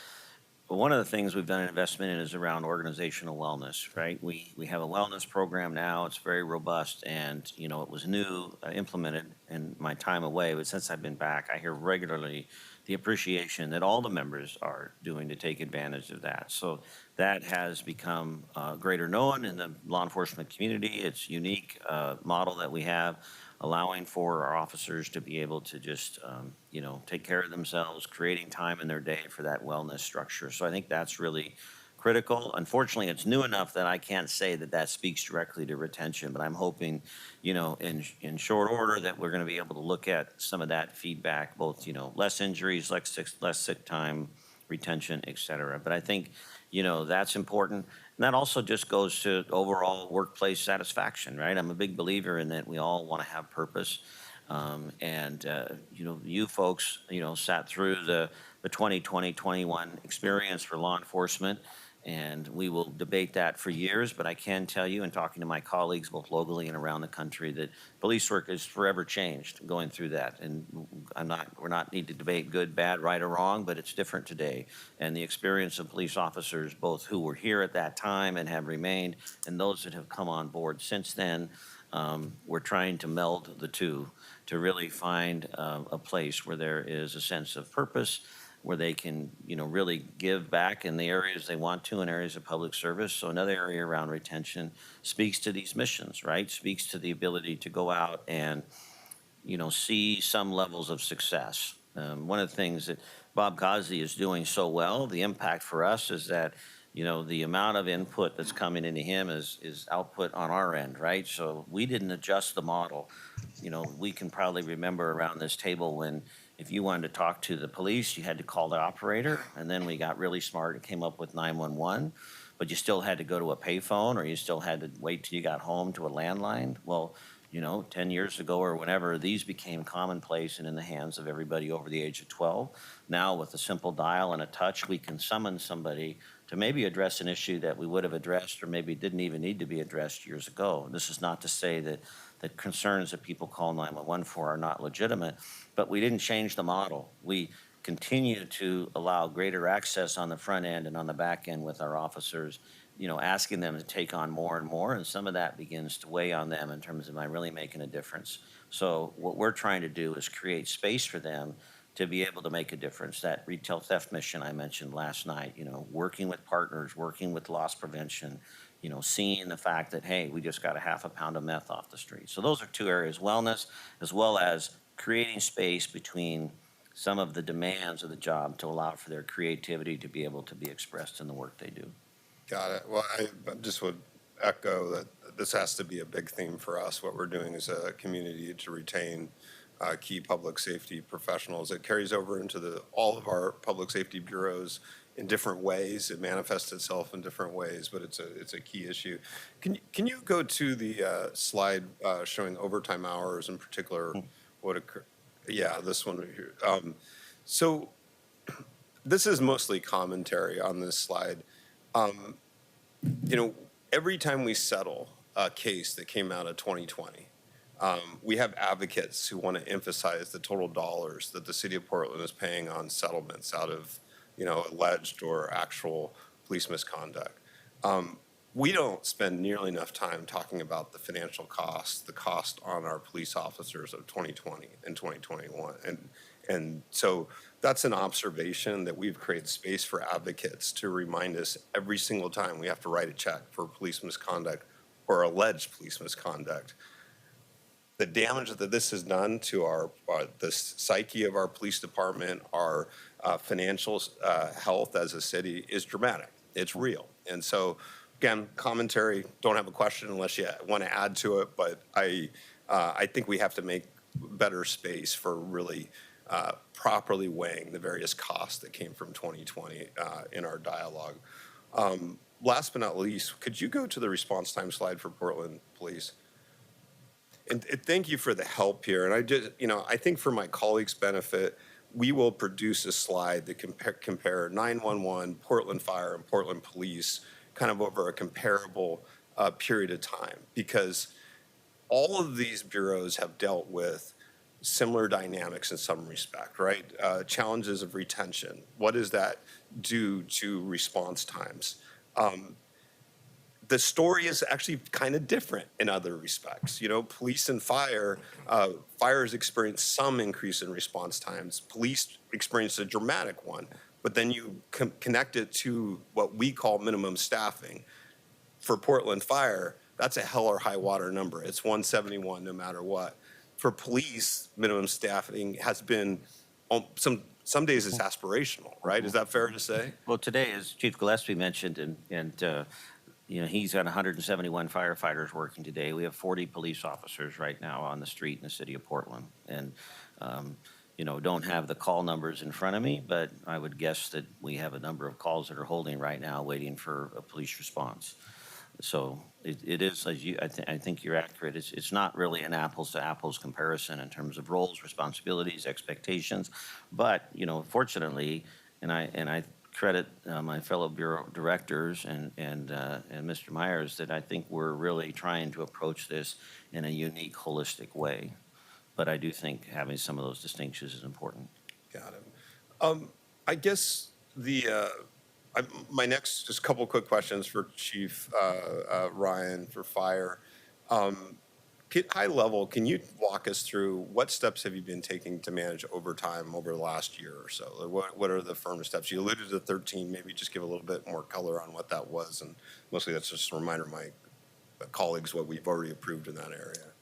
one of the things we've done an investment in is around organizational wellness, right? We have a wellness program now. It's very robust, and it was new, implemented in my time away. But since I've been back, I hear regularly the appreciation that all the members are doing to take advantage of that. So that has become greater known in the law enforcement community. It's a unique model that we have, allowing for our officers to be able to just, take care of themselves, creating time in their day for that wellness structure. So I think that's really critical. Unfortunately, it's new enough that I can't say that speaks directly to retention, but I'm hoping, in short order that we're going to be able to look at some of that feedback, both, less injuries, less sick time, retention, et cetera. But I think, that's important. And that also just goes to overall workplace satisfaction, right? I'm a big believer in that we all want to have purpose. You folks, sat through the 2020-21 experience for law enforcement, and we will debate that for years, but I can tell you, in talking to my colleagues both locally and around the country, that police work is forever changed going through that. And we're not need to debate good, bad, right, or wrong, but it's different today. And the experience of police officers, both who were here at that time and have remained, and those that have come on board since then, we're trying to meld the two to really find a place where there is a sense of purpose, where they can, really give back in the areas they want to, in areas of public service. So another area around retention speaks to these missions, right? Speaks to the ability to go out and, see some levels of success. One of the things that Bob Kazi is doing so well, the impact for us is that, the amount of input that's coming into him is output on our end, right? So we didn't adjust the model. We can probably remember around this table when if you wanted to talk to the police, you had to call the operator, and then we got really smart and came up with 911, but you still had to go to a payphone, or you still had to wait till you got home to a landline. Well, 10 years ago or whenever, these became commonplace and in the hands of everybody over the age of 12. Now, with a simple dial and a touch, we can summon somebody to maybe address an issue that we would have addressed or maybe didn't even need to be addressed years ago. This is not to say that the concerns that people call 911 for are not legitimate, but we didn't change the model. We continue to allow greater access on the front end and on the back end with our officers, asking them to take on more and more, and some of that begins to weigh on them in terms of, am I really making a difference? So what we're trying to do is create space for them to be able to make a difference. That retail theft mission I mentioned last night, working with partners, working with loss prevention, seeing the fact that, hey, we just got a half a pound of meth off the street. So those are two areas, wellness, as well as creating space between some of the demands of the job to allow for their creativity to be able to be expressed in the work they do. Got it. Well, I just would echo that this has to be a big theme for us, what we're doing as a community to retain key public safety professionals. It carries over into all of our public safety bureaus in different ways. It manifests itself in different ways, but it's a key issue. Can you go to the slide showing overtime hours in particular? What occur? Yeah, this one right here. So this is mostly commentary on this slide. Every time we settle a case that came out of 2020, we have advocates who want to emphasize the total dollars that the city of Portland is paying on settlements out of, alleged or actual police misconduct. We don't spend nearly enough time talking about the financial cost, the cost on our police officers of 2020 and 2021. And so that's an observation that we've created space for advocates to remind us every single time we have to write a check for police misconduct or alleged police misconduct. The damage that this has done to the psyche of our police department, our financial health as a city is dramatic. It's real. And so, again, commentary, don't have a question unless you want to add to it, but I think we have to make better space for really properly weighing the various costs that came from 2020 in our dialogue. Last but not least, could you go to the response time slide for Portland, please? And thank you for the help here. And I think for my colleagues' benefit, we will produce a slide that compare 911, Portland Fire, and Portland Police kind of over a comparable period of time, because all of these bureaus have dealt with similar dynamics in some respect, right? Challenges of retention. What does that do to response times? The story is actually kind of different in other respects. Police and fire, fires experienced some increase in response times. Police experienced a dramatic one, but then you connect it to what we call minimum staffing. For Portland Fire, that's a hell or high water number. It's 171 no matter what. For police, minimum staffing has been, some days it's aspirational, right? Is that fair to say? Well, today, as Chief Gillespie mentioned, and he's got 171 firefighters working today. We have 40 police officers right now on the street in the city of Portland. And, don't have the call numbers in front of me, but I would guess that we have a number of calls that are holding right now, waiting for a police response. So it is, I think you're accurate. It's not really an apples to apples comparison in terms of roles, responsibilities, expectations. But, fortunately, and I credit my fellow bureau directors and Mr. Myers that I think we're really trying to approach this in a unique, holistic way. But I do think having some of those distinctions is important. Got it. I guess my next, just a couple quick questions for Chief Ryan for fire. High level, can you walk us through what steps have you been taking to manage overtime over the last year or so? What are the firm steps? You alluded to 13, maybe just give a little bit more color on what that was. And mostly that's just a reminder of my colleagues what we've already approved in that area.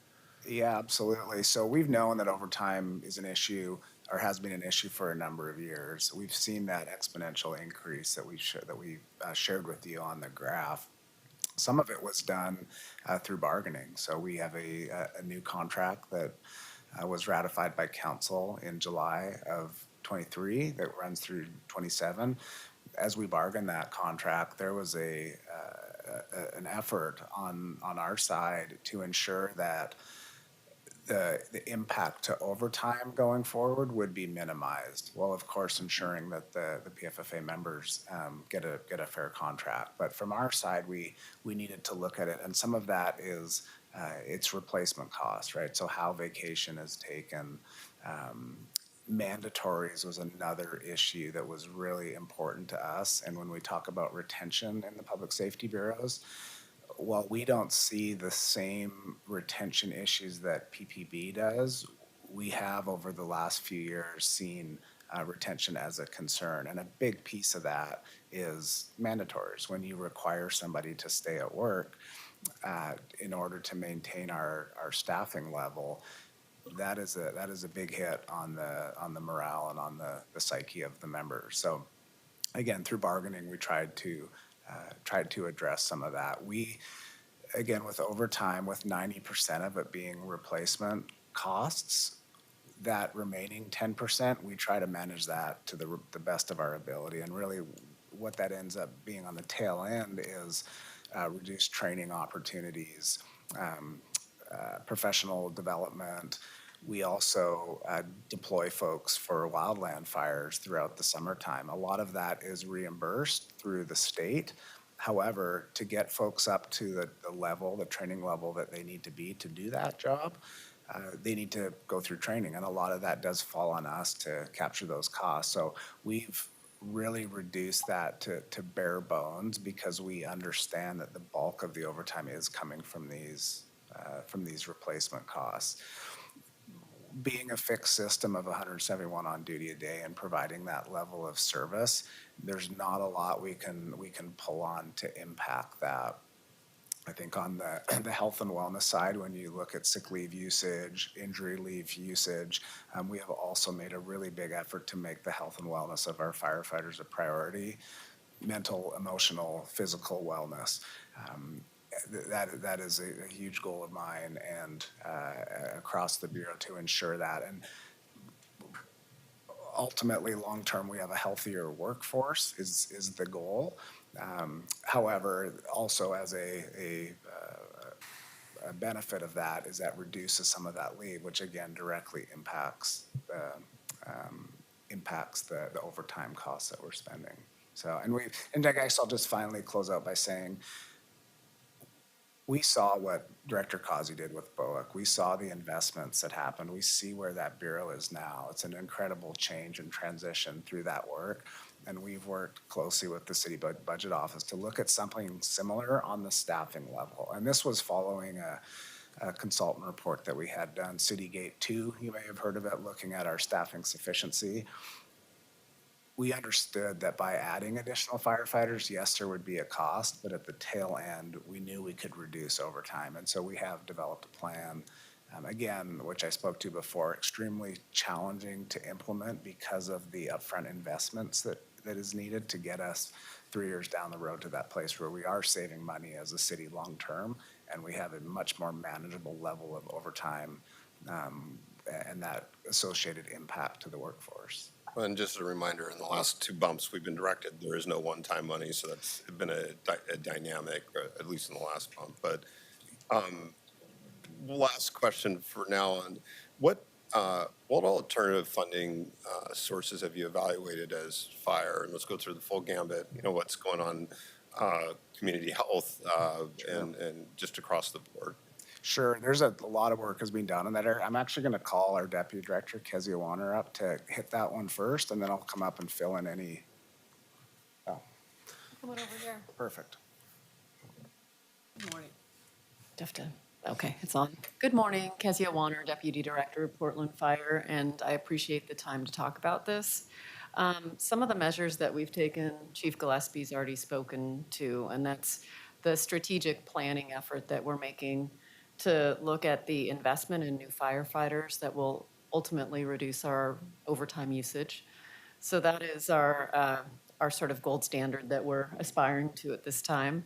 Yeah, absolutely. So we've known that overtime is an issue or has been an issue for a number of years. We've seen that exponential increase that we shared with you on the graph. Some of it was done through bargaining. So we have a new contract that was ratified by council in July of 23 that runs through 27. As we bargained that contract, there was an effort on our side to ensure that the impact to overtime going forward would be minimized, while of course ensuring that the PFFA members get a fair contract. But from our side, we needed to look at it, and some of that is its replacement cost, right? So how vacation is taken. Mandatories was another issue that was really important to us. And when we talk about retention in the public safety bureaus, while we don't see the same retention issues that PPB does, we have over the last few years seen retention as a concern. And a big piece of that is mandatories. When you require somebody to stay at work in order to maintain our staffing level, that is a big hit on the morale and on the psyche of the members. So again, through bargaining, we tried to address some of that. We, again, with overtime, with 90% of it being replacement costs, that remaining 10%, we try to manage that to the best of our ability. And really what that ends up being on the tail end is reduced training opportunities, professional development. We also deploy folks for wildland fires throughout the summertime. A lot of that is reimbursed through the state. However, to get folks up to the training level that they need to be to do that job, they need to go through training. And a lot of that does fall on us to capture those costs. So we've really reduced that to bare bones because we understand that the bulk of the overtime is coming from these replacement costs. Being a fixed system of 171 on duty a day and providing that level of service, there's not a lot we can pull on to impact that. I think on the health and wellness side, when you look at sick leave usage, injury leave usage, we have also made a really big effort to make the health and wellness of our firefighters a priority. Mental, emotional, physical wellness. That is a huge goal of mine and across the Bureau to ensure that. And ultimately, long term, we have a healthier workforce is the goal. However, also as a benefit of that is that reduces some of that leave, which again directly impacts the overtime costs that we're spending. So, and I guess I'll just finally close out by saying, we saw what Director Causey did with BOIC. We saw the investments that happened. We see where that Bureau is now. It's an incredible change and transition through that work. And we've worked closely with the City Budget Office to look at something similar on the staffing level. And this was following a consultant report that we had done, Citygate 2, you may have heard of it, looking at our staffing sufficiency. We understood that by adding additional firefighters, yes, there would be a cost, but at the tail end, we knew we could reduce overtime. And so we have developed a plan, again, which I spoke to before, extremely challenging to implement because of the upfront investments that is needed to get us 3 years down the road to that place where we are saving money as a city long term, and we have a much more manageable level of overtime and that associated impact to the workforce. And just a reminder, in the last two bumps we've been directed, there is no one-time money, so that's been a dynamic, at least in the last bump. But last question for now on, what alternative funding sources have you evaluated as fire? And let's go through the full gambit, what's going on, community health, and just across the board. Sure, there's a lot of work has been done in that area. I'm actually going to call our Deputy Director, Kezia Warner, up to hit that one first, and then I'll come up and fill in any. Oh, Come on over here. perfect. Good morning. Okay, it's on. Good morning, Kezia Warner, Deputy Director of Portland Fire, and I appreciate the time to talk about this. Some of the measures that we've taken, Chief Gillespie's already spoken to, and that's the strategic planning effort that we're making to look at the investment in new firefighters that will ultimately reduce our overtime usage. So that is our sort of gold standard that we're aspiring to at this time.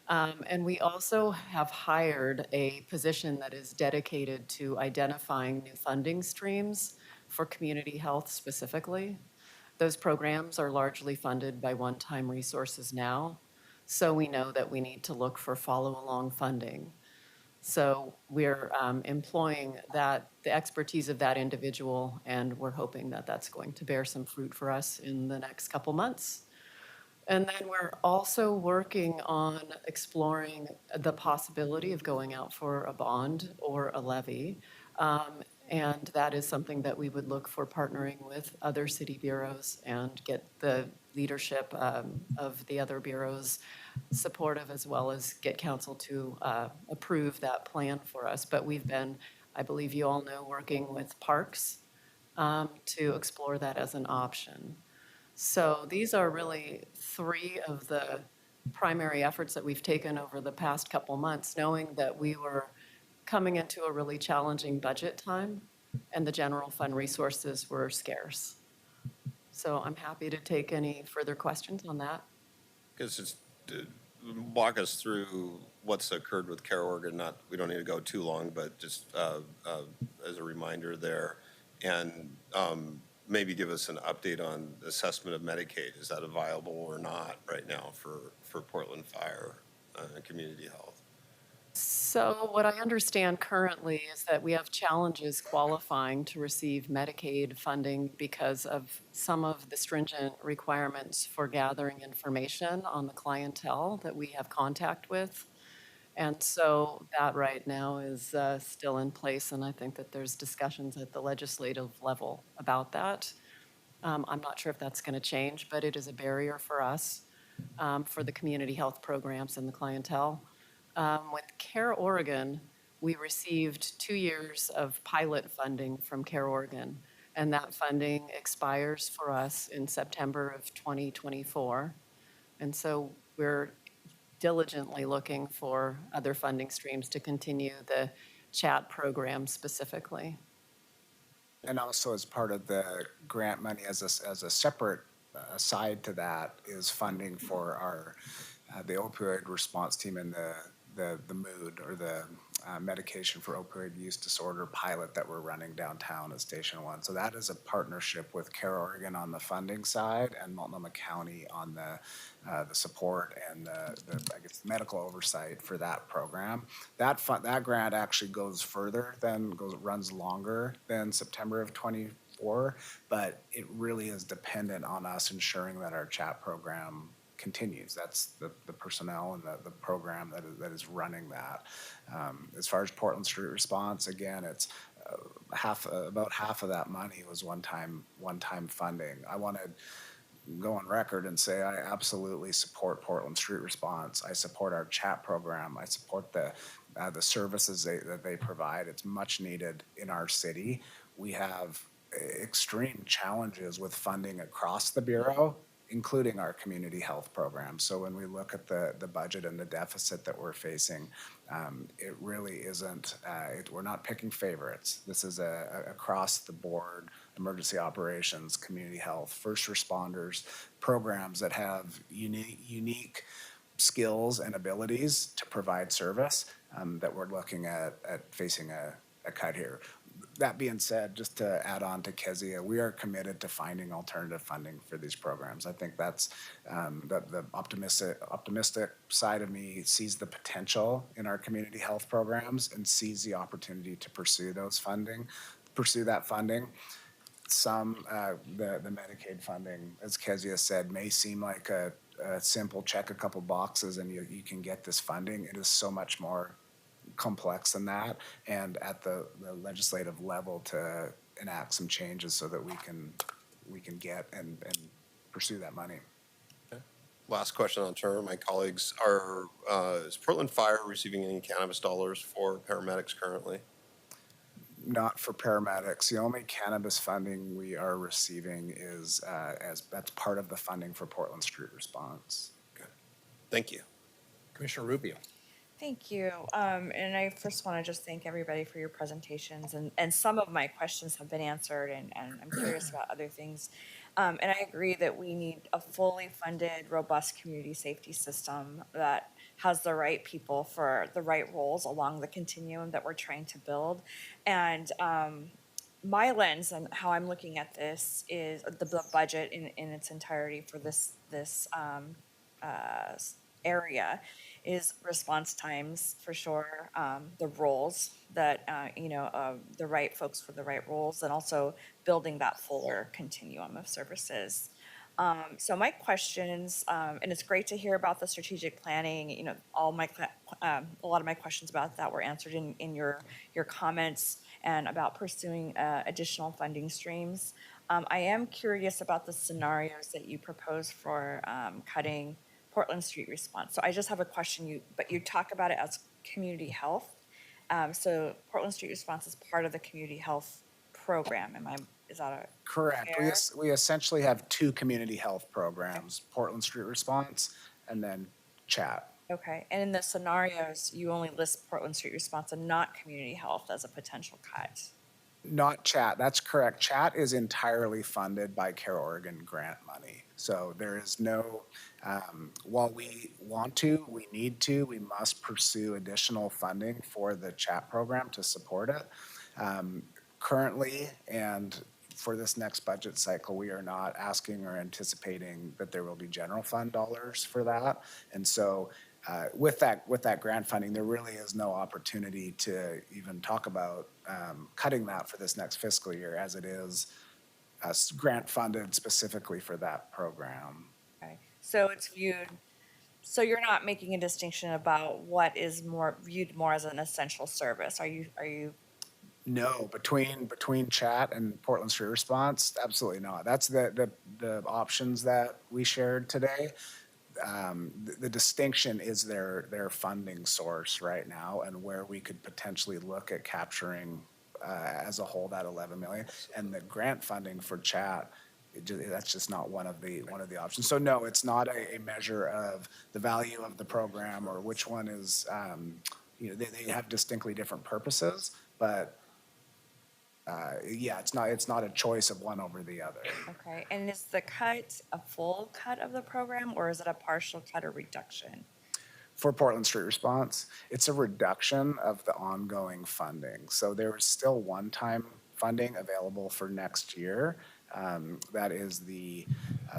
And we also have hired a position that is dedicated to identifying new funding streams for community health specifically. Those programs are largely funded by one-time resources now, so we know that we need to look for follow-along funding. So we're employing the expertise of that individual, and we're hoping that that's going to bear some fruit for us in the next couple months. And then we're also working on exploring the possibility of going out for a bond or a levy. And that is something that we would look for partnering with other city bureaus and get the leadership of the other bureaus supportive, as well as get council to approve that plan for us. But we've been, I believe you all know, working with parks to explore that as an option. So these are really three of the primary efforts that we've taken over the past couple months, knowing that we were coming into a really challenging budget time and the general fund resources were scarce. So I'm happy to take any further questions on that. Because just walk us through what's occurred with Care Oregon. We don't need to go too long, but just as a reminder there, and maybe give us an update on assessment of Medicaid. Is that viable or not right now for Portland Fire and community health? So what I understand currently is that we have challenges qualifying to receive Medicaid funding because of some of the stringent requirements for gathering information on the clientele that we have contact with. And so that right now is still in place, and I think that there's discussions at the legislative level about that. I'm not sure if that's going to change, but it is a barrier for us for the community health programs and the clientele. With Care Oregon, we received 2 years of pilot funding from Care Oregon, and that funding expires for us in September of 2024. And so we're diligently looking for other funding streams to continue the chat program specifically. And also as part of the grant money, as a separate side to that, is funding for our the opioid response team and the MOOD, or the medication for opioid use disorder pilot that we're running downtown at Station 1. So that is a partnership with Care Oregon on the funding side and Multnomah County on the support and the I guess medical oversight for that program. That grant actually goes further runs longer than September of 24, but it really is dependent on us ensuring that our CHAT program continues. That's the personnel and the program that is running that. As far as Portland Street Response, again, it's about half of that money was one-time funding. I want to go on record and say I absolutely support Portland Street Response. I support our chat program. I support the services that they provide. It's much needed in our city. We have extreme challenges with funding across the Bureau, including our community health program. So when we look at the budget and the deficit that we're facing, it really isn't, we're not picking favorites. This is a across the board emergency operations, community health, first responders, programs that have unique skills and abilities to provide service that we're looking at facing a cut here. That being said, just to add on to Kezia, we are committed to finding alternative funding for these programs. I think that's the optimistic side of me sees the potential in our community health programs and sees the opportunity to pursue that funding. Some, the Medicaid funding, as Kezia said, may seem like a simple check a couple boxes and you can get this funding. It is so much more complex than that, and at the legislative level to enact some changes so that we can get and pursue that money. Last question on turn, my colleagues. Is Portland Fire receiving any cannabis dollars for paramedics currently? Not for paramedics. The only cannabis funding we are receiving is that's part of the funding for Portland Street Response. Okay. Thank you. Commissioner Rubio. Thank you. And I first want to just thank everybody for your presentations. And some of my questions have been answered, and I'm curious about other things. And I agree that we need a fully funded, robust community safety system that has the right people for the right roles along the continuum that we're trying to build. And my lens and how I'm looking at this is the budget in its entirety for this area is response times for sure, the roles that, the right folks for the right roles, and also building that fuller continuum of services. So my questions, and it's great to hear about the strategic planning, a lot of my questions about that were answered in your comments and about pursuing additional funding streams. I am curious about the scenarios that you propose for cutting Portland Street Response. So I just have a question, but you talk about it as community health. So Portland Street Response is part of the community health program. Is that a Correct. fair? We essentially have two community health programs, Portland Street Response and then CHAT. Okay, and in the scenarios, you only list Portland Street Response and not community health as a potential cut. Not CHAT, that's correct. CHAT is entirely funded by Care Oregon grant money. So there is no, while we want to, we need to, we must pursue additional funding for the CHAT program to support it. Currently, and for this next budget cycle, we are not asking or anticipating that there will be general fund dollars for that. And so with that grant funding, there really is no opportunity to even talk about cutting that for this next fiscal year, as it is grant funded specifically for that program. Okay, so it's viewed, so you're not making a distinction about what is viewed more as an essential service. Are you? No, between CHAT and Portland Street Response, absolutely not. That's the options that we shared today. The distinction is their funding source right now and where we could potentially look at capturing as a whole that 11 million, and the grant funding for CHAT, that's just not one of the options. So no, it's not a measure of the value of the program or which one is, they have distinctly different purposes, but yeah, it's not a choice of one over the other. Okay, and is the cut a full cut of the program, or is it a partial cut or reduction? For Portland Street Response, it's a reduction of the ongoing funding. So there is still one-time funding available for next year. That is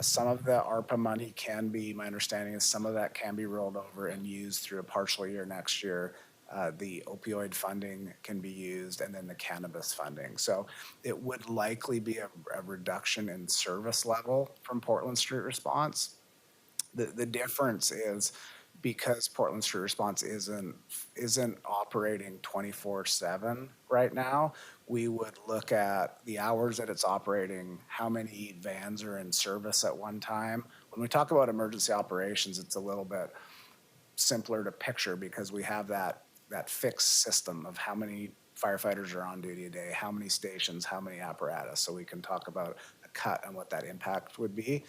some of the ARPA money can be, my understanding is some of that can be rolled over and used through a partial year next year. The opioid funding can be used, and then the cannabis funding. So it would likely be a reduction in service level from Portland Street Response. The difference is because Portland Street Response isn't operating 24/7 right now, we would look at the hours that it's operating, how many vans are in service at one time. When we talk about emergency operations, it's a little bit simpler to picture because we have that fixed system of how many firefighters are on duty a day, how many stations, how many apparatus. So we can talk about a cut and what that impact would be.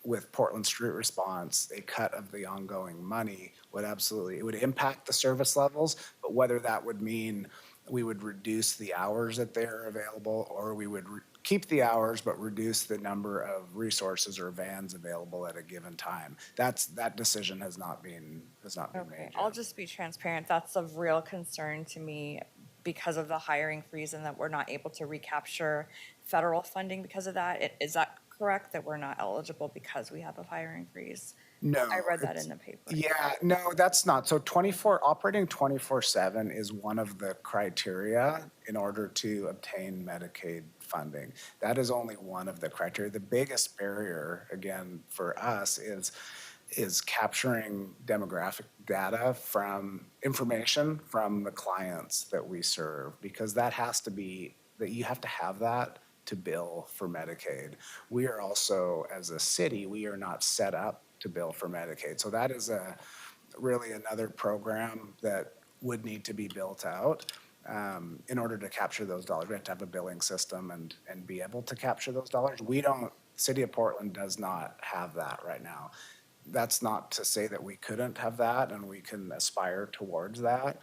With Portland Street Response, a cut of the ongoing money would absolutely, it would impact the service levels, but whether that would mean we would reduce the hours that they're available, or we would keep the hours but reduce the number of resources or vans available at a given time. That decision has not been made yet. I'll just be transparent. That's of real concern to me because of the hiring freeze and that we're not able to recapture federal funding because of that. Is that correct, that we're not eligible because we have a hiring freeze? No. I read that it's- in the paper. Yeah, no, that's not. So operating 24/7 is one of the criteria in order to obtain Medicaid funding. That is only one of the criteria. The biggest barrier, again, for us is capturing demographic data from information from the clients that we serve, because that you have to have that to bill for Medicaid. We are also, as a city, we are not set up to bill for Medicaid. So that is really another program that would need to be built out in order to capture those dollars. We have to have a billing system and be able to capture those dollars. City of Portland does not have that right now. That's not to say that we couldn't have that, and we can aspire towards that.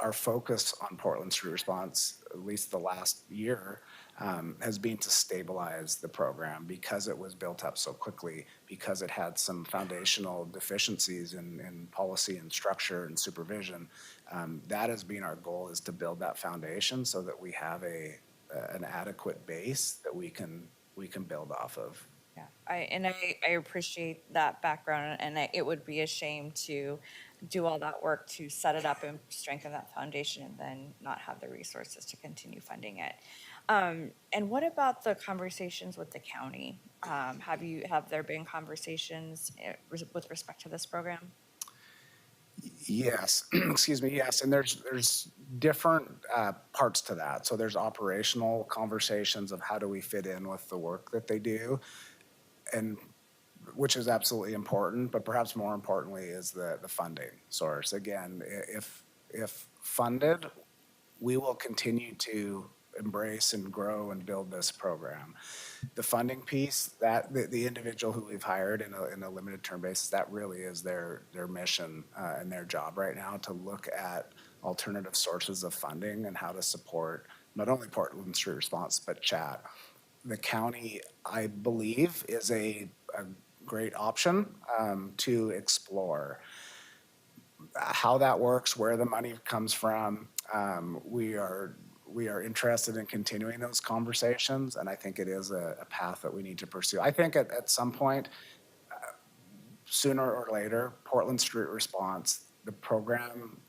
Our focus on Portland Street Response, at least the last year, has been to stabilize the program because it was built up so quickly, because it had some foundational deficiencies in policy and structure and supervision. That has been our goal, is to build that foundation so that we have an adequate base that we can build off of. Yeah, I appreciate that background, and it would be a shame to do all that work to set it up and strengthen that foundation and then not have the resources to continue funding it. And what about the conversations with the county? Have there been conversations with respect to this program? Yes, excuse me, yes, and there's different parts to that. So there's operational conversations of how do we fit in with the work that they do, and which is absolutely important, but perhaps more importantly is the funding source. Again, if funded, we will continue to embrace and grow and build this program. The funding piece, that the individual who we've hired in a limited term basis, that really is their mission and their job right now, to look at alternative sources of funding and how to support not only Portland Street Response, but chat. The county, I believe, is a great option to explore. How that works, where the money comes from, we are interested in continuing those conversations, and I think it is a path that we need to pursue. I think at some point, sooner or later, Portland Street Response, the program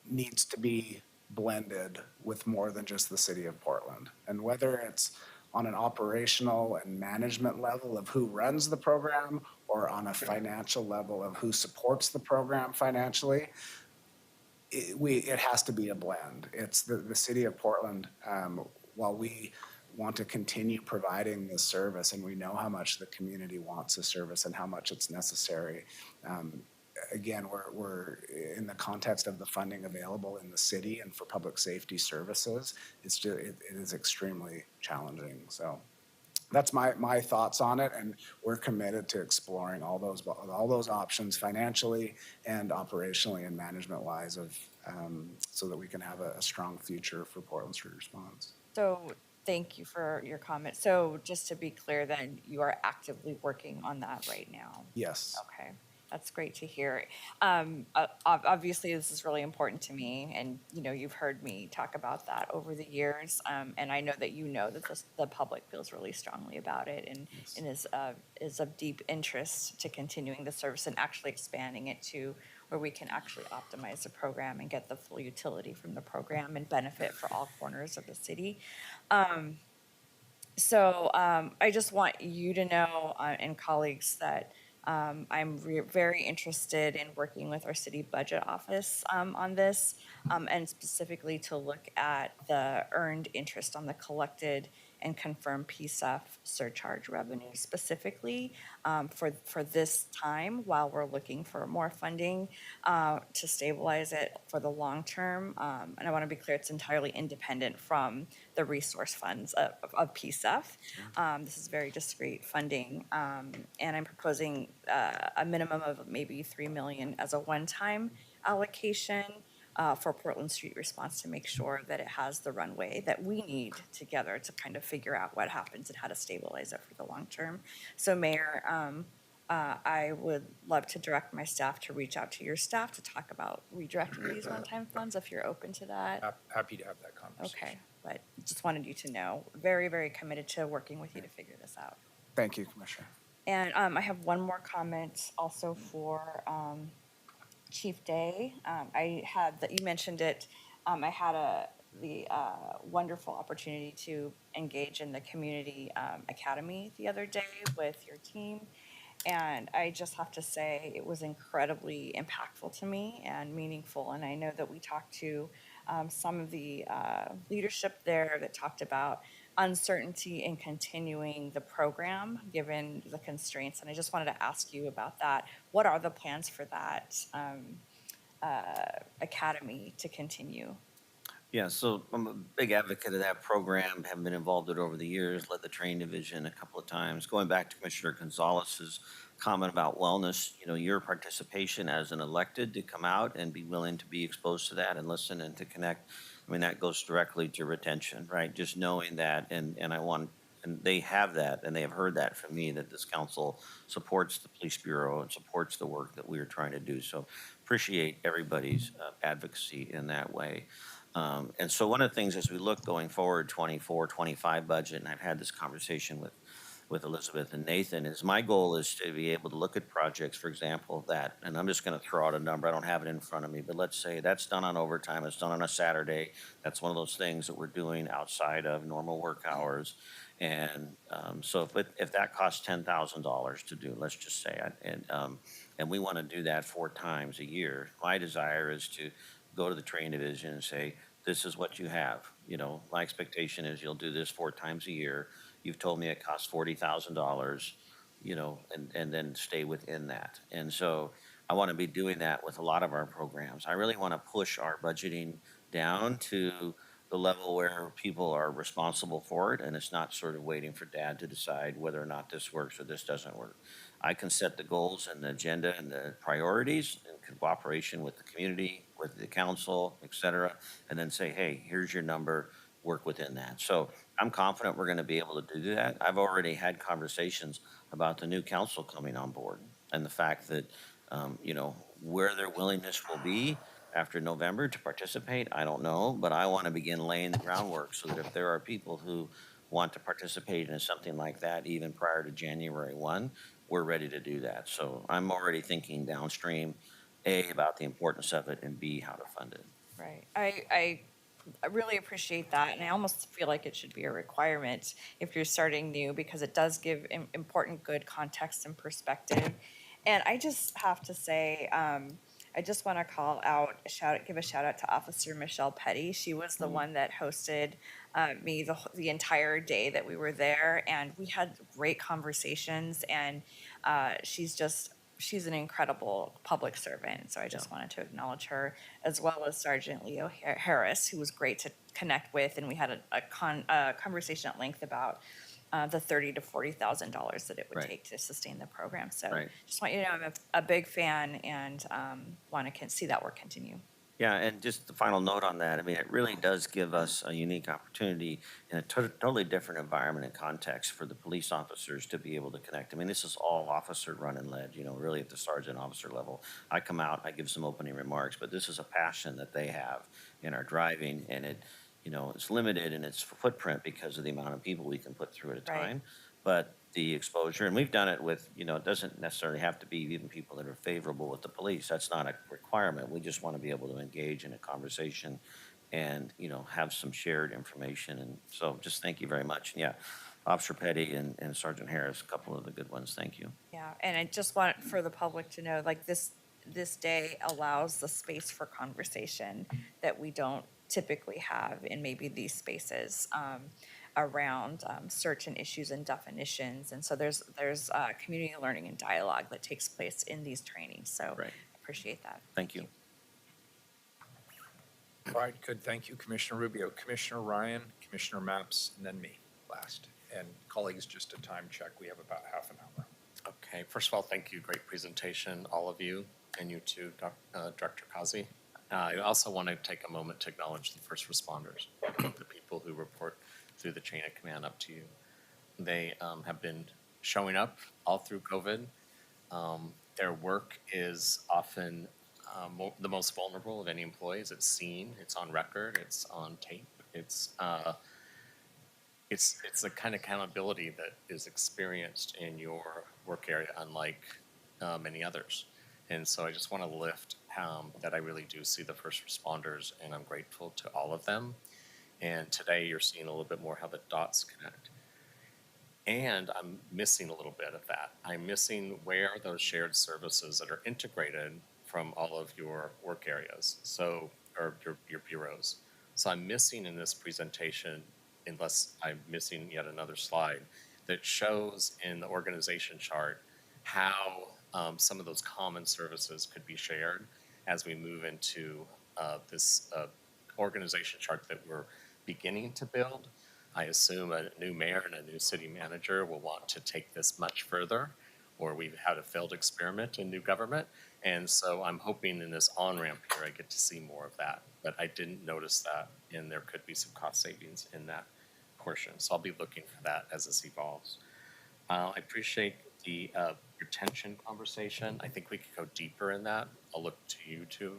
needs to be blended with more than just the city of Portland. And whether it's on an operational and management level of who runs the program, or on a financial level of who supports the program financially, it has to be a blend. It's the city of Portland, while we want to continue providing this service, and we know how much the community wants the service and how much it's necessary. Again, we're in the context of the funding available in the city and for public safety services, it is extremely challenging. So that's my thoughts on it, and we're committed to exploring all those options financially and operationally and management wise so that we can have a strong future for Portland Street Response. So thank you for your comment. So just to be clear, then you are actively working on that right now? Yes. Okay. That's great to hear. Obviously, this is really important to me, and you've heard me talk about that over the years, and I know that that the public feels really strongly about it, and is of deep interest to continuing the service and actually expanding it to where we can actually optimize the program and get the full utility from the program and benefit for all corners of the city. So I just want you to know, and colleagues, that I'm very interested in working with our city budget office on this, and specifically to look at the earned interest on the collected and confirmed PSEF surcharge revenue specifically for this time, while we're looking for more funding to stabilize it for the long term. And I want to be clear, it's entirely independent from the resource funds of PSEF. This is very discrete funding, and I'm proposing a minimum of maybe $3 million as a one-time allocation for Portland Street Response, to make sure that it has the runway that we need together to kind of figure out what happens and how to stabilize it for the long term. So Mayor, I would love to direct my staff to reach out to your staff to talk about redirecting these one-time funds, if you're open to that. Happy to have that conversation. Okay, but just wanted you to know, very, very committed to working with you to figure this out. Thank you, Commissioner. And I have one more comment also for Chief Day. I had, that you mentioned it, I had the wonderful opportunity to engage in the community academy the other day with your team. And I just have to say, it was incredibly impactful to me and meaningful. And I know that we talked to some of the leadership there that talked about uncertainty in continuing the program, given the constraints. And I just wanted to ask you about that. What are the plans for that academy to continue? Yeah, so I'm a big advocate of that program, have been involved in it over the years, led the training division a couple of times. Going back to Commissioner Gonzalez's comment about wellness, your participation as an elected to come out and be willing to be exposed to that and listen and to connect, I mean, that goes directly to retention, right? Just knowing that, and they have that, and they have heard that from me, that this council supports the police bureau and supports the work that we are trying to do. So appreciate everybody's advocacy in that way. And so one of the things as we look going forward, 24, 25 budget, and I've had this conversation with Elizabeth and Nathan, is my goal is to be able to look at projects, for example, that, and I'm just going to throw out a number, I don't have it in front of me, but let's say that's done on overtime, it's done on a Saturday. That's one of those things that we're doing outside of normal work hours. And so if that costs $10,000 to do, let's just say, and we want to do that 4 times a year, my desire is to go to the training division and say, this is what you have. My expectation is you'll do this 4 times a year. You've told me it costs $40,000, and then stay within that. And so I want to be doing that with a lot of our programs. I really want to push our budgeting down to the level where people are responsible for it, and it's not sort of waiting for dad to decide whether or not this works or this doesn't work. I can set the goals and the agenda and the priorities in cooperation with the community, with the council, et cetera, and then say, hey, here's your number, work within that. So I'm confident we're going to be able to do that. I've already had conversations about the new council coming on board and the fact that, where their willingness will be after November to participate, I don't know, but I want to begin laying the groundwork so that if there are people who want to participate in something like that, even prior to January 1, we're ready to do that. So I'm already thinking downstream, A, about the importance of it, and B, how to fund it. Right. I really appreciate that, and I almost feel like it should be a requirement if you're starting new, because it does give important, good context and perspective. And I just have to say, I just want to give a shout out to Officer Michelle Petty. She was the one that hosted me the entire day that we were there, and we had great conversations. And she's an incredible public servant. So I just wanted to acknowledge her, as well as Sergeant Leo Harris, who was great to connect with, and we had a conversation at length about the $30,000 to $40,000 that it would take to sustain the program. So just want you to know I'm a big fan, and want to see that work continue. Yeah, and just the final note on that, I mean, it really does give us a unique opportunity in a totally different environment and context for the police officers to be able to connect. I mean, this is all officer run and led, really at the sergeant officer level. I come out, I give some opening remarks, but this is a passion that they have in our driving, and it's limited in its footprint because of the amount of people we can put through at a time. But the exposure, and we've done it with, it doesn't necessarily have to be even people that are favorable with the police. That's not a requirement. We just want to be able to engage in a conversation and, have some shared information. And so just thank you very much. Yeah, Officer Petty and Sergeant Harris, a couple of the good ones. Thank you. Yeah, and I just want for the public to know, like this day allows the space for conversation that we don't typically have in maybe these spaces around certain issues and definitions. And so there's community learning and dialogue that takes place in these trainings. So I appreciate that. Thank you. All right, good. Thank you, Commissioner Rubio. Commissioner Ryan, Commissioner Maps, and then me last. And colleagues, just a time check. We have about half an hour. Okay, first of all, thank you. Great presentation, all of you, and you too, Director Kazi. I also want to take a moment to acknowledge the first responders, the people who report through the chain of command up to you. They have been showing up all through COVID. their work is often the most vulnerable of any employees. It's seen, it's on record, it's on tape. It's the kind of accountability that is experienced in your work area, unlike many others. And so I just want to lift that I really do see the first responders, and I'm grateful to all of them. And today you're seeing a little bit more how the dots connect. And I'm missing a little bit of that. I'm missing where are those shared services that are integrated from all of your work areas, or your bureaus. So I'm missing in this presentation, unless I'm missing yet another slide, that shows in the organization chart how some of those common services could be shared as we move into this organization chart that we're beginning to build. I assume a new mayor and a new city manager will want to take this much further, or we've had a failed experiment in new government. And so I'm hoping in this on-ramp here, I get to see more of that. But I didn't notice that, and there could be some cost savings in that portion. So I'll be looking for that as this evolves. I appreciate the retention conversation. I think we could go deeper in that. I'll look to you too.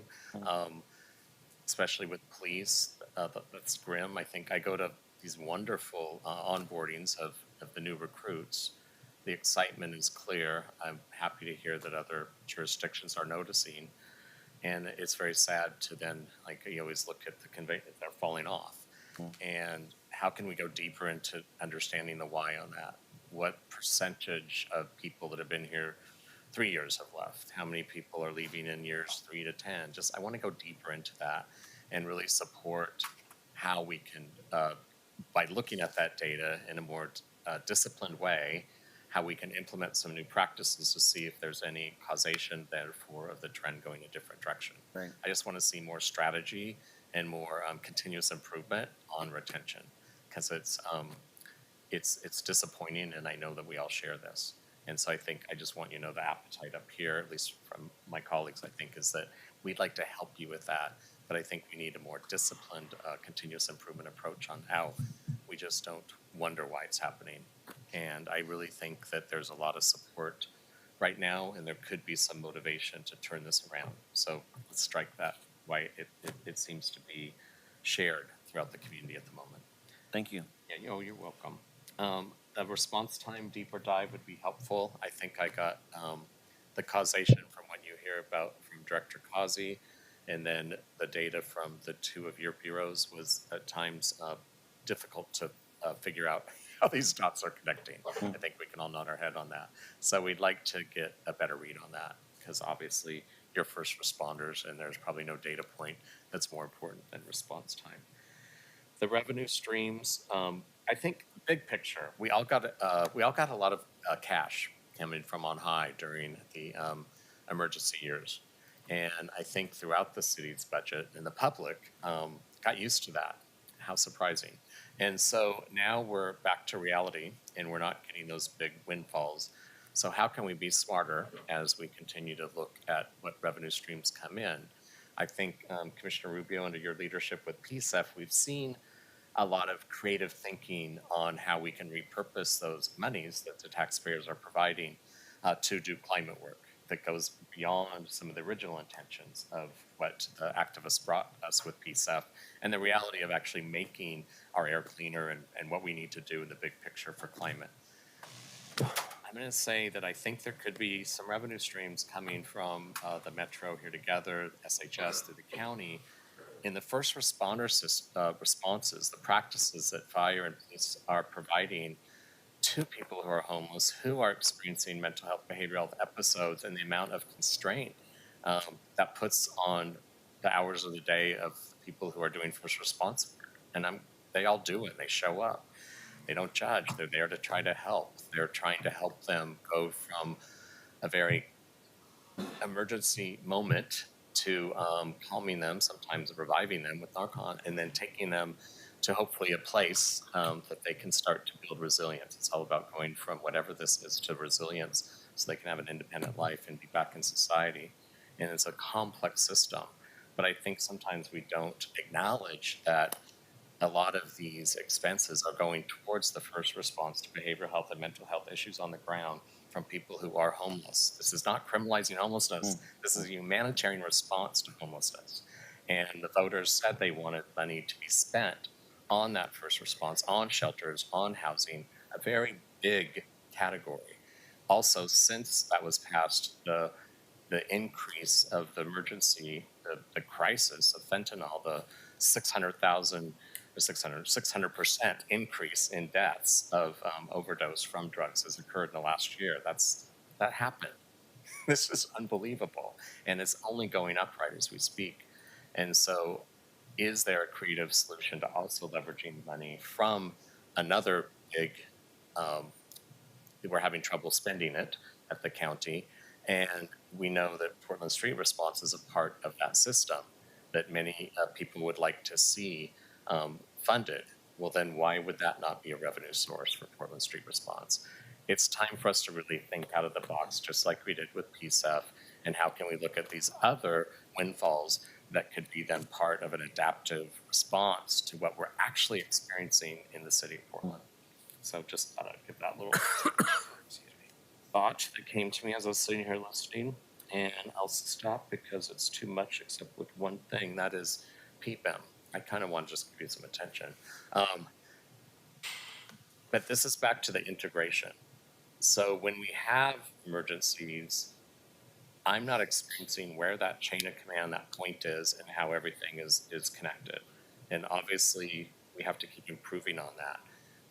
Especially with police, that's grim. I think I go to these wonderful onboardings of the new recruits. The excitement is clear. I'm happy to hear that other jurisdictions are noticing. And it's very sad to then, like, you always look at the conveyance, they're falling off. And how can we go deeper into understanding the why on that? What percentage of people that have been here 3 years have left? How many people are leaving in years 3 to 10? Just, I want to go deeper into that and really support how we can, by looking at that data in a more disciplined way, how we can implement some new practices to see if there's any causation, therefore, of the trend going a different direction. Right. I just want to see more strategy and more continuous improvement on retention, because it's disappointing, and I know that we all share this. And so I think I just want you to know the appetite up here, at least from my colleagues, I think, is that we'd like to help you with that, but I think we need a more disciplined, continuous improvement approach on how we just don't wonder why it's happening. And I really think that there's a lot of support right now, and there could be some motivation to turn this around. So let's strike that why it seems to be shared throughout the community at the moment. Thank you. Yeah, you're welcome. A response time deeper dive would be helpful. I think I got the causation from what you hear about from Director Kazi, and then the data from the two of your bureaus was at times difficult to figure out how these dots are connecting. I think we can all nod our head on that. So we'd like to get a better read on that, because obviously you're first responders, and there's probably no data point that's more important than response time. The revenue streams, I think big picture, we all got a lot of cash coming from on high during the emergency years. And I think throughout the city's budget and the public got used to that. How surprising. And so now we're back to reality, and we're not getting those big windfalls. So how can we be smarter as we continue to look at what revenue streams come in? I think Commissioner Rubio, under your leadership with PSEF, we've seen a lot of creative thinking on how we can repurpose those monies that the taxpayers are providing to do climate work that goes beyond some of the original intentions of what the activists brought us with PSEF, and the reality of actually making our air cleaner and what we need to do in the big picture for climate. I'm going to say that I think there could be some revenue streams coming from the Metro Here Together, SHS, through the county, in the first responder responses, the practices that fire and police are providing to people who are homeless, who are experiencing mental health, behavioral health episodes, and the amount of constraint that puts on the hours of the day of people who are doing first response work. And they all do it. They show up. They don't judge. They're there to try to help. They're trying to help them go from a very emergency moment to calming them, sometimes reviving them with Narcan, and then taking them to hopefully a place that they can start to build resilience. It's all about going from whatever this is to resilience so they can have an independent life and be back in society. And it's a complex system. But I think sometimes we don't acknowledge that a lot of these expenses are going towards the first response to behavioral health and mental health issues on the ground, from people who are homeless. This is not criminalizing homelessness. This is a humanitarian response to homelessness. And the voters said they wanted money to be spent on that first response, on shelters, on housing, a very big category. Also, since that was passed, the increase of the emergency, the crisis of fentanyl, the 600,000 or 600% increase in deaths of overdose from drugs has occurred in the last year. That happened. This is unbelievable. And it's only going up right as we speak. And so is there a creative solution to also leveraging money from another big, we're having trouble spending it at the county, and we know that Portland Street Response is a part of that system that many people would like to see funded. Well, then why would that not be a revenue source for Portland Street Response? It's time for us to really think out of the box, just like we did with PSEF, and how can we look at these other windfalls that could be then part of an adaptive response to what we're actually experiencing in the city of Portland. So just thought I'd give that little thought that came to me as I was sitting here listening, and I'll stop because it's too much except with one thing, that is PBEM. I kind of want to just give you some attention. But this is back to the integration. So when we have emergencies, I'm not experiencing where that chain of command, that point is, and how everything is connected. And obviously, we have to keep improving on that.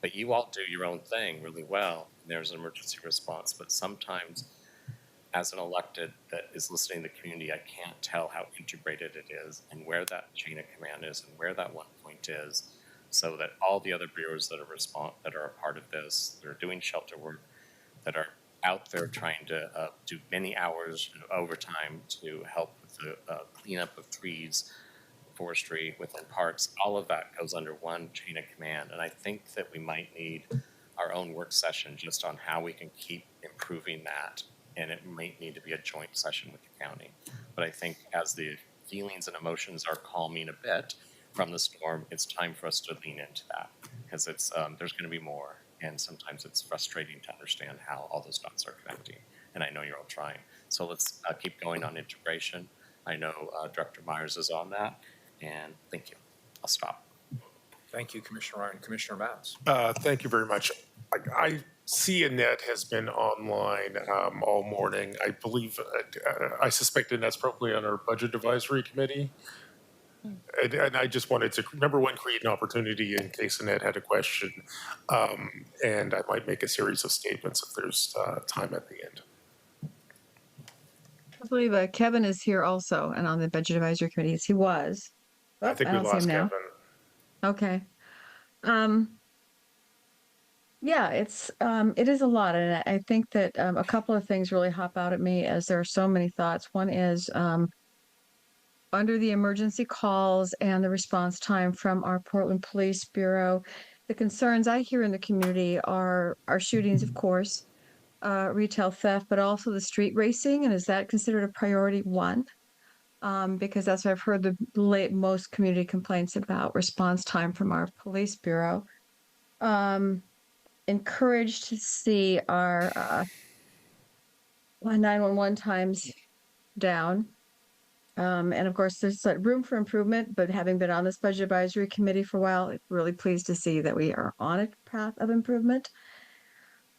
But you all do your own thing really well. There's an emergency response, but sometimes as an elected that is listening to the community, I can't tell how integrated it is and where that chain of command is and where that one point is, so that all the other bureaus that are a part of this, that are doing shelter work, that are out there trying to do many hours of overtime to help with the cleanup of trees, forestry within parks, all of that goes under one chain of command. And I think that we might need our own work session just on how we can keep improving that. And it might need to be a joint session with the county. But I think as the feelings and emotions are calming a bit from the storm, it's time for us to lean into that, because it's there's going to be more. And sometimes it's frustrating to understand how all those dots are connecting. And I know you're all trying. So let's keep going on integration. I know Director Myers is on that. And thank you. I'll stop. Thank you, Commissioner Ryan. Commissioner Matz. Thank you very much. I see Annette has been online all morning. I believe, I suspect Annette's probably on our Budget Advisory Committee. And I just wanted to, number one, create an opportunity in case Annette had a question. And I might make a series of statements if there's time at the end. I believe Kevin is here also and on the Budget Advisory Committee. He was. I think we don't see lost him now. Kevin. Okay. Yeah, it is a lot. And I think that a couple of things really hop out at me as there are so many thoughts. One is under the emergency calls and the response time from our Portland Police Bureau, the concerns I hear in the community are shootings, of course, retail theft, but also the street racing. And is that considered a priority one? Because that's what I've heard the most community complaints about response time from our police bureau. Encouraged to see our 911 times down. And of course, there's room for improvement, but having been on this Budget Advisory Committee for a while, really pleased to see that we are on a path of improvement.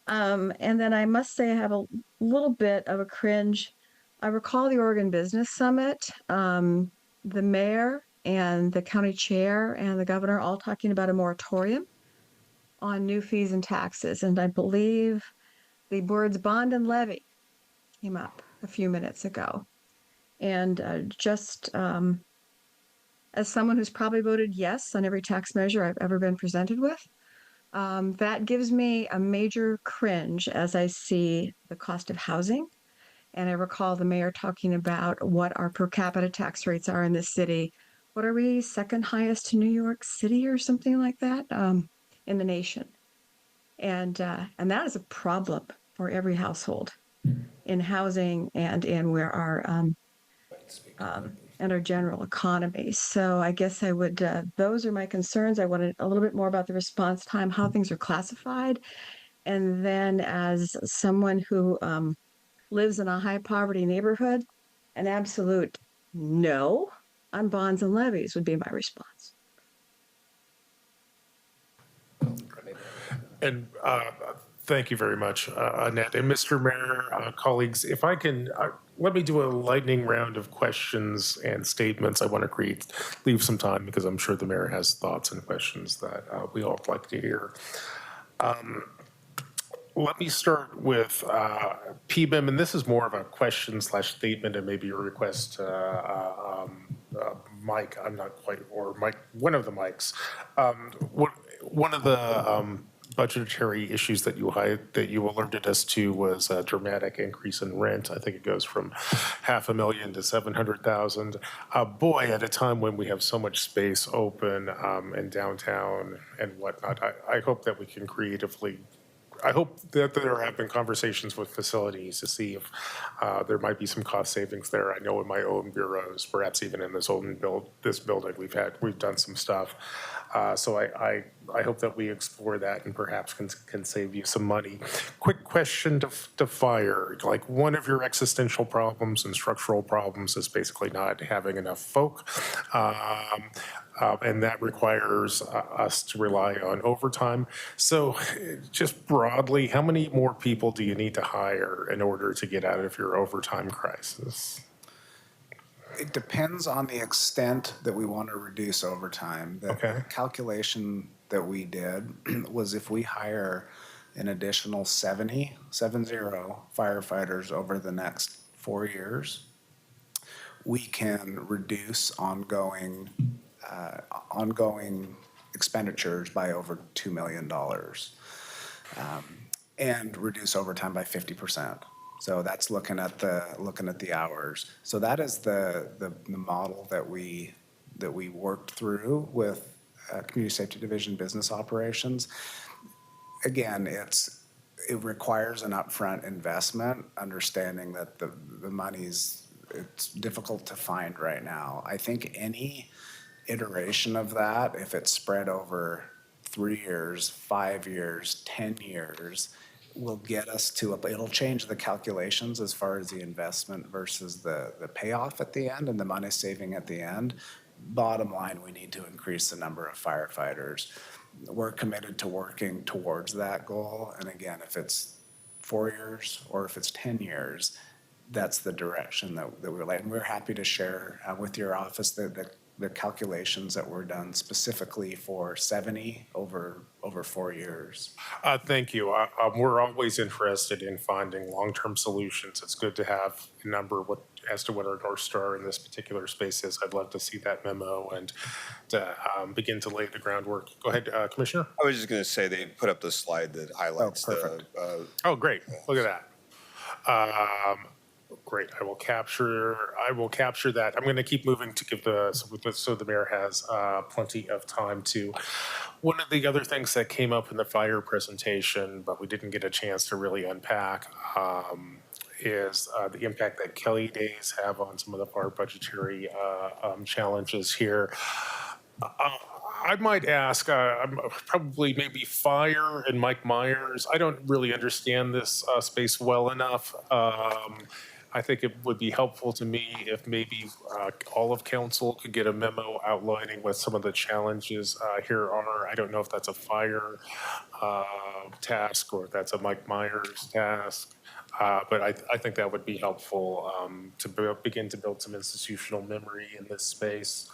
And then I must say I have a little bit of a cringe. I recall the Oregon Business Summit, the mayor and the county chair and the governor all talking about a moratorium on new fees and taxes. And I believe the words bond and levy came up a few minutes ago. And just as someone who's probably voted yes on every tax measure I've ever been presented with, that gives me a major cringe as I see the cost of housing. And I recall the mayor talking about what our per capita tax rates are in this city. What are we, second highest to New York City or something like that in the nation? And that is a problem for every household in housing and in where our and our general economy. So I guess I would, those are my concerns. I wanted a little bit more about the response time, how things are classified, And then as someone who lives in a high poverty neighborhood, an absolute no on bonds and levies would be my response. And thank you very much, Annette. And Mr. Mayor, colleagues, if I can, let me do a lightning round of questions and statements. I want to leave some time because I'm sure the mayor has thoughts and questions that we all like to hear. Let me start with PBIM, and this is more of a question/statement and maybe a request to Mike. I'm not quite, or Mike, one of the mics. One of the budgetary issues that you alerted us to was a dramatic increase in rent. I think it goes from $500,000 to 700,000. Boy, at a time when we have so much space open in downtown and whatnot, I hope that we can creatively. I hope that there have been conversations with facilities to see if there might be some cost savings there. I know in my own bureaus, perhaps even in this building, we've done some stuff. So I hope that we explore that and perhaps can save you some money. Quick question to fire. Like, one of your existential problems and structural problems is basically not having enough folk. And that requires us to rely on overtime. So just broadly, how many more people do you need to hire in order to get out of your overtime crisis? It depends on the extent that we want to reduce overtime. The calculation that we did was if we hire an additional 70 firefighters over the next 4 years, we can reduce ongoing expenditures by over $2 million and reduce overtime by 50%. So that's looking at the hours. So that is the model that we worked through with Community Safety Division business operations. Again, it requires an upfront investment, understanding that the money's it's difficult to find right now. I think any iteration of that, if it's spread over 3 years, 5 years, 10 years, will get us to it'll change the calculations as far as the investment versus the payoff at the end and the money saving at the end. Bottom line, we need to increase the number of firefighters. We're committed to working towards that goal. And again, if it's 4 years or if it's 10 years, that's the direction that we're like. And we're happy to share with your office the calculations that were done specifically for 70 over 4 years. Thank you. We're always interested in finding long-term solutions. It's good to have a number as to what our North Star in this particular space is. I'd love to see that memo and to begin to lay the groundwork. Go ahead, Commissioner. I was just going to say they put up the slide that highlights oh, great. Look at that. Great. I will capture that. I'm going to keep moving to give so the mayor has plenty of time to. One of the other things that came up in the fire presentation, but we didn't get a chance to really unpack, is the impact that Kelly days have on some of our budgetary challenges here. I might ask, probably maybe Fire and Mike Myers. I don't really understand this space well enough. I think it would be helpful to me if maybe all of council could get a memo outlining what some of the challenges here are. I don't know if that's a Fire task or if that's a Mike Myers task. But I think that would be helpful to begin to build some institutional memory in this space.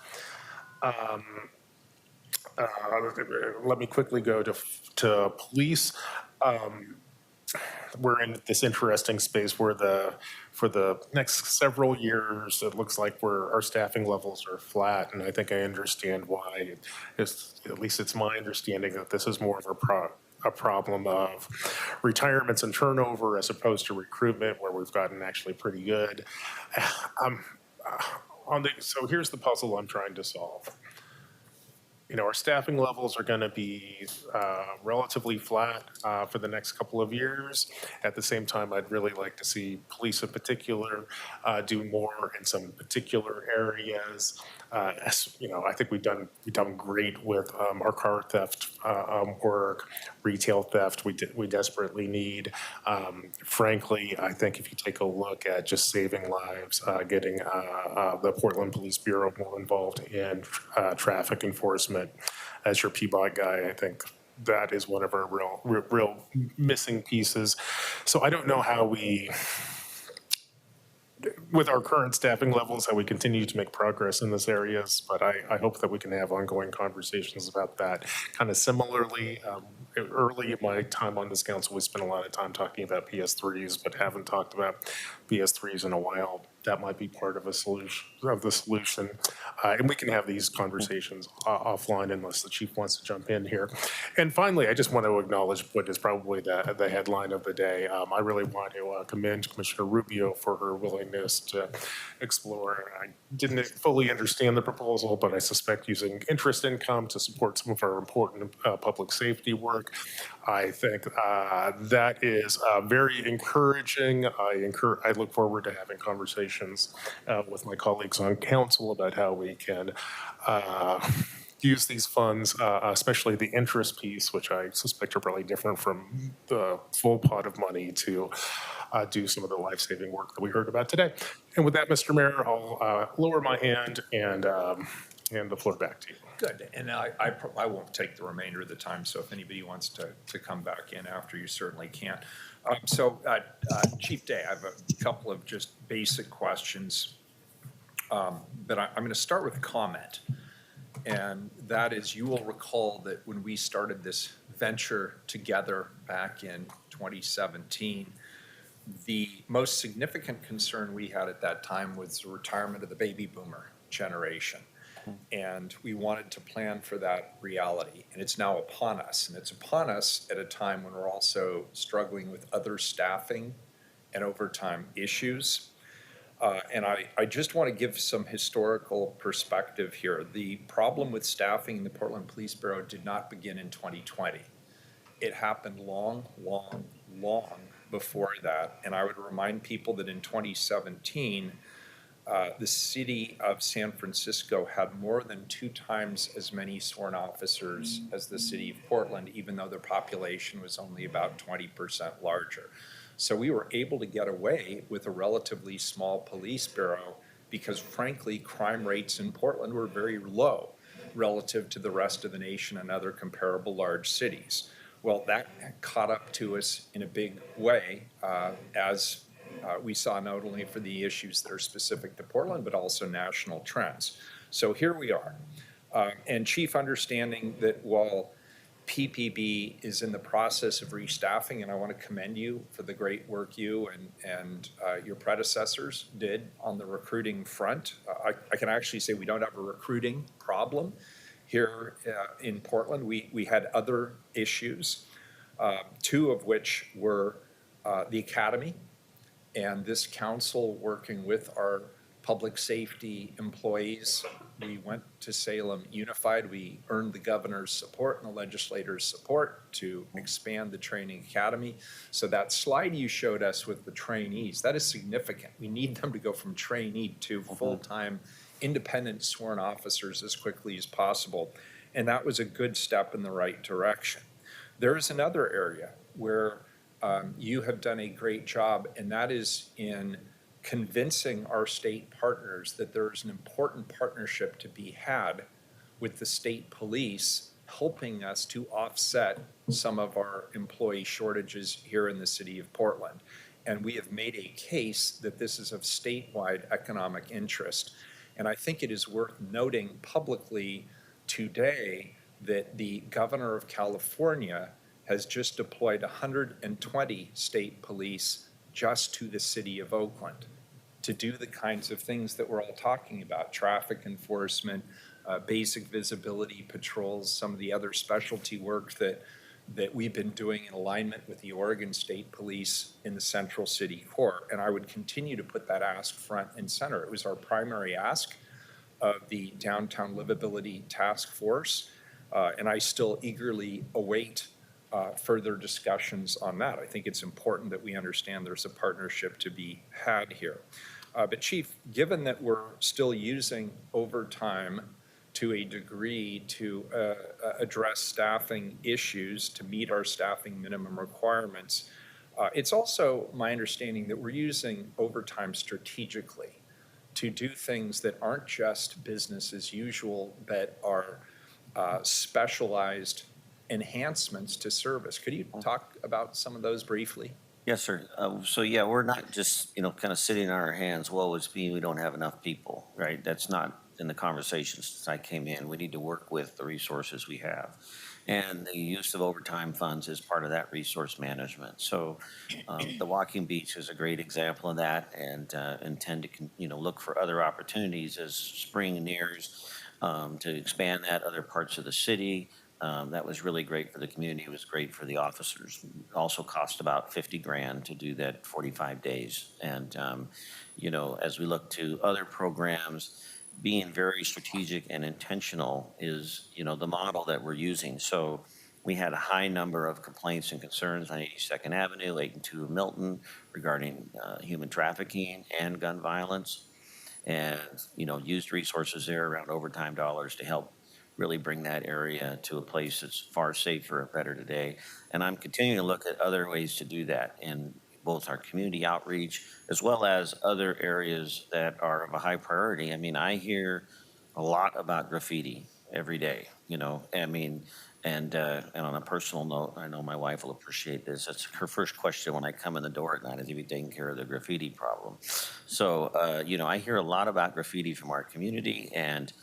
Let me quickly go to police. We're in this interesting space where for the next several years, it looks like our staffing levels are flat, and I think I understand why. At least it's my understanding that this is more of a problem of retirements and turnover as opposed to recruitment, where we've gotten actually pretty good. So here's the puzzle I'm trying to solve. our staffing levels are going to be relatively flat for the next couple of years. At the same time, I'd really like to see police in particular do more in some particular areas. I think we've done great with our car theft work, retail theft. We desperately need. Frankly, I think if you take a look at just saving lives, getting the Portland Police Bureau more involved in traffic enforcement. As your Peabody guy, I think that is one of our real missing pieces. So I don't know how we, with our current staffing levels, how we continue to make progress in this areas, but I hope that we can have ongoing conversations about that. Kind of similarly, early in my time on this council, we spent a lot of time talking about PS3s, but haven't talked about PS3s in a while. That might be part of the solution. And we can have these conversations offline unless the chief wants to jump in here. And finally, I just want to acknowledge what is probably the headline of the day. I really want to commend Commissioner Rubio for her willingness to explore. I didn't fully understand the proposal, but I suspect using interest income to support some of our important public safety work. I think that is very encouraging. I look forward to having conversations with my colleagues on council about how we can use these funds, especially the interest piece, which I suspect are probably different from the full pot of money to do some of the life-saving work that we heard about today. And with that, Mr. Mayor, I'll lower my hand and hand the floor back to you. Good, and I won't take the remainder of the time, so if anybody wants to come back in after, you certainly can. Chief Day, I have a couple of just basic questions, but I'm going to start with a comment, and that is, you will recall that when we started this venture together back in 2017, the most significant concern we had at that time was the retirement of the baby boomer generation. And we wanted to plan for that reality. And it's now upon us. And it's upon us at a time when we're also struggling with other staffing and overtime issues. And I just want to give some historical perspective here. The problem with staffing in the Portland Police Bureau did not begin in 2020. It happened long before that. And I would remind people that in 2017, the city of San Francisco had more than 2 times as many sworn officers as the city of Portland, even though their population was only about 20% larger. So we were able to get away with a relatively small police bureau because, frankly, crime rates in Portland were very low relative to the rest of the nation and other comparable large cities. Well, that caught up to us in a big way as we saw not only for the issues that are specific to Portland, but also national trends. So here we are. And Chief, understanding that while PPB is in the process of restaffing, and I want to commend you for the great work you and your predecessors did on the recruiting front. I can actually say we don't have a recruiting problem here in Portland. We had other issues, 2 of which were the academy, and this council working with our public safety employees. We went to Salem Unified. We earned the governor's support and the legislator's support to expand the training academy. So that slide you showed us with the trainees, that is significant. We need them to go from trainee to full-time independent sworn officers as quickly as possible. And that was a good step in the right direction. There is another area where you have done a great job, and that is in convincing our state partners that there's an important partnership to be had with the state police, helping us to offset some of our employee shortages here in the city of Portland. And we have made a case that this is of statewide economic interest. And I think it is worth noting publicly today that the governor of California has just deployed 120 state police just to the city of Oakland to do the kinds of things that we're all talking about: traffic enforcement, basic visibility patrols, some of the other specialty work that we've been doing in alignment with the Oregon State Police in the Central City Core. And I would continue to put that ask front and center. It was our primary ask of the Downtown Livability Task Force. And I still eagerly await further discussions on that. I think it's important that we understand there's a partnership to be had here. But Chief, given that we're still using overtime to a degree to address staffing issues, to meet our staffing minimum requirements, it's also my understanding that we're using overtime strategically to do things that aren't just business as usual, but are specialized enhancements to service. Could you talk about some of those briefly? Yes, sir. So yeah, we're not just, kind of sitting on our hands, woe is me, we don't have enough people, right? That's not in the conversation since I came in. We need to work with the resources we have. And the use of overtime funds is part of that resource management. So the Walking Beach is a great example of that, and intend to, look for other opportunities as spring nears to expand that other parts of the city. That was really great for the community. It was great for the officers. It also cost about 50 grand to do that 45 days. And, as we look to other programs, being very strategic and intentional is, the model that we're using. So we had a high number of complaints and concerns on 82nd Avenue, 802 Milton regarding human trafficking and gun violence. And, used resources there around overtime dollars to help really bring that area to a place that's far safer and better today. And I'm continuing to look at other ways to do that in both our community outreach as well as other areas that are of a high priority. I mean, I hear a lot about graffiti every day, and on a personal note, I know my wife will appreciate this. It's her first question when I come in the door at night is if you're taking care of the graffiti problem. So, I hear a lot about graffiti from our community, and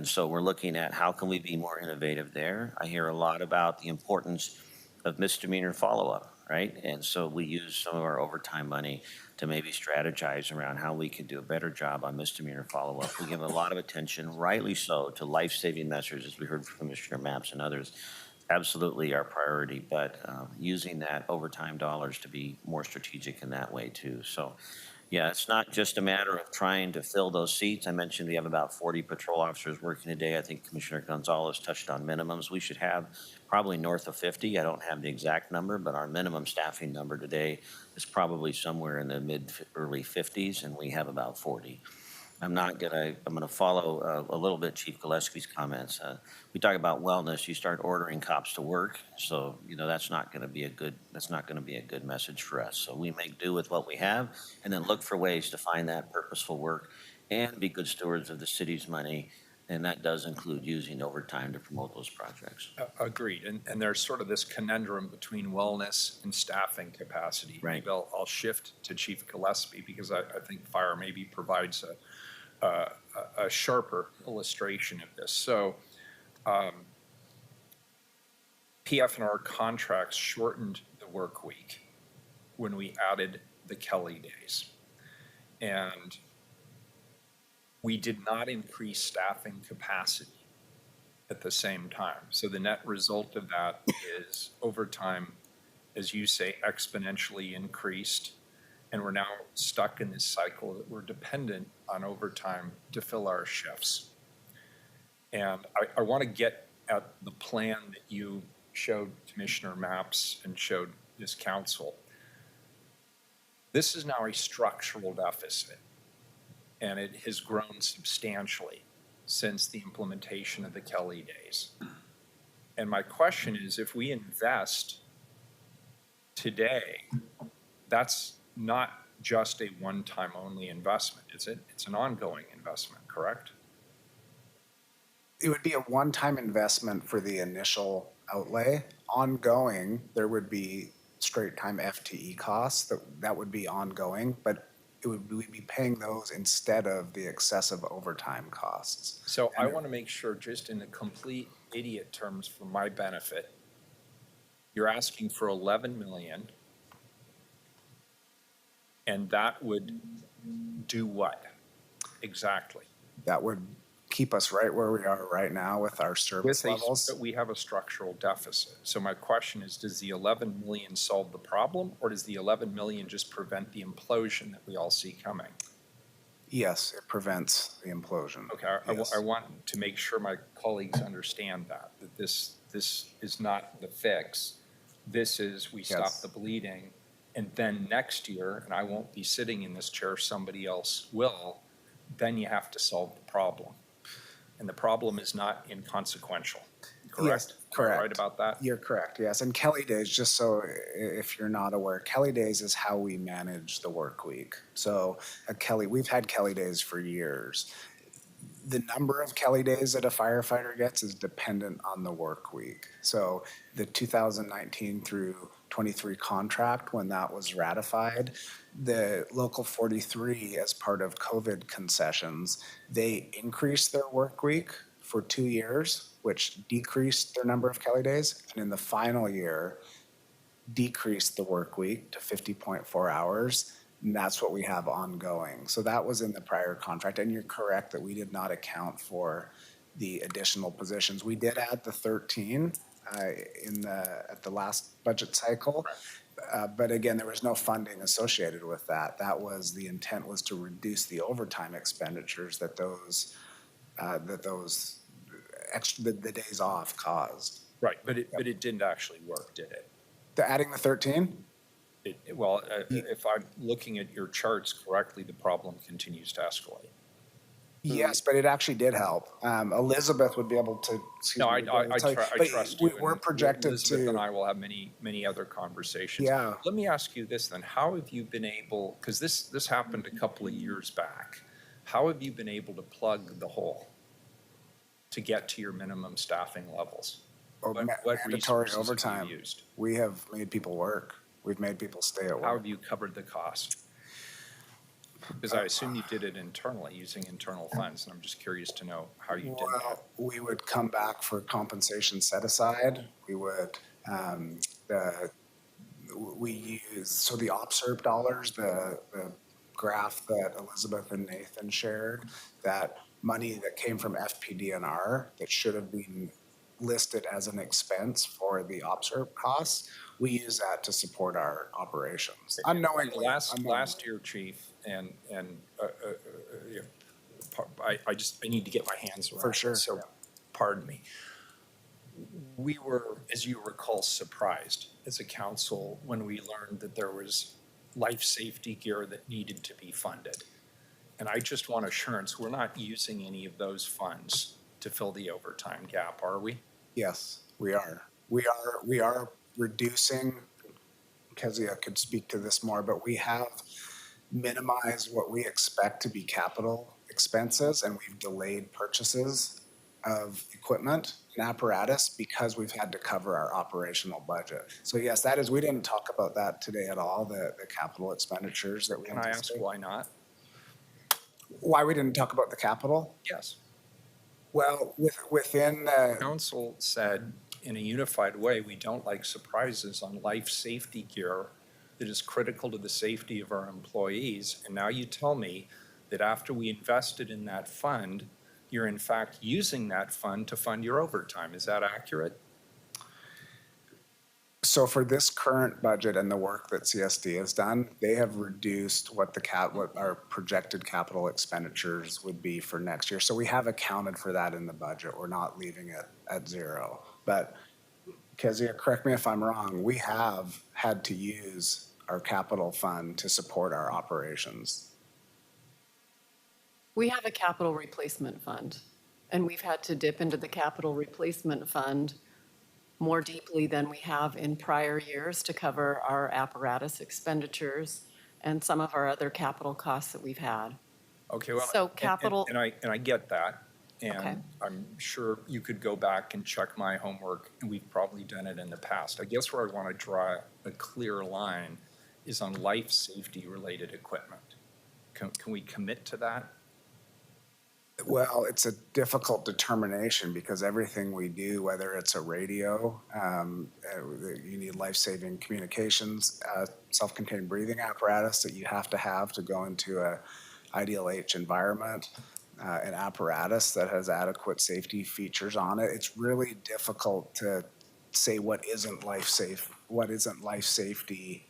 so we're looking at how can we be more innovative there. I hear a lot about the importance of misdemeanor follow-up, right? And so we use some of our overtime money to maybe strategize around how we can do a better job on misdemeanor follow-up. We give a lot of attention, rightly so, to life-saving measures, as we heard from Commissioner Maps and others. Absolutely our priority, but using that overtime dollars to be more strategic in that way too. So yeah, it's not just a matter of trying to fill those seats. I mentioned we have about 40 patrol officers working today. I think Commissioner Gonzalez touched on minimums. We should have probably north of 50. I don't have the exact number, but our minimum staffing number today is probably somewhere in the early 50s, and we have about 40. I'm gonna follow a little bit Chief Gillespie's comments. We talk about wellness, you start ordering cops to work. So, that's not gonna be a good message for us. So we make do with what we have and then look for ways to find that purposeful work and be good stewards of the city's money. And that does include using overtime to promote those projects. Agreed. And there's sort of this conundrum between wellness and staffing capacity. Right. Maybe I'll shift to Chief Gillespie because I think fire maybe provides a sharper illustration of this. So PF&R contracts shortened the work week when we added the Kelly days. And we did not increase staffing capacity at the same time. So the net result of that is overtime, as you say, exponentially increased. And we're now stuck in this cycle that we're dependent on overtime to fill our shifts. And I want to get at the plan that you showed Commissioner Maps and showed this council. This is now a structural deficit, and it has grown substantially since the implementation of the Kelly days. And my question is, if we invest today, that's not just a one-time only investment, is it? It's an ongoing investment, correct? It would be a one-time investment for the initial outlay. Ongoing, there would be straight time FTE costs that would be ongoing, but we'd be paying those instead of the excessive overtime costs. So I want to make sure, just in the complete idiot terms for my benefit, you're asking for 11 million, and that would do what exactly? That would keep us right where we are right now with our service levels. But we have a structural deficit. So my question is, does the 11 million solve the problem, or does the 11 million just prevent the implosion that we all see coming? Yes, it prevents the implosion. Okay, I want to make sure my colleagues understand that this is not the fix. This is, we stop Yes. the bleeding, and then next year, and I won't be sitting in this chair, somebody else will, then you have to solve the problem. And the problem is not inconsequential, correct? Yes, correct. Am I right about that? You're correct, yes. And Kelly Days, just so if you're not aware, Kelly Days is how we manage the work week. So we've had Kelly Days for years. The number of Kelly Days that a firefighter gets is dependent on the work week. So the 2019 through 23 contract, when that was ratified, the Local 43, as part of COVID concessions, they increased their work week for 2 years, which decreased their number of Kelly Days. And in the final year, decreased the work week to 50.4 hours. And that's what we have ongoing. So that was in the prior contract. And you're correct that we did not account for the additional positions. We did add the 13 at the last budget cycle. But again, there was no funding associated with that. The intent was to reduce the overtime expenditures that those the days off caused. Right, but it didn't actually work, did it? Adding the 13? If I'm looking at your charts correctly, the problem continues to escalate. Yes, but it actually did help. Elizabeth would be able to. No, I trust you. We're projected Elizabeth and to. I will have many other conversations. Yeah. Let me ask you this then. How have you been able, because this happened a couple of years back, how have you been able to plug the hole to get to your minimum staffing levels? What Mandatory resources have you overtime. used? We have made people work. We've made people stay at work. How have you covered the cost? Because I assume you did it internally, using internal funds, and I'm just curious to know how you did that. We would come back for compensation set aside. We would, we use, so the OPSERP dollars, the graph that Elizabeth and Nathan shared, that money that came from FPDNR that should have been listed as an expense for the OPSERP costs, we use that to support our operations. Unknowingly. Last year, Chief, and I need to get my hands around For sure. it, so pardon me. We were, as you recall, surprised as a council when we learned that there was life safety gear that needed to be funded. And I just want assurance, we're not using any of those funds to fill the overtime gap, are we? Yes, we are. We are reducing, Kezia could speak to this more, but we have minimized what we expect to be capital expenses, and we've delayed purchases of equipment and apparatus because we've had to cover our operational budget. So yes, that is, we didn't talk about that today at all, the capital expenditures that we Can I ask why not? Why we didn't talk about the capital? Yes. Well, within the council said in a unified way, we don't like surprises on life safety gear that is critical to the safety of our employees. And now you tell me that after we invested in that fund, you're in fact using that fund to fund your overtime. Is that accurate? So for this current budget and the work that CSD has done, they have reduced what our projected capital expenditures would be for next year. So we have accounted for that in the budget. We're not leaving it at zero. But Kezia, correct me if I'm wrong, we have had to use our capital fund to support our operations. We have a capital replacement fund, and we've had to dip into the capital replacement fund more deeply than we have in prior years to cover our apparatus expenditures and some of our other capital costs that we've had. Okay, well, So capital- and I get that. And Okay. I'm sure you could go back and check my homework, and we've probably done it in the past. I guess where I want to draw a clear line is on life safety related equipment. Can we commit to that? Well, it's a difficult determination because everything we do, whether it's a radio, you need life-saving communications, self-contained breathing apparatus that you have to go into a ideal H environment, an apparatus that has adequate safety features on it. It's really difficult to say what isn't life safety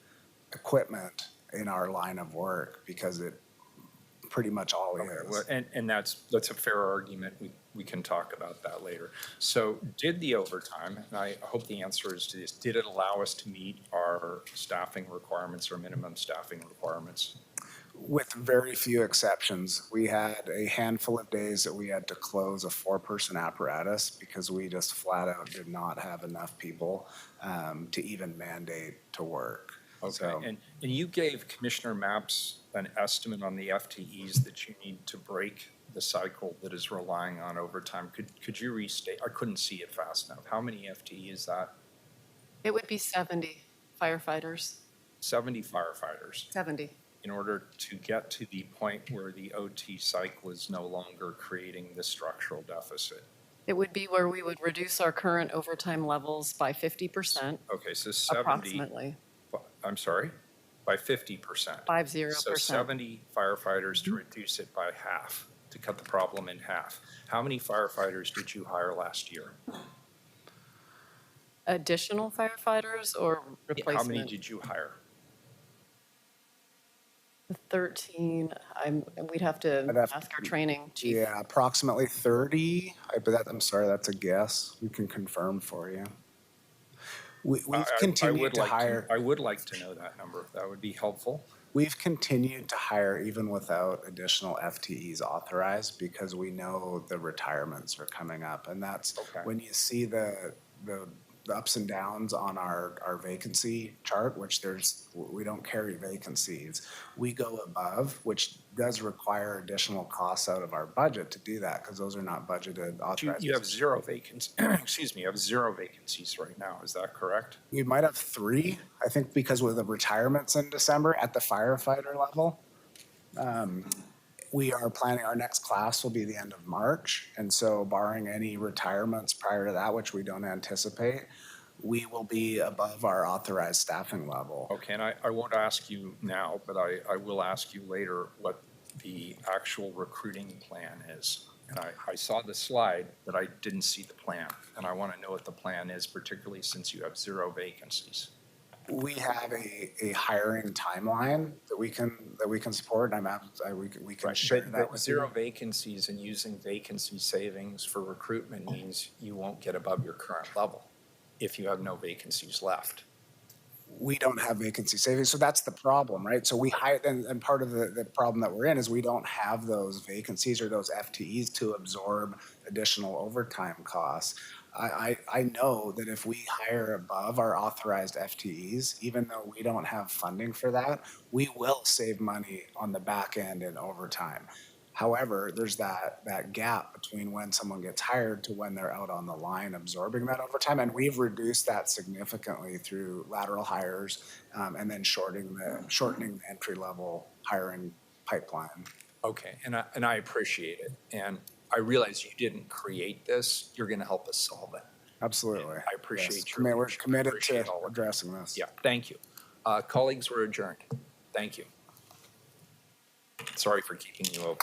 equipment in our line of work because pretty much all he Okay, is. well, and that's a fair argument. We can talk about that later. So did the overtime, and I hope the answer is to this, did it allow us to meet our staffing requirements or minimum staffing requirements? With very few exceptions, we had a handful of days that we had to close a 4-person apparatus because we just flat out did not have enough people to even mandate to work. Okay, So, and you gave Commissioner Maps an estimate on the FTEs that you need to break the cycle that is relying on overtime. Could you restate? I couldn't see it fast enough. How many FTE is that? It would be 70 firefighters, 70 firefighters 70. in order to get to the point where the OT cycle is no longer creating the structural deficit. It would be where we would reduce our current overtime levels by 50%, Okay, so 70, approximately, I'm sorry, by 50%. 50%. So 70 firefighters to reduce it by half, to cut the problem in half. How many firefighters did you hire last year? Additional firefighters or replacement? How many did you hire? 13, we'd have to I'd have ask our training chief. yeah, approximately 30. I'm sorry, that's a guess. We can confirm for you. We've continued to hire. I would like to know that number. That would be helpful. We've continued to hire even without additional FTEs authorized because we know the retirements are coming up. And that's when you see the ups and downs on our vacancy chart, which we don't carry vacancies. We go above, which does require additional costs out of our budget to do that because those are not budgeted authorized. You have zero vacancies. Excuse me, you have zero vacancies right now. Is that correct? We might have 3, I think, because with the retirements in December at the firefighter level. We are planning, our next class will be the end of March. And so barring any retirements prior to that, which we don't anticipate, we will be above our authorized staffing level. Okay, and I won't ask you now, but I will ask you later what the actual recruiting plan is. And I saw the slide, but I didn't see the plan. And I want to know what the plan is, particularly since you have zero vacancies. We have a hiring timeline that we can support. We can share that But with zero you. vacancies and using vacancy savings for recruitment means you won't get above your current level if you have no vacancies left. We don't have vacancy savings, so that's the problem, right? So we hire, and part of the problem that we're in is we don't have those vacancies or those FTEs to absorb additional overtime costs. I know that if we hire above our authorized FTEs, even though we don't have funding for that, we will save money on the back end in overtime. However, there's that gap between when someone gets hired to when they're out on the line absorbing that overtime. And we've reduced that significantly through lateral hires and then shortening the entry level hiring pipeline. Okay, and I appreciate it. And I realize you didn't create this. You're going to help us solve it. Absolutely. I appreciate Yes. your We're leadership. I committed appreciate to all of it. addressing this. Yeah, thank you. Colleagues, we're adjourned. Thank you. Sorry for keeping you over.